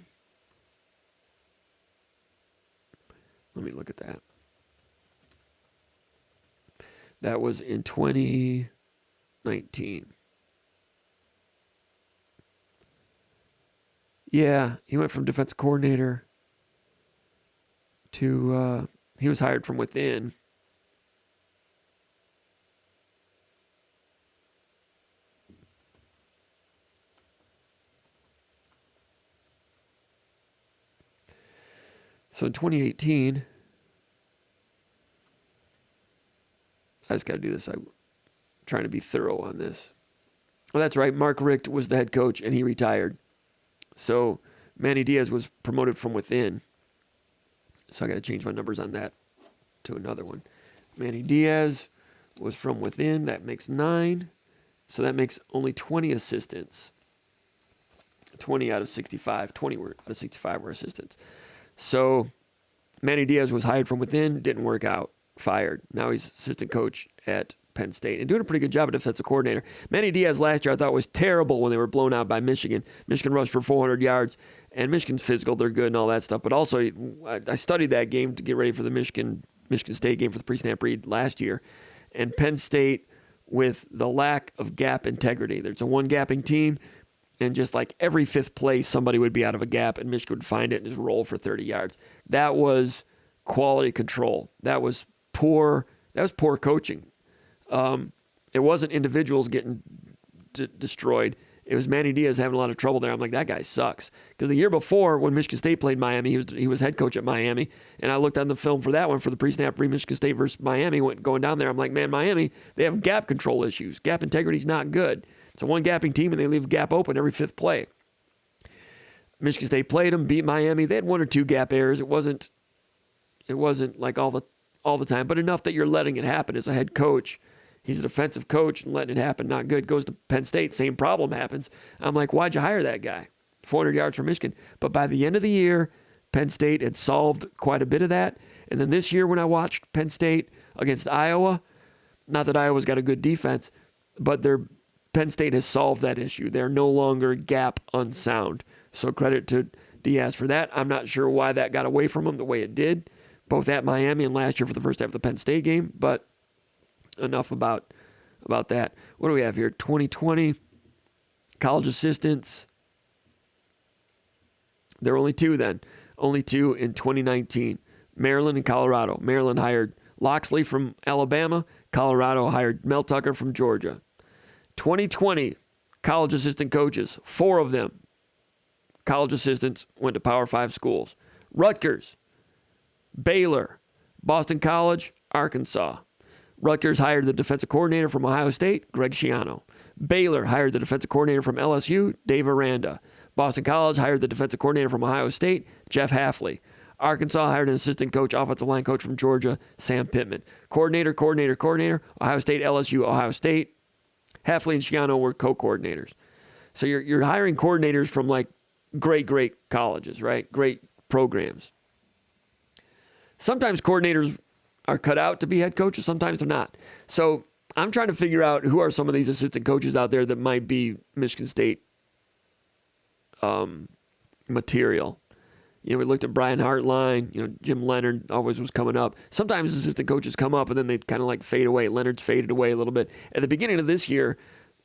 Speaker 1: Let me look at that. That was in 2019. Yeah, he went from defensive coordinator to he was hired from within. So in 2018, I just got to do this. I'm trying to be thorough on this. Oh, that's right. Mark Richt was the head coach, and he retired. So Manny Diaz was promoted from within. So I got to change my numbers on that to another one. Manny Diaz was from within. That makes 9. So that makes only 20 assistants. 20 out of 65. 20 out of 65 were assistants. So Manny Diaz was hired from within, didn't work out, fired. Now he's assistant coach at Penn State and doing a pretty good job at defensive coordinator. Manny Diaz last year I thought was terrible when they were blown out by Michigan. Michigan rushed for 400 yards, and Michigan's physical, they're good and all that stuff. But also, I studied that game to get ready for the Michigan State game for the pre-snap read last year. And Penn State, with the lack of gap integrity, there's a one-gapping team, and just like every fifth play, somebody would be out of a gap, and Michigan would find it and just roll for 30 yards. That was quality control. That was poor coaching. It wasn't individuals getting destroyed. It was Manny Diaz having a lot of trouble there. I'm like, that guy sucks. Because the year before, when Michigan State played Miami, he was head coach at Miami, and I looked on the film for that one for the pre-snap read, Michigan State versus Miami, going down there. I'm like, man, Miami, they have gap control issues. Gap integrity's not good. It's a one-gapping team, and they leave a gap open every fifth play. Michigan State played them, beat Miami. They had 1 or 2 gap errors. It wasn't like all the time, but enough that you're letting it happen as a head coach. He's a defensive coach and letting it happen, not good. Goes to Penn State, same problem happens. I'm like, why'd you hire that guy? 400 yards from Michigan. But by the end of the year, Penn State had solved quite a bit of that. And then this year when I watched Penn State against Iowa, not that Iowa's got a good defense, but Penn State has solved that issue. They're no longer gap unsound. So credit to Diaz for that. I'm not sure why that got away from him the way it did, both at Miami and last year for the first half of the Penn State game, but enough about that. What do we have here? 2020 college assistants. There were only 2 then. Only 2 in 2019. Maryland and Colorado. Maryland hired Loxley from Alabama. Colorado hired Mel Tucker from Georgia. 2020 college assistant coaches. 4 of them, college assistants, went to Power 5 schools. Ruckers, Baylor, Boston College, Arkansas. Ruckers hired the defensive coordinator from Ohio State, Greg Schiano. Baylor hired the defensive coordinator from LSU, Dave Aranda. Boston College hired the defensive coordinator from Ohio State, Jeff Hafley. Arkansas hired an assistant coach, offensive line coach from Georgia, Sam Pittman. Coordinator, Ohio State, LSU, Ohio State. Hafley and Schiano were co-coordinators. So you're hiring coordinators from like great colleges, right? Great programs. Sometimes coordinators are cut out to be head coaches. Sometimes they're not. So I'm trying to figure out who are some of these assistant coaches out there that might be Michigan State material. You know, we looked at Brian Hartline. You know, Jim Leonard always was coming up. Sometimes assistant coaches come up and then they kind of like fade away. Leonard's faded away a little bit. At the beginning of this year,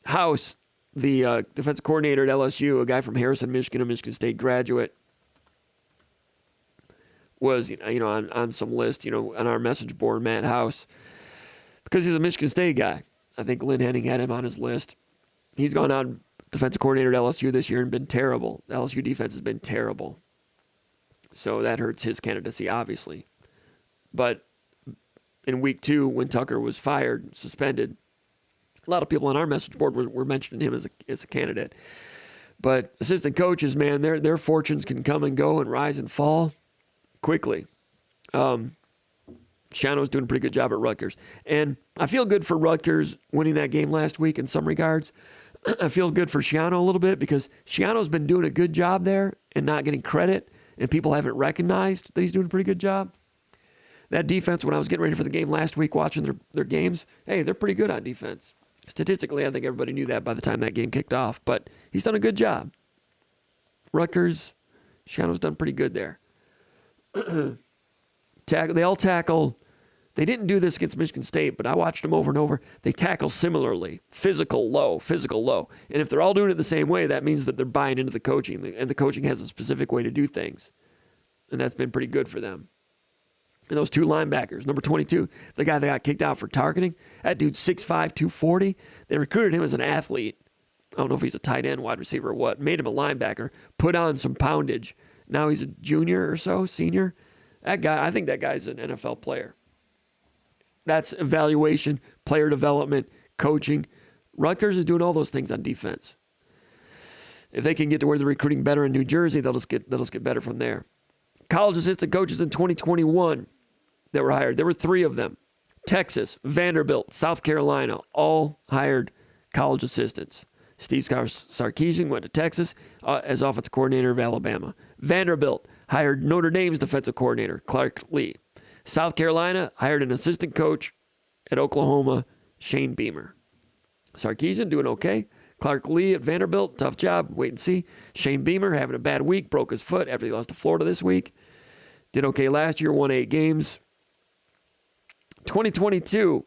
Speaker 1: House, the defensive coordinator at LSU, a guy from Harrison, Michigan, a Michigan State graduate, was on some list, on our message board, Matt House, because he's a Michigan State guy. I think Lynn Henning had him on his list. He's gone on defensive coordinator at LSU this year and been terrible. The LSU defense has been terrible. So that hurts his candidacy, obviously. But in week 2, when Tucker was fired, suspended, a lot of people on our message board were mentioning him as a candidate. But assistant coaches, man, their fortunes can come and go and rise and fall quickly. Schiano's doing a pretty good job at Ruckers. And I feel good for Ruckers winning that game last week in some regards. I feel good for Schiano a little bit because Schiano's been doing a good job there and not getting credit, and people haven't recognized that he's doing a pretty good job. That defense, when I was getting ready for the game last week, watching their games, hey, they're pretty good on defense. Statistically, I think everybody knew that by the time that game kicked off, but he's done a good job. Ruckers, Schiano's done pretty good there. They all tackle They didn't do this against Michigan State, but I watched them over and over. They tackle similarly. Physical, low, physical, low. And if they're all doing it the same way, that means that they're buying into the coaching. And the coaching has a specific way to do things. And that's been pretty good for them. And those two linebackers, number 22, the guy that got kicked out for targeting, that dude's 6'5", 240. They recruited him as an athlete. I don't know if he's a tight end, wide receiver, or what. Made him a linebacker, put on some poundage. Now he's a junior or so, senior. That guy, I think that guy's an NFL player. That's evaluation, player development, coaching. Ruckers is doing all those things on defense. If they can get to where they're recruiting better in New Jersey, they'll just get better from there. College assistant coaches in 2021 that were hired. There were 3 of them. Texas, Vanderbilt, South Carolina, all hired college assistants. Steve Sarkisian went to Texas as offensive coordinator of Alabama. Vanderbilt hired Notre Dame's defensive coordinator, Clark Lee. South Carolina hired an assistant coach at Oklahoma, Shane Beamer. Sarkisian doing okay. Clark Lee at Vanderbilt, tough job, wait and see. Shane Beamer having a bad week, broke his foot after he lost to Florida this week. Did okay last year, won 8 games. 2022,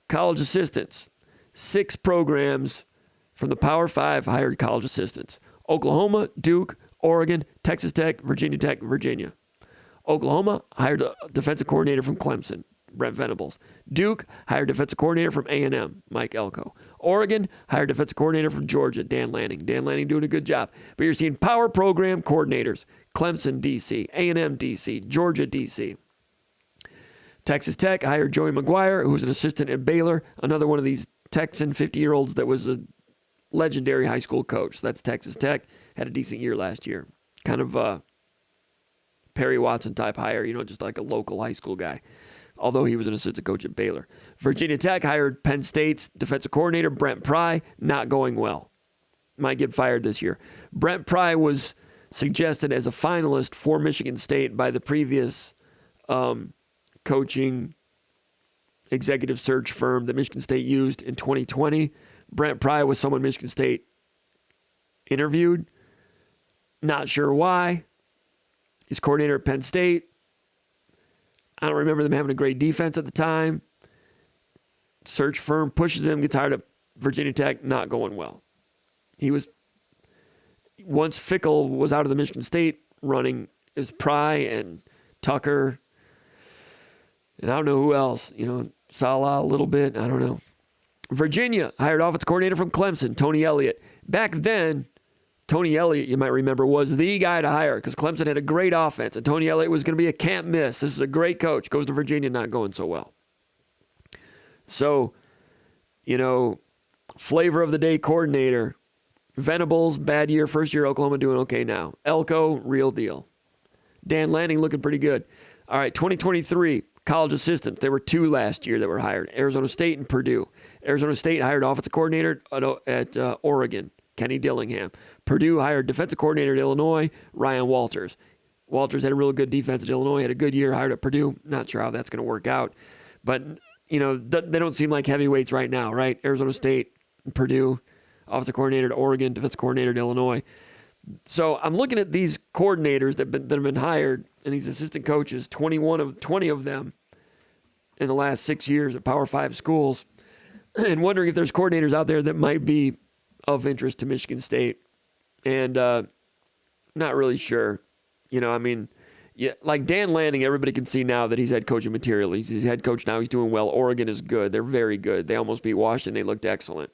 Speaker 1: college assistants. 6 programs from the Power 5 hired college assistants. Oklahoma, Duke, Oregon, Texas Tech, Virginia Tech, Virginia. Oklahoma hired a defensive coordinator from Clemson, Brent Venables. Duke hired defensive coordinator from A&M, Mike Elko. Oregon hired defensive coordinator from Georgia, Dan Lanning. Dan Lanning doing a good job. But you're seeing power program coordinators, Clemson, D.C., A&M, D.C., Georgia, D.C. Texas Tech hired Joey McGuire, who was an assistant at Baylor, another one of these Texan 50-year-olds that was a legendary high school coach. That's Texas Tech. Had a decent year last year. Kind of Perry Watson type hire, just like a local high school guy, although he was an assistant coach at Baylor. Virginia Tech hired Penn State's defensive coordinator, Brent Pry, not going well. Might get fired this year. Brent Pry was suggested as a finalist for Michigan State by the previous coaching executive search firm that Michigan State used in 2020. Brent Pry was someone Michigan State interviewed. Not sure why. He's coordinator at Penn State. I don't remember them having a great defense at the time. Search firm pushes him, gets hired at Virginia Tech, not going well. Once Fickle was out of the Michigan State running, it was Pry and Tucker. And I don't know who else. Salah a little bit. I don't know. Virginia hired offensive coordinator from Clemson, Tony Elliott. Back then, Tony Elliott, you might remember, was the guy to hire because Clemson had a great offense, and Tony Elliott was going to be a can't miss. This is a great coach. Goes to Virginia, not going so well. So, flavor of the day coordinator. Venables, bad year, first year, Oklahoma doing okay now. Elko, real deal. Dan Lanning looking pretty good. All right, 2023, college assistants. There were 2 last year that were hired, Arizona State and Purdue. Arizona State hired offensive coordinator at Oregon, Kenny Dillingham. Purdue hired defensive coordinator at Illinois, Ryan Walters. Walters had a real good defense at Illinois, had a good year, hired at Purdue. Not sure how that's going to work out. But, they don't seem like heavyweights right now, right? Arizona State, Purdue, offensive coordinator at Oregon, defensive coordinator at Illinois. So I'm looking at these coordinators that have been hired and these assistant coaches, 20 of them in the last 6 years at Power 5 schools, and wondering if there's coordinators out there that might be of interest to Michigan State. And not really sure. Like Dan Lanning, everybody can see now that he's head coaching material. He's head coach now. He's doing well. Oregon is good. They're very good. They almost beat Washington. They looked excellent.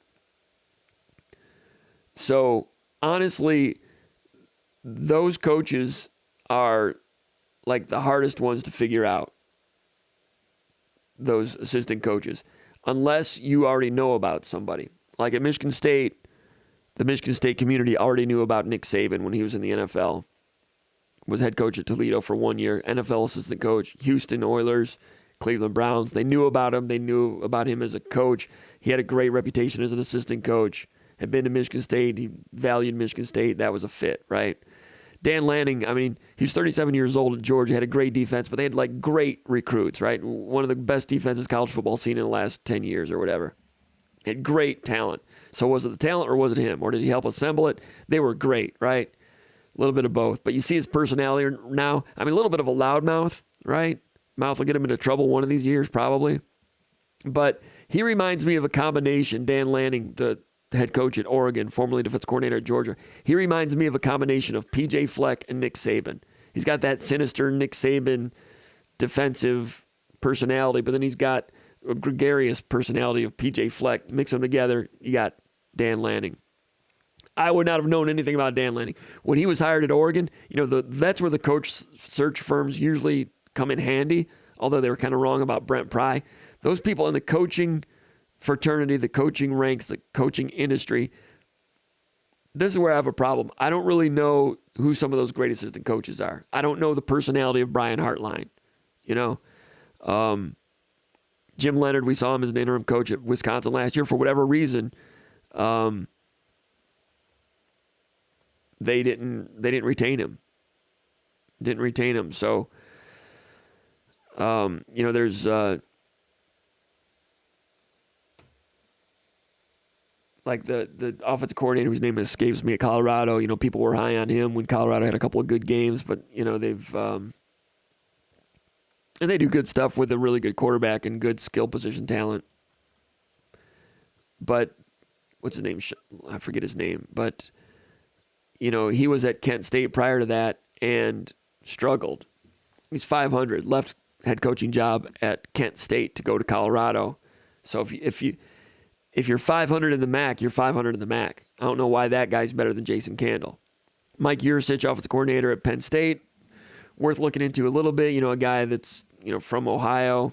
Speaker 1: So, honestly, those coaches are like the hardest ones to figure out, those assistant coaches, unless you already know about somebody. Like at Michigan State, the Michigan State community already knew about Nick Saban when he was in the NFL. Was head coach at Toledo for 1 year, NFL assistant coach, Houston Oilers, Cleveland Browns. They knew about him. They knew about him as a coach. He had a great reputation as an assistant coach. Had been to Michigan State. He valued Michigan State. That was a fit, right? Dan Lanning, he was 37 years old at Georgia, had a great defense, but they had like great recruits, right? One of the best defenses college football seen in the last 10 years or whatever. Had great talent. So was it the talent or was it him? Or did he help assemble it? They were great, right? A little bit of both. But you see his personality now. A little bit of a loudmouth, right? Mouth will get him into trouble one of these years, probably. But he reminds me of a combination. Dan Lanning, the head coach at Oregon, formerly defense coordinator at Georgia. He reminds me of a combination of P.J. Fleck and Nick Saban. He's got that sinister Nick Saban defensive personality, but then he's got a gregarious personality of P.J. Fleck. Mix them together, you got Dan Lanning. I would not have known anything about Dan Lanning. When he was hired at Oregon, that's where the coach search firms usually come in handy, although they were kind of wrong about Brent Pry. Those people in the coaching fraternity, the coaching ranks, the coaching industry, this is where I have a problem. I don't really know who some of those great assistant coaches are. I don't know the personality of Brian Hartline. Jim Leonard, we saw him as an interim coach at Wisconsin last year. For whatever reason, they didn't retain him. So, there's like the offensive coordinator whose name escapes me at Colorado. People were high on him when Colorado had a couple of good games, but they've and they do good stuff with a really good quarterback and good skill position talent. But what's his name? I forget his name, but he was at Kent State prior to that and struggled. He's 500, left head coaching job at Kent State to go to Colorado. So if you're 500 in the MAC, you're 500 in the MAC. I don't know why that guy's better than Jason Candle. Mike Yurcich, offensive coordinator at Penn State, worth looking into a little bit. A guy that's from Ohio.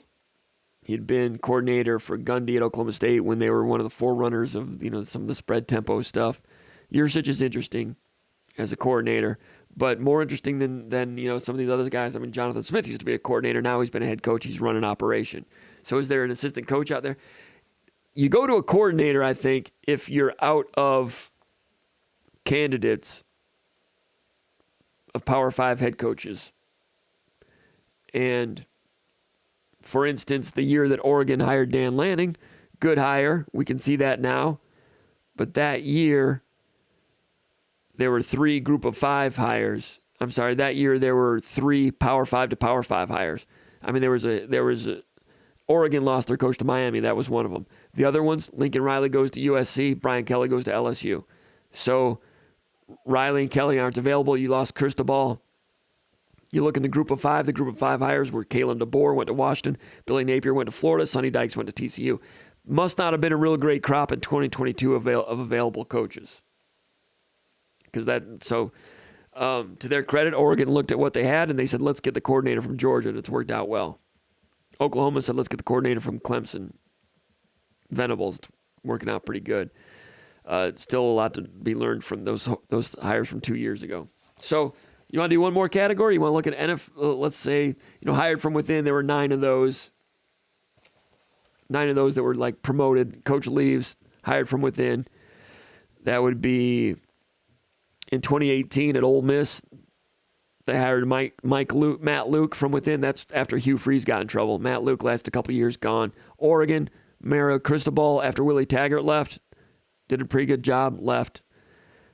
Speaker 1: He'd been coordinator for Gundy at Oklahoma State when they were one of the forerunners of some of the spread tempo stuff. Yurcich is interesting as a coordinator, but more interesting than some of these other guys. I mean, Jonathan Smith used to be a coordinator. Now he's been a head coach. He's run an operation. So is there an assistant coach out there? You go to a coordinator, I think, if you're out of candidates of Power 5 head coaches. And, for instance, the year that Oregon hired Dan Lanning, good hire. We can see that now. But that year, there were 3 Group of 5 hires. I'm sorry, that year there were 3 Power 5 to Power 5 hires. I mean, there was Oregon lost their coach to Miami. That was one of them. The other ones, Lincoln Riley goes to USC, Brian Kelly goes to LSU. So Riley and Kelly aren't available. You lost Cristobal. You look in the Group of 5. The Group of 5 hires were Kalen DeBoer went to Washington, Billy Napier went to Florida, Sonny Dykes went to TCU. Must not have been a real great crop in 2022 of available coaches. To their credit, Oregon looked at what they had and they said, let's get the coordinator from Georgia, and it's worked out well. Oklahoma said, let's get the coordinator from Clemson. Venables, working out pretty good. Still a lot to be learned from those hires from 2 years ago. So you want to do one more category? You want to look at NFL, let's say, hired from within. There were 9 of those. 9 of those that were like promoted. Coach leaves, hired from within. That would be in 2018 at Ole Miss. They hired Matt Luke from within. That's after Hugh Freeze got in trouble. Matt Luke lasted a couple of years, gone. Oregon, Mara Cristobal, after Willie Taggart left, did a pretty good job, left.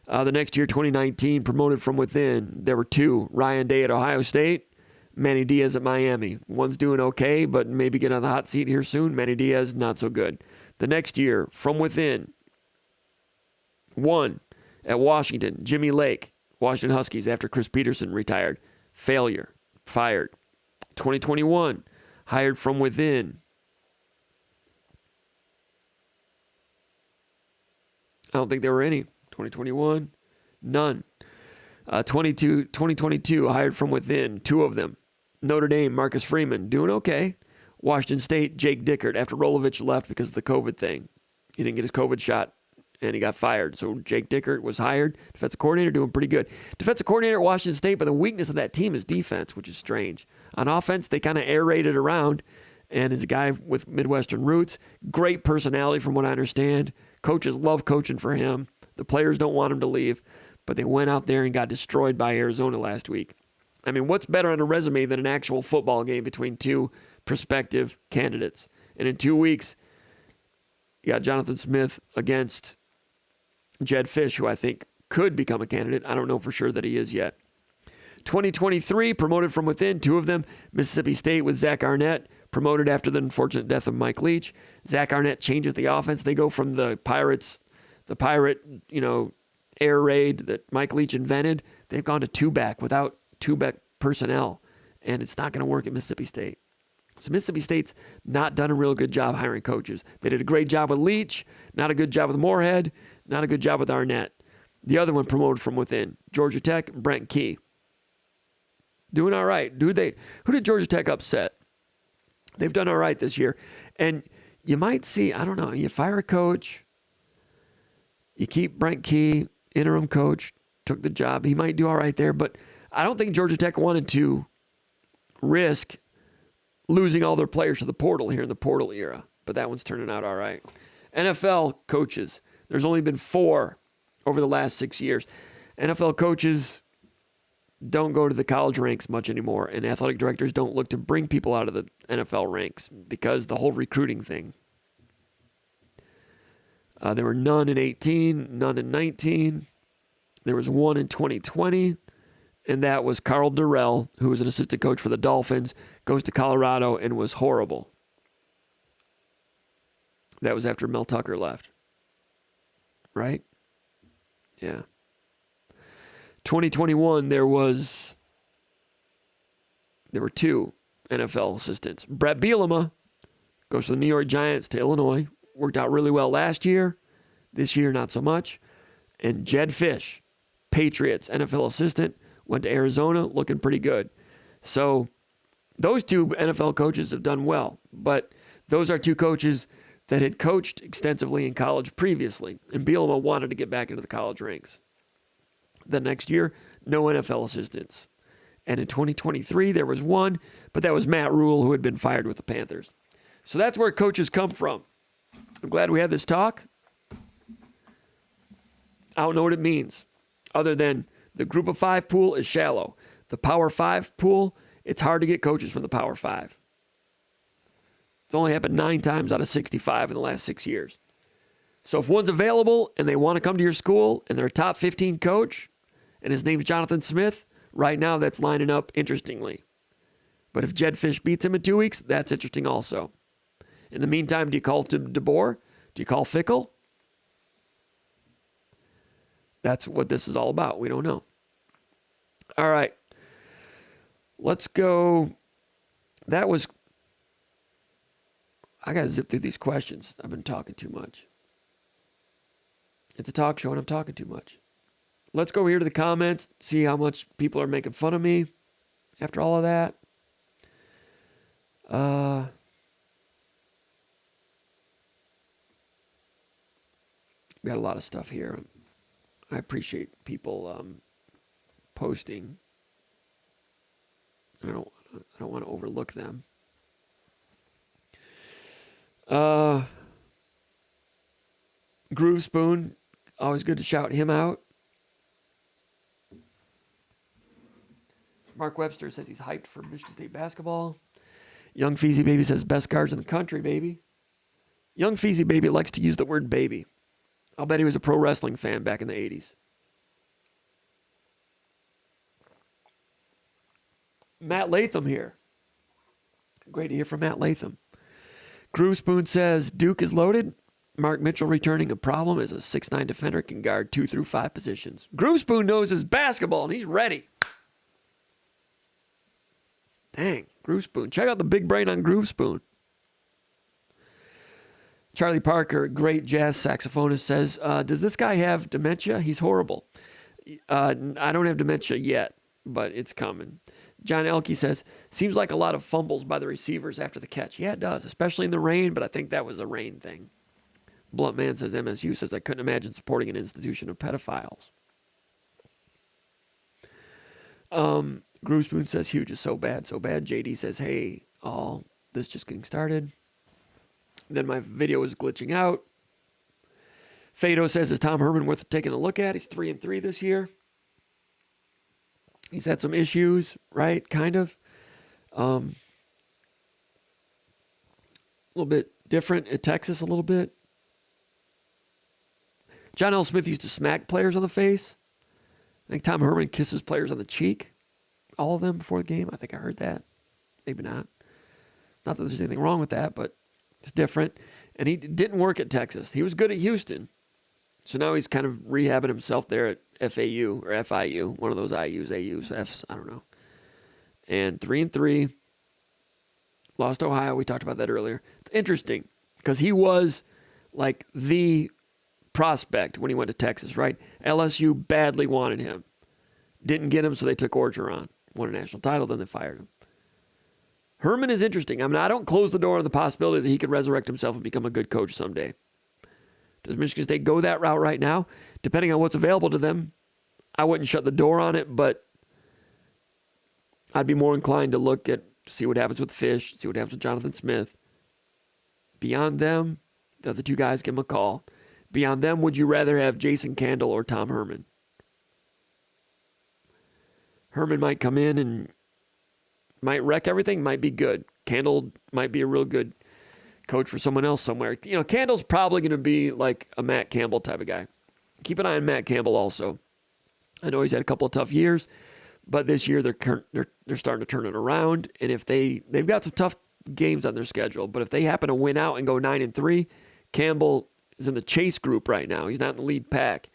Speaker 1: The next year, 2019, promoted from within. There were 2. Ryan Day at Ohio State, Manny Diaz at Miami. One's doing okay, but maybe get on the hot seat here soon. Manny Diaz, not so good. The next year, from within, 1 at Washington, Jimmy Lake, Washington Huskies after Chris Peterson retired. Failure. Fired. 2021, hired from within. I don't think there were any. 2021, none. 2022, hired from within, 2 of them. Notre Dame, Marcus Freeman, doing okay. Washington State, Jake Dickert, after Rolovich left because of the COVID thing. He didn't get his COVID shot, and he got fired. So Jake Dickert was hired. Defensive coordinator, doing pretty good. Defensive coordinator at Washington State, but the weakness of that team is defense, which is strange. On offense, they kind of air raided around, and is a guy with Midwestern roots. Great personality from what I understand. Coaches love coaching for him. The players don't want him to leave, but they went out there and got destroyed by Arizona last week. I mean, what's better on a resume than an actual football game between 2 prospective candidates? And in 2 weeks, you got Jonathan Smith against Jed Fish, who I think could become a candidate. I don't know for sure that he is yet. 2023, promoted from within, 2 of them. Mississippi State with Zach Arnett, promoted after the unfortunate death of Mike Leach. Zach Arnett changes the offense. They go from the pirate, air raid that Mike Leach invented. They've gone to 2-back without 2-back personnel, and it's not going to work at Mississippi State. So Mississippi State's not done a real good job hiring coaches. They did a great job with Leach, not a good job with Moorhead, not a good job with Arnett. The other one promoted from within, Georgia Tech, Brent Key. Doing all right. Who did Georgia Tech upset? They've done all right this year. And you might see, I don't know, you fire a coach, you keep Brent Key, interim coach, took the job. He might do all right there, but I don't think Georgia Tech wanted to risk losing all their players to the portal here in the portal era. But that one's turning out all right. NFL coaches, there's only been 4 over the last 6 years. NFL coaches don't go to the college ranks much anymore, and athletic directors don't look to bring people out of the NFL ranks because the whole recruiting thing. There were none in 18, none in 19. There was 1 in 2020, and that was Carl Durrell, who was an assistant coach for the Dolphins, goes to Colorado and was horrible. That was after Mel Tucker left. Right? Yeah. 2021, there were 2 NFL assistants. Brett Bielema goes from the New York Giants to Illinois. Worked out really well last year. This year, not so much. And Jed Fish, Patriots, NFL assistant, went to Arizona, looking pretty good. So those 2 NFL coaches have done well. But those are 2 coaches that had coached extensively in college previously. And Bielema wanted to get back into the college ranks. The next year, no NFL assistants. And in 2023, there was 1, but that was Matt Rule, who had been fired with the Panthers. So that's where coaches come from. I'm glad we had this talk. I don't know what it means, other than the group of 5 pool is shallow. The Power 5 pool, it's hard to get coaches from the Power 5. It's only happened 9 times out of 65 in the last 6 years. So if one's available and they want to come to your school and they're a top 15 coach and his name's Jonathan Smith, right now that's lining up interestingly. But if Jed Fish beats him in 2 weeks, that's interesting also. In the meantime, do you call DeBoer? Do you call Fickle? That's what this is all about. We don't know. All right. Let's go. I got to zip through these questions. I've been talking too much. It's a talk show and I'm talking too much. Let's go here to the comments, see how much people are making fun of me after all of that. We got a lot of stuff here. I appreciate people posting. I don't want to overlook them. Groove Spoon, always good to shout him out. Mark Webster says he's hyped for Michigan State basketball. Young Feezy Baby says best guards in the country, baby. Young Feezy Baby likes to use the word baby. I'll bet he was a pro wrestling fan back in the 80s. Matt Latham here. Great to hear from Matt Latham. Groove Spoon says Duke is loaded. Mark Mitchell returning a problem as a 6'9" defender can guard 2 through 5 positions. Groove Spoon knows his basketball and he's ready. Dang, Groove Spoon. Check out the big brain on Groove Spoon. Charlie Parker, great jazz saxophonist, says, does this guy have dementia? He's horrible. I don't have dementia yet, but it's coming. John Elke says, seems like a lot of fumbles by the receivers after the catch. Yeah, it does, especially in the rain, but I think that was a rain thing. Blunt Man says, MSU says, I couldn't imagine supporting an institution of pedophiles. Groove Spoon says, huge is so bad, so bad. JD says, hey, all this just getting started. Then my video was glitching out. Fado says, is Tom Herman worth taking a look at? He's 3-3 this year. He's had some issues, right? Kind of. A little bit different at Texas, a little bit. John L. Smith used to smack players on the face. I think Tom Herman kisses players on the cheek. all of them before the game. I think I heard that. Maybe not. Not that there's anything wrong with that, but it's different. And he didn't work at Texas. He was good at Houston. So now he's kind of rehabbing himself there at FAU or FIU, one of those IUs, AUs, Fs, I don't know. And 3-3, lost Ohio. We talked about that earlier. It's interesting because he was like the prospect when he went to Texas, right? LSU badly wanted him. Didn't get him, so they took Orgeron. Won a national title, then they fired him. Herman is interesting. I mean, I don't close the door on the possibility that he could resurrect himself and become a good coach someday. Does Michigan State go that route right now? Depending on what's available to them, I wouldn't shut the door on it, but I'd be more inclined to see what happens with Fish, see what happens with Jonathan Smith. Beyond them, the other two guys, give them a call. Beyond them, would you rather have Jason Candle or Tom Herman? Herman might come in and might wreck everything, might be good. Candle might be a real good coach for someone else somewhere. You know, Candle's probably going to be like a Matt Campbell type of guy. Keep an eye on Matt Campbell also. I know he's had a couple of tough years, but this year they're starting to turn it around. And if they've got some tough games on their schedule, but if they happen to win out and go 9-3, Campbell is in the chase group right now. He's not in the lead pack,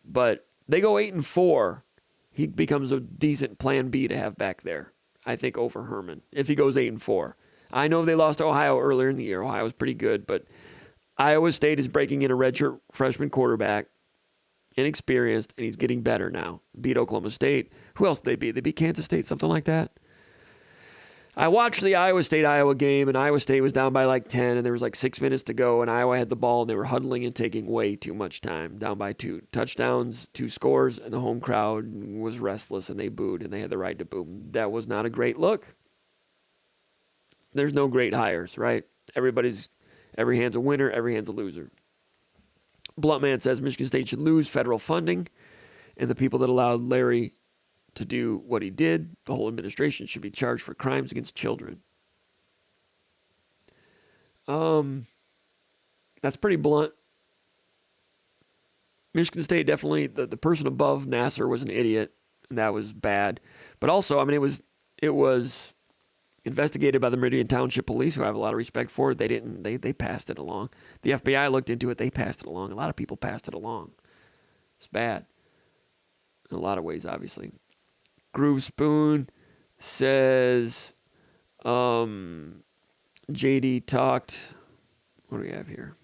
Speaker 1: but they go 8-4. He becomes a decent plan B to have back there, I think, over Herman if he goes 8-4. I know they lost to Ohio earlier in the year. Ohio was pretty good, but Iowa State is breaking in a redshirt freshman quarterback, inexperienced, and he's getting better now. Beat Oklahoma State. Who else did they beat? They beat Kansas State, something like that. I watched the Iowa State-Iowa game, and Iowa State was down by like 10, and there was like 6 minutes to go, and Iowa had the ball, and they were huddling and taking way too much time. Down by 2 touchdowns, 2 scores, and the home crowd was restless, and they booed, and they had the right to boo. That was not a great look. There's no great hires, right? Every hand's a winner, every hand's a loser. Bluntman says Michigan State should lose federal funding, and the people that allowed Larry to do what he did, the whole administration, should be charged for crimes against children. That's pretty blunt. Michigan State definitely, the person above Nasser was an idiot, and that was bad. But also, I mean, it was investigated by the Meridian Township Police, who I have a lot of respect for. They passed it along. The FBI looked into it. They passed it along. A lot of people passed it along. It's bad in a lot of ways, obviously. Groove Spoon says, JD talked. What do we have here?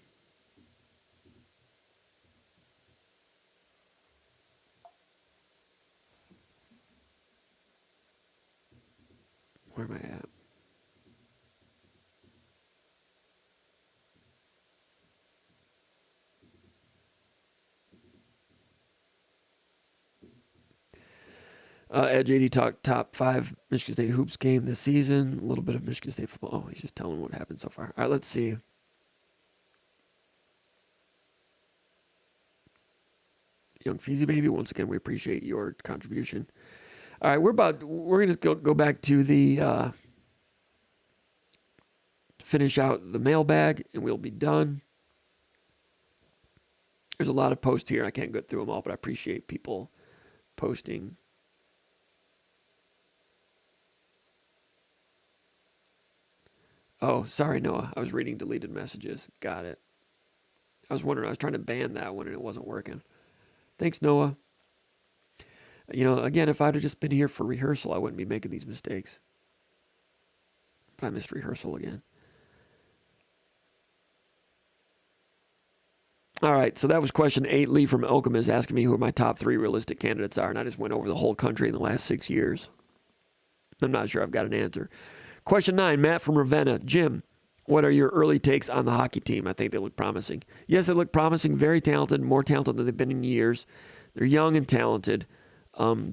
Speaker 1: Where am I at? At JD talk top 5 Michigan State hoops game this season. A little bit of Michigan State football. Oh, he's just telling what happened so far. All right, let's see. Young Feezy Baby, once again, we appreciate your contribution. All right, we're going to go back to the finish out the mailbag, and we'll be done. There's a lot of posts here. I can't go through them all, but I appreciate people posting. Oh, sorry, Noah. I was reading deleted messages. Got it. I was wondering. I was trying to ban that one, and it wasn't working. Thanks, Noah. You know, again, if I'd have just been here for rehearsal, I wouldn't be making these mistakes. But I missed rehearsal again. All right, so that was question 8. Lee from Elkham is asking me who my top 3 realistic candidates are, and I just went over the whole country in the last 6 years. I'm not sure I've got an answer. Question 9, Matt from Ravenna. Jim, what are your early takes on the hockey team? I think they look promising. Yes, they look promising, very talented, more talented than they've been in years. They're young and talented,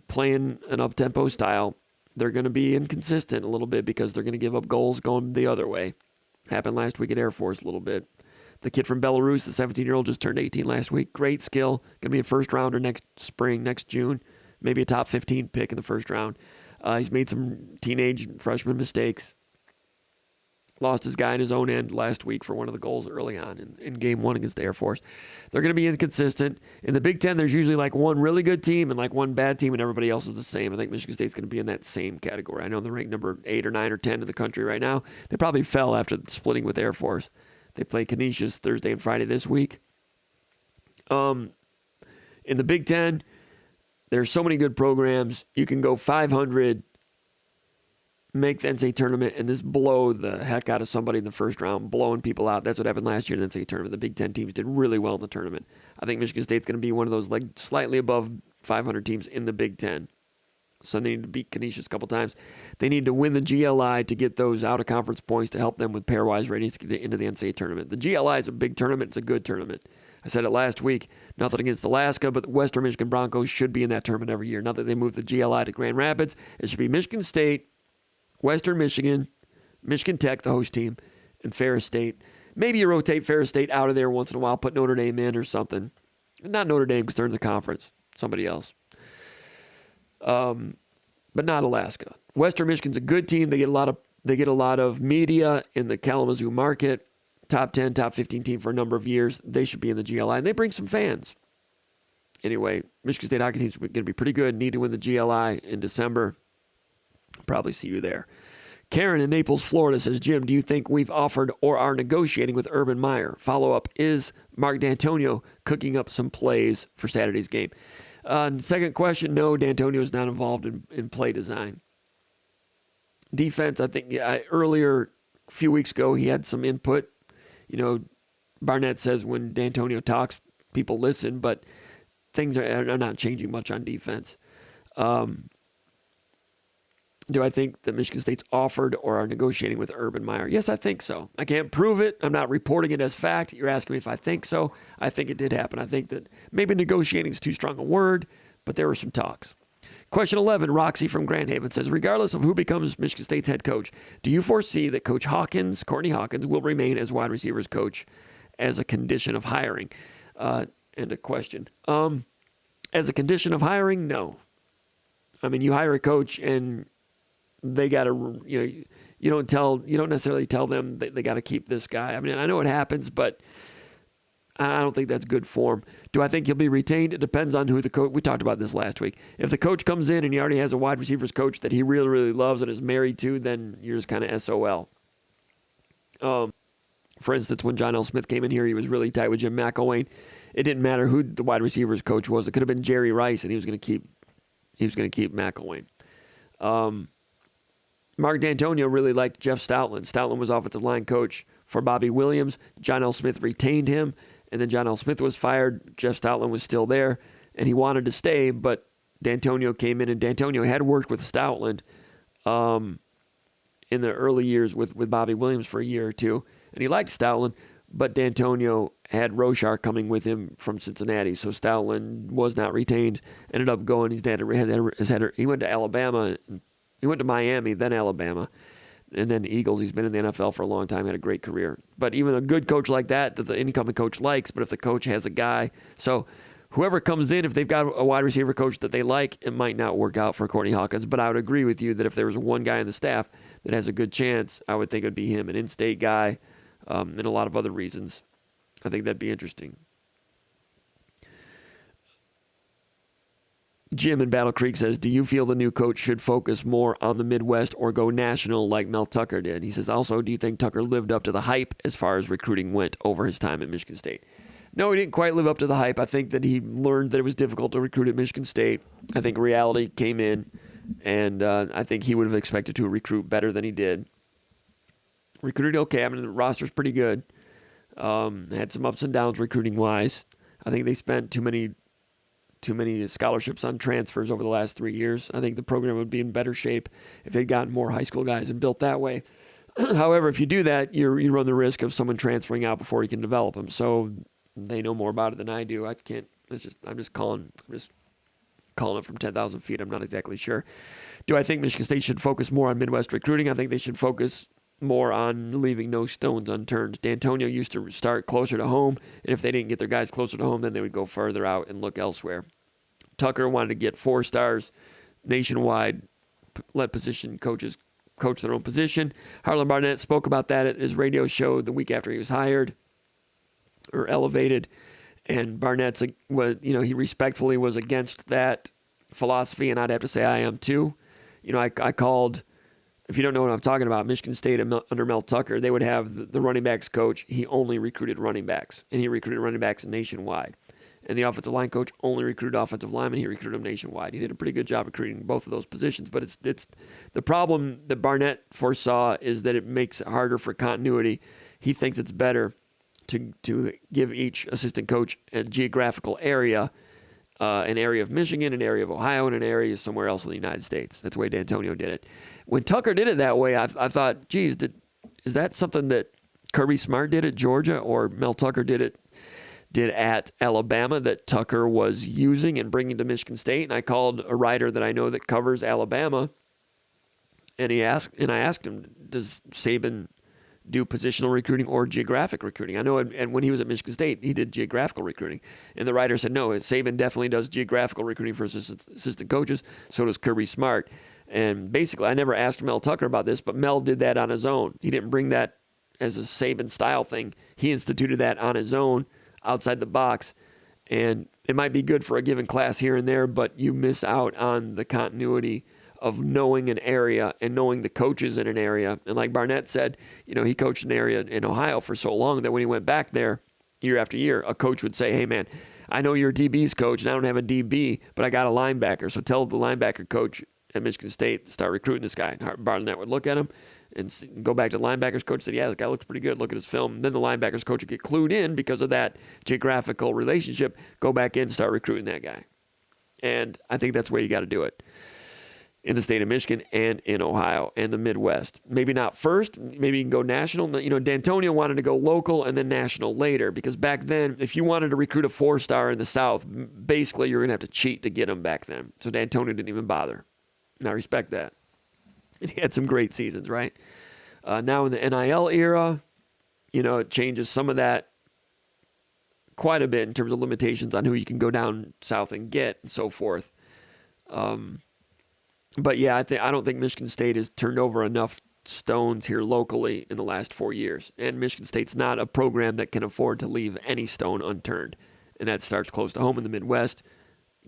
Speaker 1: playing an up-tempo style. They're going to be inconsistent a little bit because they're going to give up goals going the other way. Happened last week at Air Force a little bit. The kid from Belarus, the 17-year-old, just turned 18 last week. Great skill. Going to be a first-rounder next spring, next June. Maybe a top 15 pick in the first round. He's made some teenage freshman mistakes. Lost his guy in his own end last week for one of the goals early on in game one against the Air Force. They're going to be inconsistent. In the Big Ten, there's usually like one really good team and like one bad team, and everybody else is the same. I think Michigan State's going to be in that same category. I know they're ranked number 8 or 9 or 10 in the country right now. They probably fell after splitting with Air Force. They play Canisius Thursday and Friday this week. In the Big Ten, there's so many good programs. You can go 500, make the NCAA tournament, and just blow the heck out of somebody in the first round, blowing people out. That's what happened last year in the NCAA tournament. The Big Ten teams did really well in the tournament. I think Michigan State's going to be one of those like slightly above 500 teams in the Big Ten. So they need to beat Canisius a couple times. They need to win the GLI to get those out-of-conference points to help them with pairwise ratings to get into the NCAA tournament. The GLI is a big tournament. It's a good tournament. I said it last week. Nothing against Alaska, but the Western Michigan Broncos should be in that tournament every year. Now that they moved the GLI to Grand Rapids, it should be Michigan State, Western Michigan, Michigan Tech, the host team, and Ferris State. Maybe you rotate Ferris State out of there once in a while, put Notre Dame in or something. Not Notre Dame because they're in the conference. Somebody else. But not Alaska. Western Michigan's a good team. They get a lot of media in the Kalamazoo market. Top 10, top 15 team for a number of years. They should be in the GLI, and they bring some fans. Anyway, Michigan State hockey team's going to be pretty good. Need to win the GLI in December. Probably see you there. Karen in Naples, Florida says, Jim, do you think we've offered or are negotiating with Urban Meyer? Follow-up, is Mark D'Antonio cooking up some plays for Saturday's game? Second question, no, D'Antonio is not involved in play design. Defense, I think earlier, a few weeks ago, he had some input. You know, Barnett says when D'Antonio talks, people listen, but things are not changing much on defense. Do I think that Michigan State's offered or are negotiating with Urban Meyer? Yes, I think so. I can't prove it. I'm not reporting it as fact. You're asking me if I think so. I think it did happen. I think that maybe negotiating is too strong a word, but there were some talks. Question 11, Roxy from Grand Haven says, regardless of who becomes Michigan State's head coach, do you foresee that Coach Courtney Hawkins, will remain as wide receivers coach as a condition of hiring? And a question. As a condition of hiring, no. I mean, you hire a coach and they got to, you don't necessarily tell them they got to keep this guy. I mean, I know it happens, but I don't think that's good form. Do I think he'll be retained? It depends on who the coach. We talked about this last week. If the coach comes in and he already has a wide receivers coach that he really, really loves and is married to, then you're just kind of SOL. For instance, when John L. Smith came in here, he was really tight with Jim McElwain. It didn't matter who the wide receivers coach was. It could have been Jerry Rice, and he was going to keep McElwain. Mark D'Antonio really liked Jeff Stoutland. Stoutland was offensive line coach for Bobby Williams. John L. Smith retained him, and then John L. Smith was fired. Jeff Stoutland was still there, and he wanted to stay, but D'Antonio came in, and D'Antonio had worked with Stoutland in the early years with Bobby Williams for a year or two, and he liked Stoutland, but D'Antonio had Roshar coming with him from Cincinnati, so Stoutland was not retained, ended up going. He went to Alabama. He went to Miami, then Alabama, and then Eagles. He's been in the NFL for a long time, had a great career. But even a good coach like that the incoming coach likes, but if the coach has a guy, so whoever comes in, if they've got a wide receiver coach that they like, it might not work out for Courtney Hawkins. But I would agree with you that if there was one guy on the staff that has a good chance, I would think it would be him, an in-state guy, and a lot of other reasons. I think that'd be interesting. Jim in Battle Creek says, do you feel the new coach should focus more on the Midwest or go national like Mel Tucker did? He says, also, do you think Tucker lived up to the hype as far as recruiting went over his time at Michigan State? No, he didn't quite live up to the hype. I think that he learned that it was difficult to recruit at Michigan State. I think reality came in, and I think he would have expected to recruit better than he did. Recruited okay. I mean, the roster's pretty good. Had some ups and downs recruiting-wise. I think they spent too many scholarships on transfers over the last 3 years. I think the program would be in better shape if they'd gotten more high school guys and built that way. However, if you do that, you run the risk of someone transferring out before you can develop them. So they know more about it than I do. I'm just calling it from 10,000 feet. I'm not exactly sure. Do I think Michigan State should focus more on Midwest recruiting? I think they should focus more on leaving no stones unturned. D'Antonio used to start closer to home, and if they didn't get their guys closer to home, then they would go further out and look elsewhere. Tucker wanted to get 4 stars nationwide, let position coaches coach their own position. Harlan Barnett spoke about that at his radio show the week after he was hired or elevated. And Barnett's, he respectfully was against that philosophy, and I'd have to say I am too. I called, if you don't know what I'm talking about, Michigan State under Mel Tucker, they would have the running backs coach. He only recruited running backs, and he recruited running backs nationwide. And the offensive line coach only recruited offensive linemen. He recruited them nationwide. He did a pretty good job recruiting both of those positions. But it's the problem that Barnett foresaw is that it makes it harder for continuity. He thinks it's better to give each assistant coach a geographical area, an area of Michigan, an area of Ohio, and an area somewhere else in the United States. That's the way D'Antonio did it. When Tucker did it that way, I thought, geez, is that something that Kirby Smart did at Georgia or Mel Tucker did at Alabama that Tucker was using and bringing to Michigan State? And I called a writer that I know that covers Alabama, and I asked him, does Saban do positional recruiting or geographic recruiting? I know, and when he was at Michigan State, he did geographical recruiting. And the writer said, no, Saban definitely does geographical recruiting for assistant coaches. So does Kirby Smart. And basically, I never asked Mel Tucker about this, but Mel did that on his own. He didn't bring that as a Saban style thing. He instituted that on his own, outside the box. And it might be good for a given class here and there, but you miss out on the continuity of knowing an area and knowing the coaches in an area. And like Barnett said, he coached an area in Ohio for so long that when he went back there year after year, a coach would say, hey, man, I know you're DB's coach, and I don't have a DB, but I got a linebacker. So tell the linebacker coach at Michigan State to start recruiting this guy. And Barnett would look at him and go back to the linebackers coach and say, yeah, this guy looks pretty good. Look at his film. And then the linebackers coach would get clued in because of that geographical relationship, go back in and start recruiting that guy. And I think that's the way you got to do it in the state of Michigan and in Ohio and the Midwest. Maybe not first. Maybe you can go national. D'Antonio wanted to go local and then national later, because back then, if you wanted to recruit a 4-star in the South, basically you're going to have to cheat to get him back then. So D'Antonio didn't even bother. And I respect that. And he had some great seasons, right? Now in the NIL era, it changes some of that quite a bit in terms of limitations on who you can go down south and get and so forth. But yeah, I don't think Michigan State has turned over enough stones here locally in the last 4 years. And Michigan State's not a program that can afford to leave any stone unturned. And that starts close to home in the Midwest.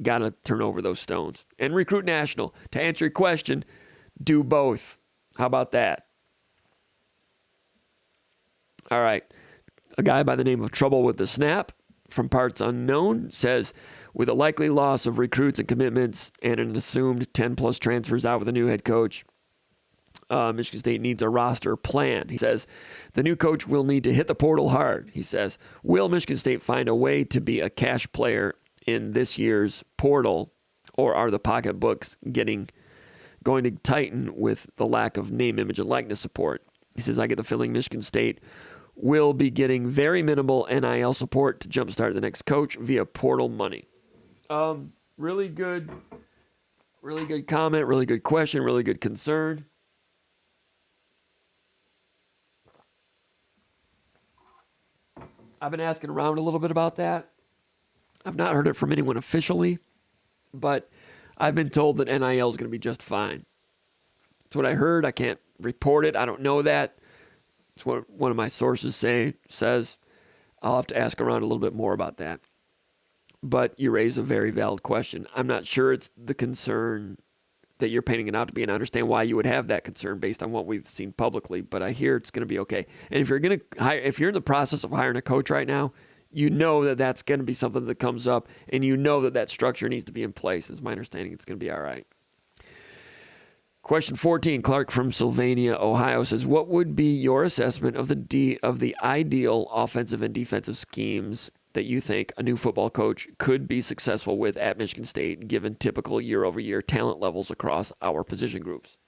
Speaker 1: Got to turn over those stones. And recruit national. To answer your question, do both. How about that? All right. A guy by the name of Trouble with the Snap from Parts Unknown says, with a likely loss of recruits and commitments and an assumed 10-plus transfers out with a new head coach, Michigan State needs a roster plan. He says, the new coach will need to hit the portal hard. He says, will Michigan State find a way to be a cash player in this year's portal, or are the pocketbooks going to tighten with the lack of name, image, and likeness support? He says, I get the feeling Michigan State will be getting very minimal NIL support to jumpstart the next coach via portal money. Really good comment, really good question, really good concern. I've been asking around a little bit about that. I've not heard it from anyone officially, but I've been told that NIL is going to be just fine. That's what I heard. I can't report it. I don't know that. It's what one of my sources says. I'll have to ask around a little bit more about that. But you raise a very valid question. I'm not sure it's the concern that you're painting it out to be, and I understand why you would have that concern based on what we've seen publicly, but I hear it's going to be okay. And if you're in the process of hiring a coach right now, you know that that's going to be something that comes up, and you know that structure needs to be in place. It's my understanding it's going to be all right. Question 14, Clark from Sylvania, Ohio says, what would be your assessment of the ideal offensive and defensive schemes that you think a new football coach could be successful with at Michigan State, given typical year-over-year talent levels across our position groups?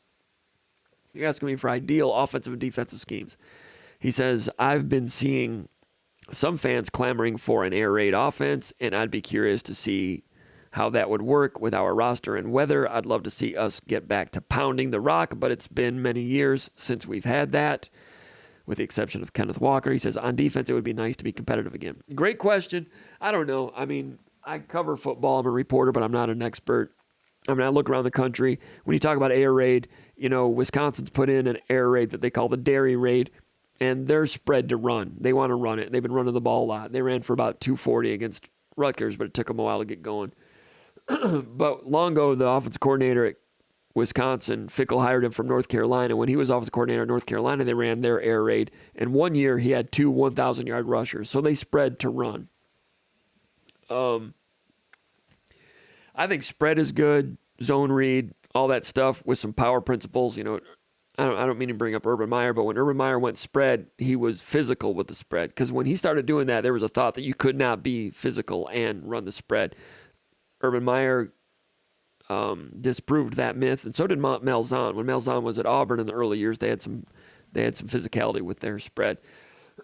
Speaker 1: You're asking me for ideal offensive and defensive schemes. He says, I've been seeing some fans clamoring for an air raid offense, and I'd be curious to see how that would work with our roster and weather. I'd love to see us get back to pounding the rock, but it's been many years since we've had that, with the exception of Kenneth Walker. He says, on defense, it would be nice to be competitive again. Great question. I don't know. I mean, I cover football. I'm a reporter, but I'm not an expert. I mean, I look around the country. When you talk about air raid, Wisconsin's put in an air raid that they call the dairy raid, and they're spread to run. They want to run it. They've been running the ball a lot. They ran for about 240 against Ruckers, but it took them a while to get going. But long ago, the offensive coordinator at Wisconsin, Fickle, hired him from North Carolina. When he was offensive coordinator at North Carolina, they ran their air raid. And one year, he had 2 1,000-yard rushers. So they spread to run. I think spread is good, zone read, all that stuff with some power principles. I don't mean to bring up Urban Meyer, but when Urban Meyer went spread, he was physical with the spread. Because when he started doing that, there was a thought that you could not be physical and run the spread. Urban Meyer disproved that myth, and so did Malzahn. When Malzahn was at Auburn in the early years, they had some physicality with their spread.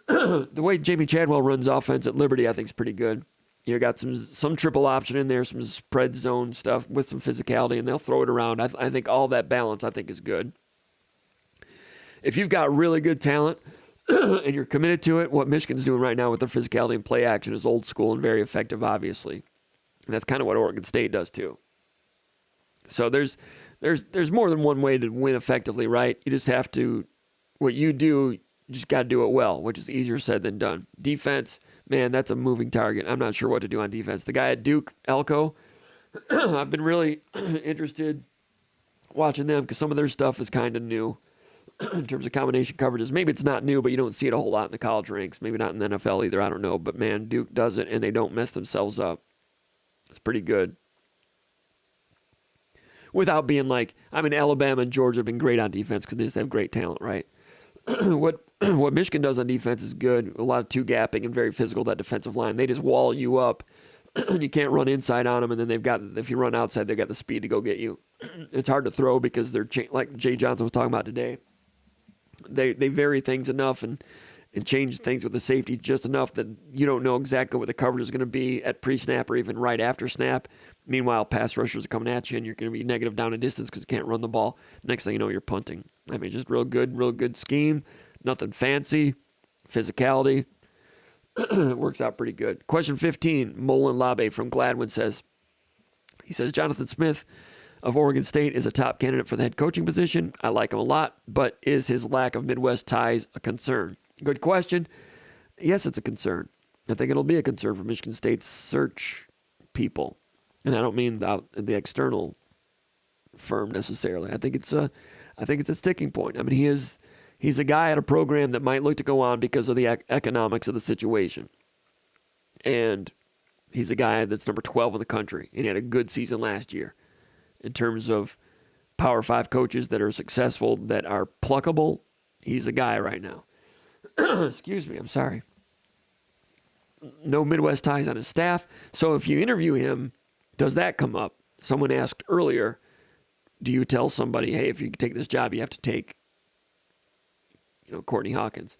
Speaker 1: The way Jamie Chadwell runs offense at Liberty, I think, is pretty good. You got some triple option in there, some spread zone stuff with some physicality, and they'll throw it around. I think all that balance, I think, is good. If you've got really good talent and you're committed to it, what Michigan's doing right now with their physicality and play action is old school and very effective, obviously. And that's kind of what Oregon State does too. So there's more than one way to win effectively, right? You just have to, what you do, you just got to do it well, which is easier said than done. Defense, man, that's a moving target. I'm not sure what to do on defense. The guy at Duke, Elko, I've been really interested watching them because some of their stuff is kind of new in terms of combination coverages. Maybe it's not new, but you don't see it a whole lot in the college ranks. Maybe not in the NFL either. I don't know. But, man, Duke does it, and they don't mess themselves up. It's pretty good. Without being like, Alabama and Georgia have been great on defense because they just have great talent, right? What Michigan does on defense is good. A lot of two-gapping and very physical, that defensive line. They just wall you up. You can't run inside on them, and then if you run outside, they've got the speed to go get you. It's hard to throw because they're, like Jay Johnson was talking about today, they vary things enough and change things with the safety just enough that you don't know exactly what the coverage is going to be at pre-snap or even right after snap. Meanwhile, pass rushers are coming at you, and you're going to be negative down and distance because you can't run the ball. Next thing you know, you're punting. Just real good scheme. Nothing fancy. Physicality. It works out pretty good. Question 15, Molin Labe from Gladwin says, Jonathan Smith of Oregon State is a top candidate for the head coaching position. I like him a lot, but is his lack of Midwest ties a concern? Good question. Yes, it's a concern. I think it'll be a concern for Michigan State's search people. And I don't mean the external firm necessarily. I think it's a sticking point. He's a guy at a program that might look to go on because of the economics of the situation. And he's a guy that's number 12 in the country, and he had a good season last year. In terms of Power 5 coaches that are successful, that are pluckable, he's a guy right now. Excuse me, I'm sorry. No Midwest ties on his staff. So if you interview him, does that come up? Someone asked earlier, do you tell somebody, hey, if you take this job, you have to take Courtney Hawkins?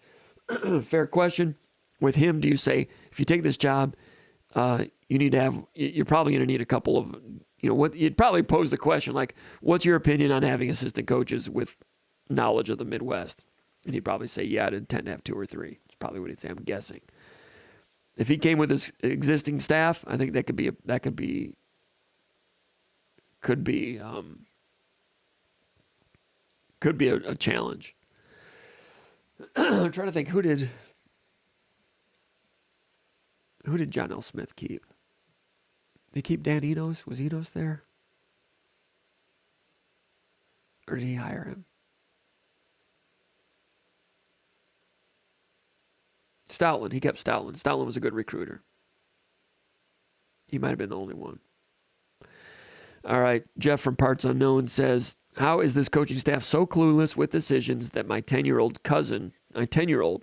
Speaker 1: Fair question. With him, do you say, if you take this job, you're probably going to need a couple of, you'd probably pose the question, like, what's your opinion on having assistant coaches with knowledge of the Midwest? And he'd probably say, yeah, I'd intend to have 2 or 3. That's probably what he'd say, I'm guessing. If he came with his existing staff, I think could be a challenge. I'm trying to think, who did John L. Smith keep? Did he keep Dan Enos? Was Enos there? Or did he hire him? Stoutland. He kept Stoutland. Stoutland was a good recruiter. He might have been the only one. All right. Jeff from Parts Unknown says, how is this coaching staff so clueless with decisions that my 10-year-old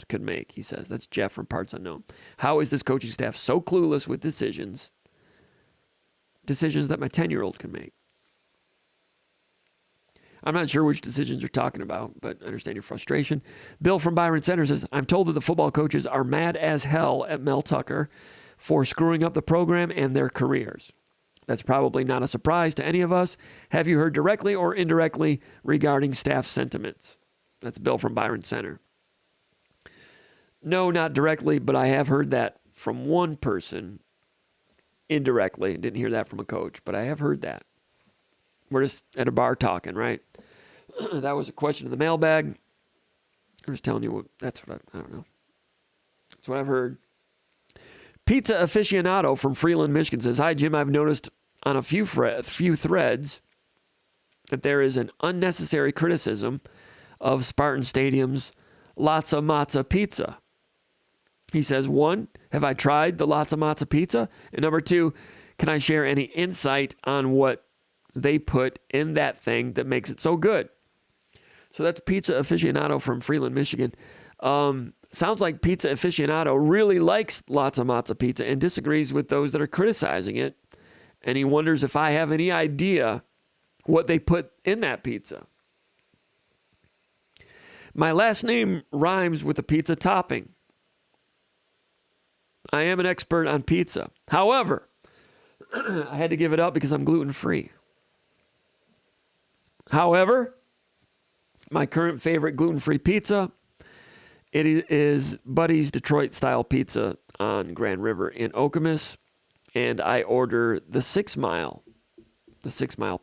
Speaker 1: could make? He says. That's Jeff from Parts Unknown. How is this coaching staff so clueless with decisions that my 10-year-old can make? I'm not sure which decisions you're talking about, but I understand your frustration. Bill from Byron Center says, I'm told that the football coaches are mad as hell at Mel Tucker for screwing up the program and their careers. That's probably not a surprise to any of us. Have you heard directly or indirectly regarding staff sentiments? That's Bill from Byron Center. No, not directly, but I have heard that from one person indirectly. Didn't hear that from a coach, but I have heard that. We're just at a bar talking, right? That was a question in the mailbag. I'm just telling you that's what I don't know. That's what I've heard. Pizza aficionado from Freeland, Michigan says, "Hi Jim, I've noticed on a few threads that there is an unnecessary criticism of Spartan Stadium's Lots of Matza pizza." He says, 1, have I tried the Lots of Matza pizza? And number 2, can I share any insight on what they put in that thing that makes it so good? So that's Pizza Aficionado from Freeland, Michigan. Sounds like Pizza Aficionado really likes Lots of Matza pizza and disagrees with those that are criticizing it. And he wonders if I have any idea what they put in that pizza. My last name rhymes with the pizza topping. I am an expert on pizza. However, I had to give it up because I'm gluten-free. However, my current favorite gluten-free pizza, it is Buddy's Detroit-style pizza on Grand River in Okemos, and I order the 6 Mile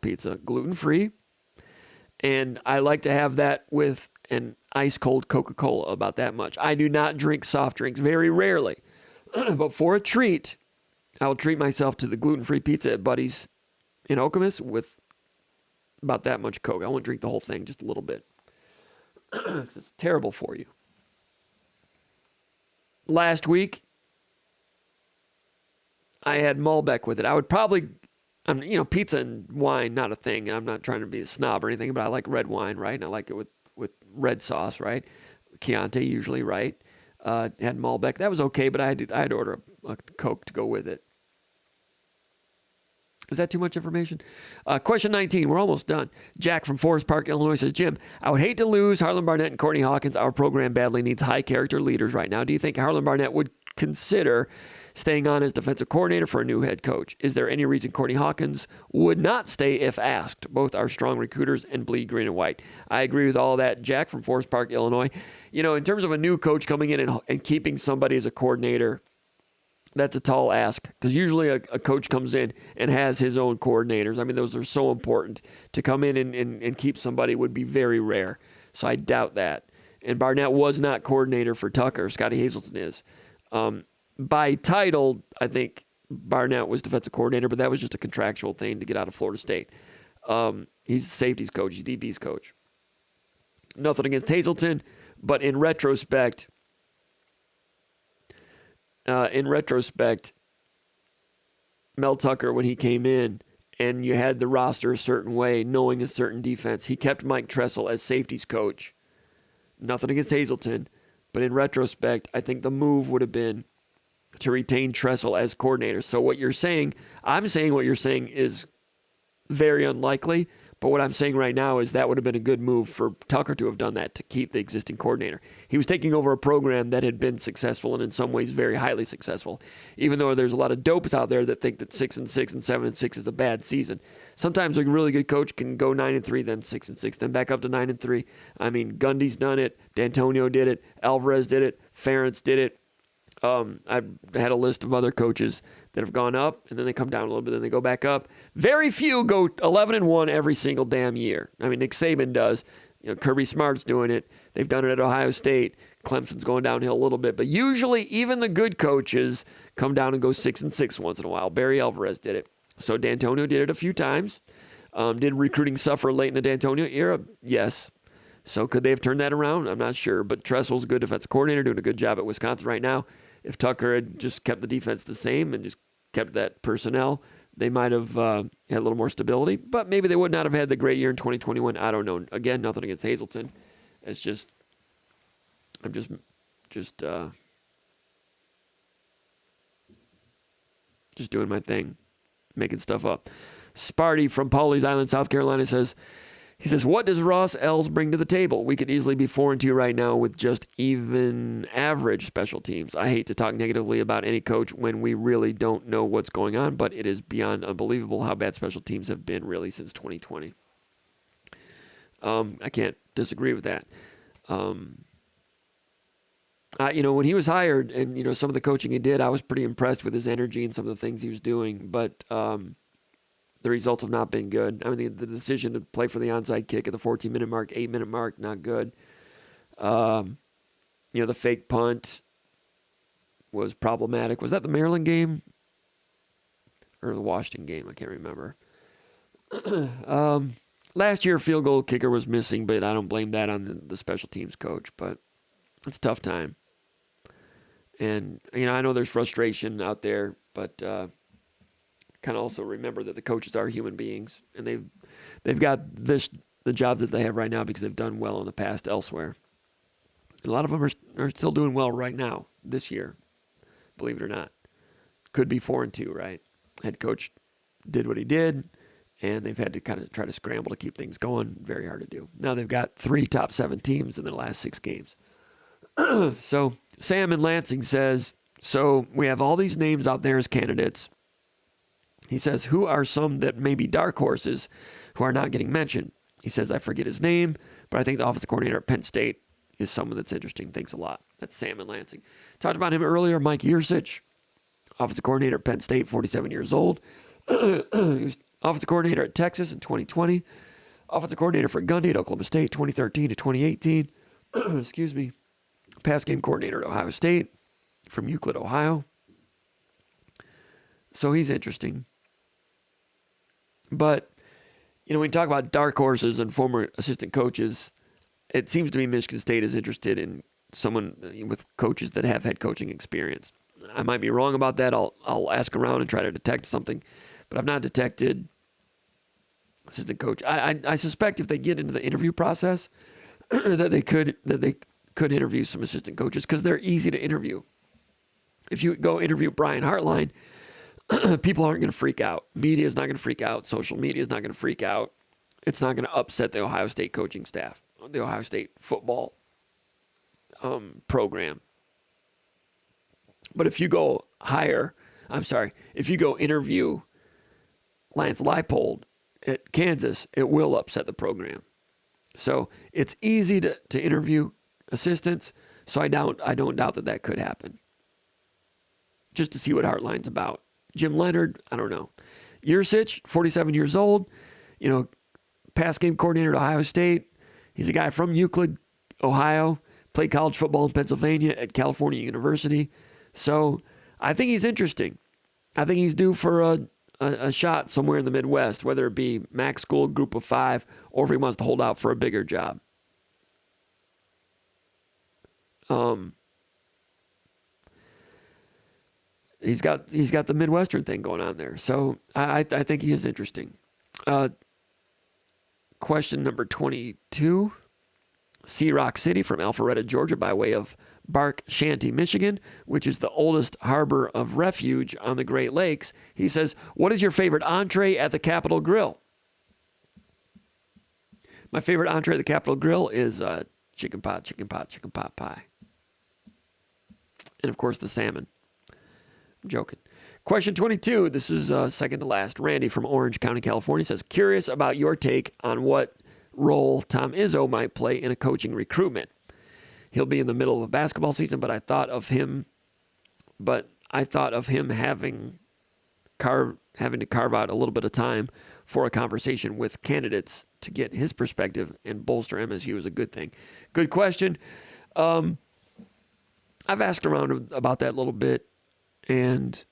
Speaker 1: pizza, gluten-free, and I like to have that with an ice-cold Coca-Cola, about that much. I do not drink soft drinks, very rarely, but for a treat, I will treat myself to the gluten-free pizza at Buddy's in Okemos with about that much Coke. I won't drink the whole thing, just a little bit. It's terrible for you. Last week, I had Malbec with it. I would probably, pizza and wine, not a thing. And I'm not trying to be a snob or anything, but I like red wine, right? And I like it with red sauce, right? Chianti usually, right? Had Malbec. That was okay, but I had to order a Coke to go with it. Is that too much information? Question 19. We're almost done. Jack from Forest Park, Illinois says, Jim, I would hate to lose Harlan Barnett and Courtney Hawkins. Our program badly needs high-character leaders right now. Do you think Harlan Barnett would consider staying on as defensive coordinator for a new head coach? Is there any reason Courtney Hawkins would not stay if asked? Both are strong recruiters and bleed green and white. I agree with all that. Jack from Forest Park, Illinois. In terms of a new coach coming in and keeping somebody as a coordinator, that's a tall ask, because usually a coach comes in and has his own coordinators. I mean, those are so important. To come in and keep somebody would be very rare. So I doubt that. And Barnett was not coordinator for Tucker. Scotty Hazelton is. By title, I think Barnett was defensive coordinator, but that was just a contractual thing to get out of Florida State. He's safeties coach. He's DB's coach. Nothing against Hazelton, but in retrospect, Mel Tucker, when he came in and you had the roster a certain way, knowing a certain defense, he kept Mike Tressel as safeties coach. Nothing against Hazelton, but in retrospect, I think the move would have been to retain Tressel as coordinator. So what you're saying, I'm saying what you're saying is very unlikely, but what I'm saying right now is that would have been a good move for Tucker to have done that, to keep the existing coordinator. He was taking over a program that had been successful and in some ways very highly successful, even though there's a lot of dopes out there that think that 6-6 and 7-6 is a bad season. Sometimes a really good coach can go 9-3, then 6-6, then back up to 9-3. I mean, Gundy's done it. D'Antonio did it. Alvarez did it. Ferentz did it. I had a list of other coaches that have gone up, and then they come down a little bit, then they go back up. Very few go 11-1 every single damn year. I mean, Nick Saban does. Kirby Smart's doing it. They've done it at Ohio State. Clemson's going downhill a little bit. But usually, even the good coaches come down and go 6-6 once in a while. Barry Alvarez did it. So D'Antonio did it a few times. Did recruiting suffer late in the D'Antonio era? Yes. So could they have turned that around? I'm not sure. But Tressel's a good defensive coordinator, doing a good job at Wisconsin right now. If Tucker had just kept the defense the same and just kept that personnel, they might have had a little more stability. But maybe they would not have had the great year in 2021. I don't know. Again, nothing against Hazelton. It's just, I'm just doing my thing, making stuff up. Sparty from Pawleys Island, South Carolina says, what does Ross Els bring to the table? We could easily be 4-2 right now with just even average special teams. I hate to talk negatively about any coach when we really don't know what's going on, but it is beyond unbelievable how bad special teams have been really since 2020. I can't disagree with that. When he was hired and, some of the coaching he did, I was pretty impressed with his energy and some of the things he was doing. But The results have not been good. I mean, the decision to play for the onside kick at the 14-minute mark, 8-minute mark, not good. The fake punt was problematic. Was that the Maryland game or the Washington game? I can't remember. Last year, field goal kicker was missing, but I don't blame that on the special teams coach. But it's a tough time. And, I know there's frustration out there, but kind of also remember that the coaches are human beings, and they've got the job that they have right now because they've done well in the past elsewhere. And a lot of them are still doing well right now this year, believe it or not. Could be 4-2, right? Head coach did what he did, and they've had to kind of try to scramble to keep things going. Very hard to do. Now they've got 3 top 7 teams in the last 6 games. So Sam in Lansing says, so we have all these names out there as candidates. He says, who are some that may be dark horses who are not getting mentioned? He says, I forget his name, but I think the offensive coordinator at Penn State is someone that's interesting. Thanks a lot. That's Sam in Lansing. Talked about him earlier, Mike Yersich, offensive coordinator at Penn State, 47 years old. He was offensive coordinator at Texas in 2020. Offensive coordinator for Gundy at Oklahoma State, 2013 to 2018. Excuse me. Pass game coordinator at Ohio State from Euclid, Ohio. So he's interesting. But, when you talk about dark horses and former assistant coaches, it seems to me Michigan State is interested in someone with coaches that have head coaching experience. I might be wrong about that. I'll ask around and try to detect something, but I've not detected assistant coach. I suspect if they get into the interview process that they could interview some assistant coaches because they're easy to interview. If you go interview Brian Hartline, people aren't going to freak out. Media is not going to freak out. Social media is not going to freak out. It's not going to upset the Ohio State coaching staff, the Ohio State football program. But if you go if you go interview Lance Leipold at Kansas, it will upset the program. So it's easy to interview assistants. So I don't doubt that could happen. Just to see what Hartline's about. Jim Leonard, I don't know. Yersich, 47 years old, pass game coordinator at Ohio State. He's a guy from Euclid, Ohio, played college football in Pennsylvania at California University. So I think he's interesting. I think he's due for a shot somewhere in the Midwest, whether it be MAC school, group of 5, or if he wants to hold out for a bigger job. He's got the Midwestern thing going on there. So I think he is interesting. Question number 22. Sea Rock City from Alpharetta, Georgia, by way of Bark Shanty, Michigan, which is the oldest harbor of refuge on the Great Lakes. He says, what is your favorite entree at the Capitol Grill? My favorite entree at the Capitol Grill is chicken pot pie. And, of course, the salmon. I'm joking. Question 22. This is second to last. Randy from Orange County, California says, curious about your take on what role Tom Izzo might play in a coaching recruitment. He'll be in the middle of a basketball season, but I thought of him having to carve out a little bit of time for a conversation with candidates to get his perspective and bolster MSU is a good thing. Good question. I've asked around about that a little bit and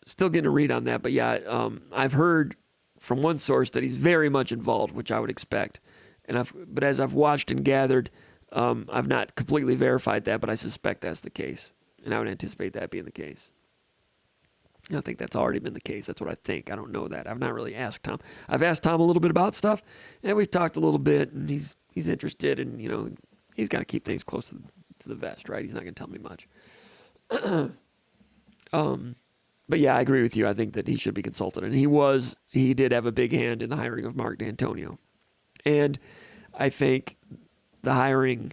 Speaker 1: still getting a read on that. But yeah, I've heard from one source that he's very much involved, which I would expect. But as I've watched and gathered, I've not completely verified that, but I suspect that's the case. And I would anticipate that being the case. I think that's already been the case. That's what I think. I don't know that. I've not really asked Tom. I've asked Tom a little bit about stuff, and we've talked a little bit, and he's interested, and he's got to keep things close to the vest, right? He's not going to tell me much. But yeah, I agree with you. I think that he should be consulted, and he did have a big hand in the hiring of Mark D'Antonio, and I think the hiring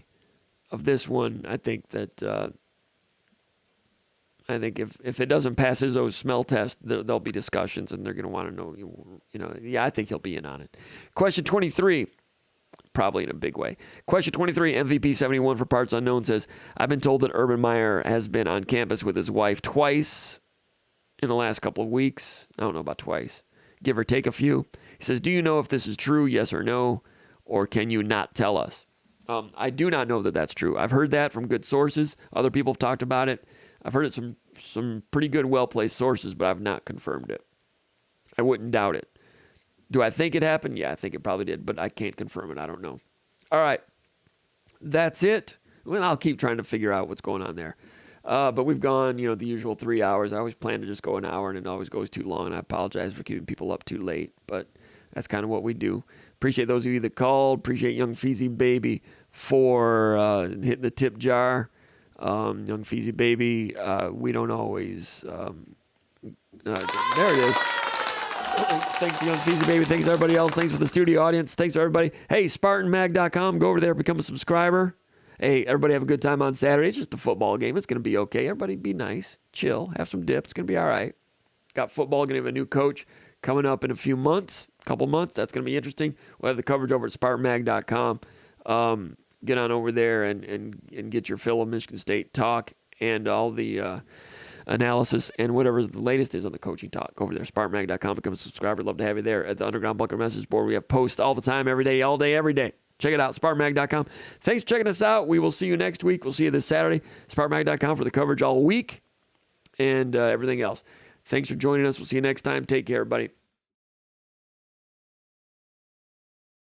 Speaker 1: of this one, I think that. I think if it doesn't pass Izzo's smell test, there'll be discussions, and they're going to want to know, yeah, I think he'll be in on it. Question 23, probably in a big way. Question 23, MVP 71 for Parts Unknown says, I've been told that Urban Meyer has been on campus with his wife twice in the last couple of weeks. I don't know about twice, give or take a few. He says, do you know if this is true, yes or no, or can you not tell us? I do not know that that's true. I've heard that from good sources. Other people have talked about it. I've heard it from some pretty good, well-placed sources, but I've not confirmed it. I wouldn't doubt it. Do I think it happened? Yeah, I think it probably did, but I can't confirm it. I don't know. All right. That's it. Well, I'll keep trying to figure out what's going on there. But we've gone, the usual 3 hours. I always plan to just go an hour, and it always goes too long. And I apologize for keeping people up too late, but that's kind of what we do. Appreciate those of you that called. Appreciate young Feezy Baby for hitting the tip jar. Young Feezy Baby, we don't always... there it is. Thanks to young Feezy Baby. Thanks to everybody else. Thanks for the studio audience. Thanks to everybody. Hey, SpartanMag.com. Go over there, become a subscriber. Hey, everybody have a good time on Saturday. It's just a football game. It's going to be okay. Everybody be nice. Chill. Have some dip. It's going to be all right. Got football. Going to have a new coach coming up in a few months, couple months. That's going to be interesting. We'll have the coverage over at SpartanMag.com. Get on over there and get your fill of Michigan State talk and all the analysis and whatever the latest is on the coaching talk. Go over there, SpartanMag.com. Become a subscriber. Love to have you there at the Underground Bunker message board. We have posts all the time, every day, all day, every day. Check it out, SpartanMag.com. Thanks for checking us out. We will see you next week. We'll see you this Saturday. SpartanMag.com for the coverage all week and everything else. Thanks for joining us. We'll see you next time. Take care, everybody.